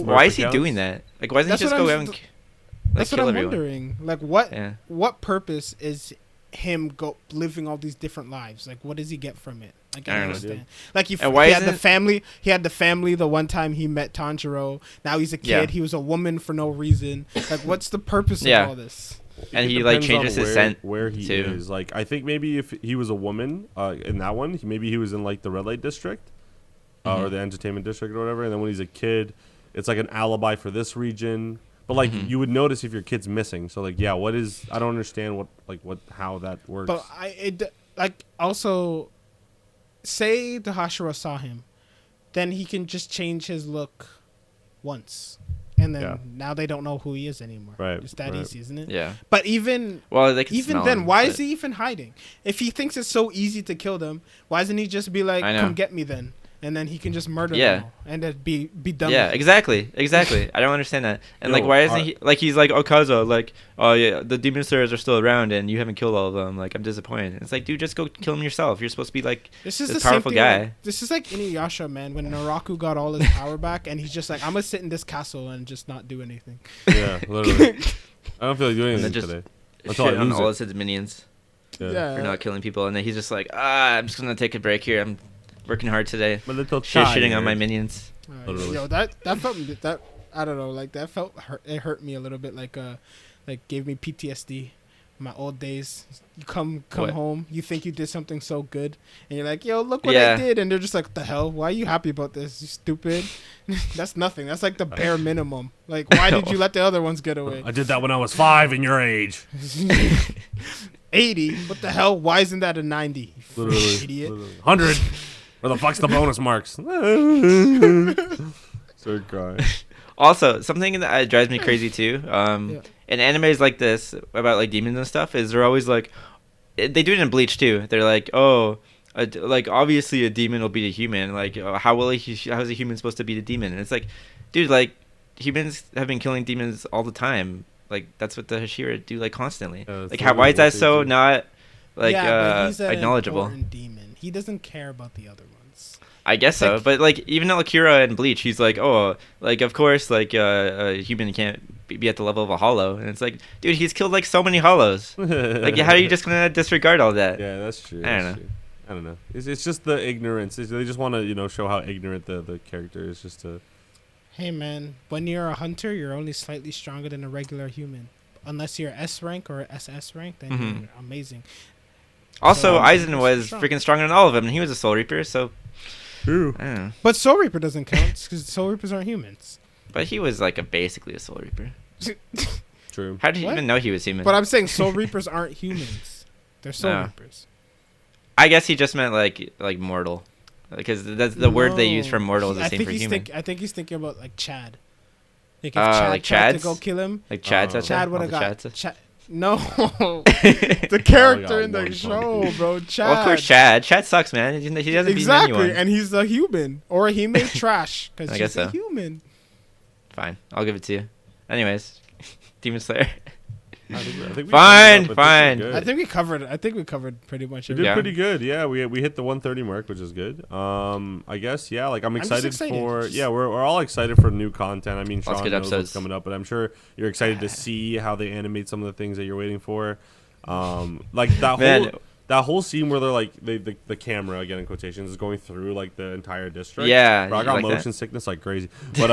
Speaker 3: Why is he doing that? Like why doesn't he just go out and
Speaker 1: that's what I'm wondering. Like what purpose is him living all these different lives? Like what does he get from it? Like I don't understand. Like he had the family. He had the family the one time he met Tanjiro. Now he's a kid. Yeah. He was a woman for no reason. Like what's the purpose of all this?
Speaker 3: And he like changes his scent
Speaker 2: where he is. Like I think maybe if he was a woman in that one, maybe he was in like the red light district or the entertainment district or whatever. And then when he's a kid, it's like an alibi for this region. But like you would notice if your kid's missing. So like what is? I don't understand how that works.
Speaker 1: But also. Say the Hashira saw him, then he can just change his look once, and then now they don't know who he is anymore.
Speaker 2: Right,
Speaker 1: it's that easy, isn't it?
Speaker 3: Yeah.
Speaker 1: But even then, why is he even hiding? If he thinks it's so easy to kill them, why doesn't he just be like, "Come get me," then? And then he can just murder them all and then be done.
Speaker 3: Yeah, exactly. I don't understand that. And like, why isn't he like he's like Okaza, like, oh yeah, the demon slayers are still around and you haven't killed all of them. Like, I'm disappointed. It's like, dude, just go kill them yourself. You're supposed to be like this powerful guy.
Speaker 1: Like, this is like Inuyasha, man. When Naraku got all his power back and he's just like, I'm gonna sit in this castle and just not do anything.
Speaker 2: Yeah, literally. I don't feel like doing anything today.
Speaker 3: Shit on all his minions. Yeah. For not killing people, and then he's just like, I'm just gonna take a break here. I'm working hard today. Shitting on my minions.
Speaker 1: Yo, that felt that I don't know, like that felt it hurt me a little bit, like gave me PTSD. My old days. You come home, you think you did something so good, and you're like, yo, look what I did, and they're just like, what the hell? Why are you happy about this? You stupid. That's nothing. That's like the bare minimum. Like, why did you let the other ones get away?
Speaker 2: I did that when I was 5 in your age.
Speaker 1: 80? What the hell? Why isn't that a 90?
Speaker 2: Literally.
Speaker 1: Idiot.
Speaker 2: 100. Where the fuck's the bonus marks? Start crying.
Speaker 3: Also, something that drives me crazy too. In animes like this about like demons and stuff, is they're always like, they do it in Bleach too. They're like, like obviously a demon will beat a human. Like, how is a human supposed to beat a demon? And it's like, dude, like humans have been killing demons all the time. Like that's what the Hashira do like constantly. Like why is that so not like
Speaker 1: he's
Speaker 3: acknowledgeable?
Speaker 1: Demon. He doesn't care about the other ones.
Speaker 3: I guess so, but like even Akira in Bleach, he's like, oh, like of course, like a human can't be at the level of a hollow, and it's like, dude, he's killed like so many hollows. Like, how are you just gonna disregard all that?
Speaker 2: Yeah, that's true.
Speaker 3: I
Speaker 2: don't know. It's just the ignorance. They just want to show how ignorant the character is. Just to.
Speaker 1: Hey man, when you're a hunter, you're only slightly stronger than a regular human, unless you're S rank or SS rank. Then you're amazing.
Speaker 3: Also, Aizen was freaking stronger than all of them, and he was a Soul Reaper, so.
Speaker 2: True.
Speaker 1: But Soul Reaper doesn't count because Soul Reapers aren't humans.
Speaker 3: But he was like basically a Soul Reaper.
Speaker 2: True.
Speaker 3: How did you even know he was human?
Speaker 1: But I'm saying Soul Reapers aren't humans. They're Soul Reapers.
Speaker 3: I guess he just meant like mortal, because that's the word they use for mortal is the same for human.
Speaker 1: I think he's thinking about like Chad. Like if Chad tried to go kill him,
Speaker 3: like Chad.
Speaker 1: Chad would have got Chad. No, the character in the show, bro. Chad.
Speaker 3: Well, of course, Chad. Chad sucks, man. He doesn't beat anyone.
Speaker 1: And he's a human, or he made trash because he's a human.
Speaker 3: Fine, I'll give it to you. Anyways, Demon Slayer.
Speaker 2: I think
Speaker 3: fine.
Speaker 1: I think we covered pretty much.
Speaker 2: We did pretty good. Yeah, we hit the 130 mark, which is good. I guess like I'm excited for. Yeah, we're all excited for new content. I mean, Sean knows what's coming up, but I'm sure you're excited to see how they animate some of the things that you're waiting for. Like that whole scene where they're like the camera, again in quotations, is going through like the entire district.
Speaker 3: Yeah,
Speaker 2: bro, I got motion sickness like crazy, but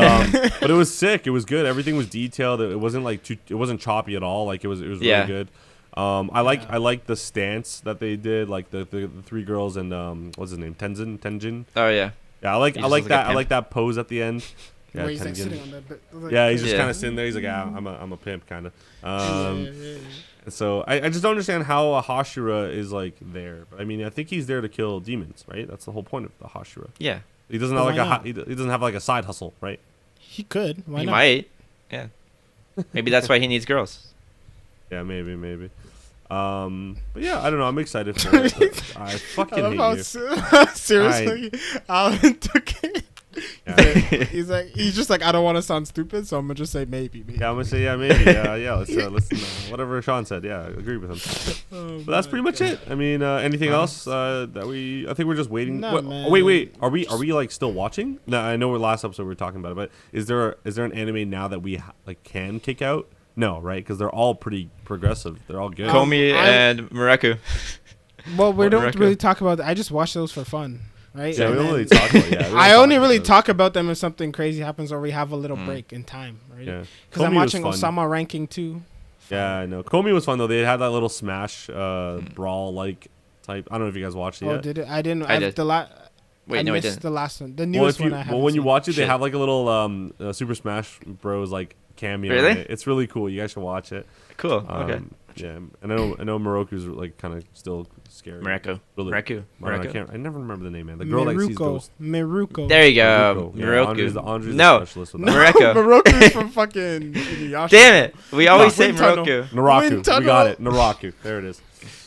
Speaker 2: but it was sick. It was good. Everything was detailed. It wasn't like it wasn't choppy at all. Like it was really good. I like the stance that they did. Like the three girls and what's his name, Tenjin.
Speaker 3: Oh yeah.
Speaker 2: Yeah, I like that. I like that pose at the end. Yeah,
Speaker 1: where he's like sitting on that.
Speaker 2: Yeah, he's just kind of sitting there. He's like, I'm a pimp, kind of. So I just don't understand how Hashira is like there. I mean, I think he's there to kill demons, right? That's the whole point of the Hashira.
Speaker 3: Yeah.
Speaker 2: He doesn't have he doesn't have like a side hustle, right?
Speaker 1: He could. Why not?
Speaker 3: He might. Yeah. Maybe that's why he needs girls.
Speaker 2: Yeah, maybe. But yeah, I don't know. I'm excited for it. I fucking hate you.
Speaker 1: Seriously, Alan took it. Yeah. He's just like, I don't want to sound stupid, so I'm gonna just say maybe.
Speaker 2: Yeah, I'm gonna say maybe. Yeah. Let's listen. Whatever Sean said. Yeah, I agree with him. But that's pretty much it. I mean, anything else that I think we're just waiting.
Speaker 1: No,
Speaker 2: wait. Are we like still watching? No, I know last episode we were talking about it, but is there an anime now that we like can kick out? No, right? Because they're all pretty progressive. They're all good.
Speaker 3: Komi and Muraku.
Speaker 1: Well, we don't really talk about that. I just watch those for fun. Right?
Speaker 2: Yeah, we don't really talk about it.
Speaker 1: I only really talk about them if something crazy happens or we have a little break in time, right?
Speaker 2: Yeah.
Speaker 1: Because I'm watching Osama ranking too.
Speaker 2: Yeah, I know. Komi was fun though. They had that little Smash brawl like type. I don't know if you guys watched it yet.
Speaker 1: Oh, did it? I didn't.
Speaker 3: I did.
Speaker 1: Wait, no, I missed the last one. The newest one I haven't
Speaker 2: when you
Speaker 1: seen.
Speaker 2: watch it, they have like a little Super Smash Bros like cameo.
Speaker 3: Really?
Speaker 2: In it. It's really cool. You guys should watch it.
Speaker 3: Cool. Okay.
Speaker 2: Yeah, I know Moroku's like kind of still scary.
Speaker 3: Muraku.
Speaker 2: I never remember the name, man. The girl that sees ghosts.
Speaker 1: Miruko.
Speaker 3: There you go. Miroku.
Speaker 2: Andre's
Speaker 3: no.
Speaker 2: the specialist with
Speaker 3: Muraku.
Speaker 1: Miroku's from fucking Inuyasha.
Speaker 3: Damn it. We always say Miroku.
Speaker 2: Naraku. We got it. Naraku. There it is.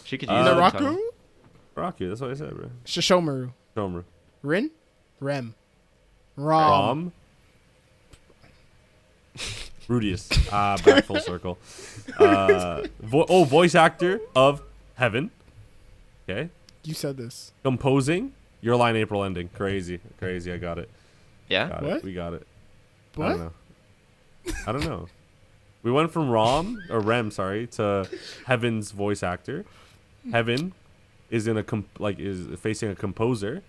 Speaker 3: She could use
Speaker 1: Naraku?
Speaker 2: Naraku. That's what I said, bro.
Speaker 1: Shishomaru. Rin? Rem. Rom.
Speaker 2: Rudius. Back full circle. Voice actor of Heaven. Okay.
Speaker 1: You said this.
Speaker 2: Composing Your Line April Ending. Crazy. I got it.
Speaker 3: Yeah?
Speaker 1: What?
Speaker 2: We got it.
Speaker 1: What?
Speaker 2: I don't know. We went from Rem, to Heaven's voice actor. Heaven is is facing a composer.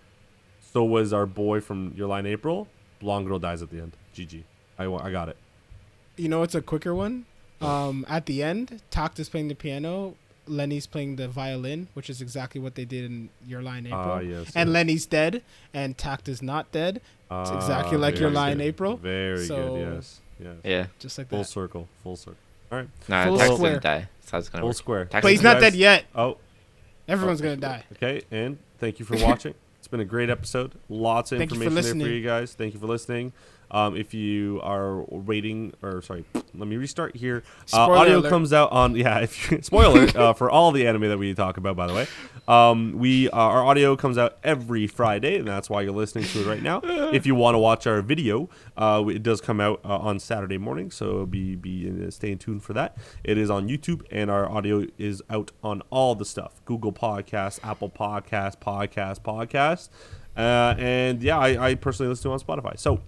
Speaker 2: So was our boy from Your Line April. Blonde girl dies at the end. GG. I got it.
Speaker 1: You know, it's a quicker one. At the end, TAKT is playing the piano. Lenny's playing the violin, which is exactly what they did in Your Line April.
Speaker 2: Yes,
Speaker 1: and Lenny's dead, and TAKT is not dead. It's exactly like Your Line April.
Speaker 2: Very good. Yes.
Speaker 3: Yeah.
Speaker 1: Just like that.
Speaker 2: Full circle. All right.
Speaker 3: Nah, TAKT's gonna die. That's how it's gonna work.
Speaker 2: Full square.
Speaker 1: But he's not dead yet.
Speaker 2: Oh.
Speaker 1: Everyone's gonna die.
Speaker 2: Okay, and thank you for watching. It's been a great episode. Lots of information there for you guys. Thank you for listening. If you are waiting, or sorry, let me restart here. Audio alert. Comes out on spoiler for all the anime that we talk about. By the way, our audio comes out every Friday, and that's why you're listening to it right now. If you want to watch our video, it does come out on Saturday morning, so stay tuned for that. It is on YouTube, and our audio is out on all the stuff: Google Podcasts, Apple Podcasts, and yeah, I personally listen to it on Spotify. So.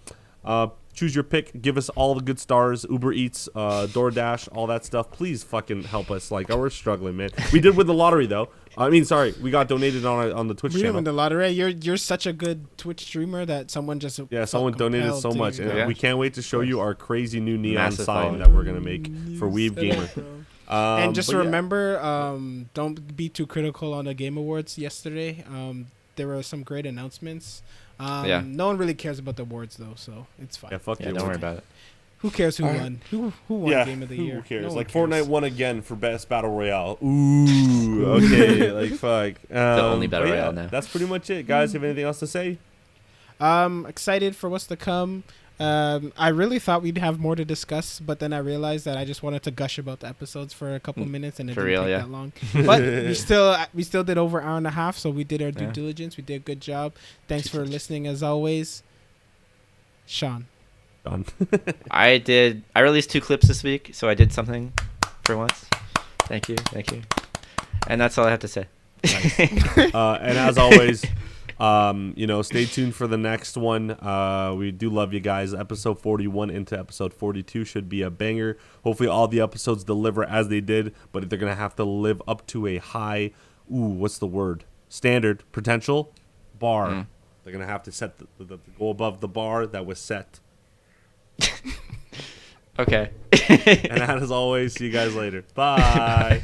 Speaker 2: Choose your pick. Give us all the good stars. Uber Eats, DoorDash, all that stuff. Please fucking help us. Like, we're struggling, man. We did win the lottery, though. I mean, sorry, we got donated on the Twitch channel. We won
Speaker 1: the lottery. You're such a good Twitch streamer that someone just
Speaker 2: someone donated so much, and we can't wait to show you our crazy new neon sign that we're gonna make for Weeb Gamer.
Speaker 1: And just remember, don't be too critical on the Game Awards yesterday. There were some great announcements. No one really cares about the awards though, so it's fine.
Speaker 2: Yeah, fuck you.
Speaker 3: Don't worry about it.
Speaker 1: Who cares who won? Who won Game of the Year?
Speaker 2: Who cares? Like Fortnite won again for best battle royale. Ooh, okay, like fuck.
Speaker 3: The only battle royale now.
Speaker 2: That's pretty much it, guys. Have anything else to say?
Speaker 1: Excited for what's to come. I really thought we'd have more to discuss, but then I realized that I just wanted to gush about the episodes for a couple minutes, and it didn't take that long. But we still did over an hour and a half, so we did our due diligence. We did a good job. Thanks for listening as always. Sean.
Speaker 3: I released 2 clips this week, so I did something for once. Thank you. And that's all I have to say.
Speaker 2: Nice. And as always, stay tuned for the next one. We do love you guys. Episode 41 into episode 42 should be a banger. Hopefully all the episodes deliver as they did, but they're going to have to live up to a high, what's the word? Standard, potential, bar. They're going to have to set go above the bar that was set.
Speaker 3: Okay.
Speaker 2: And as always, see you guys later. Bye.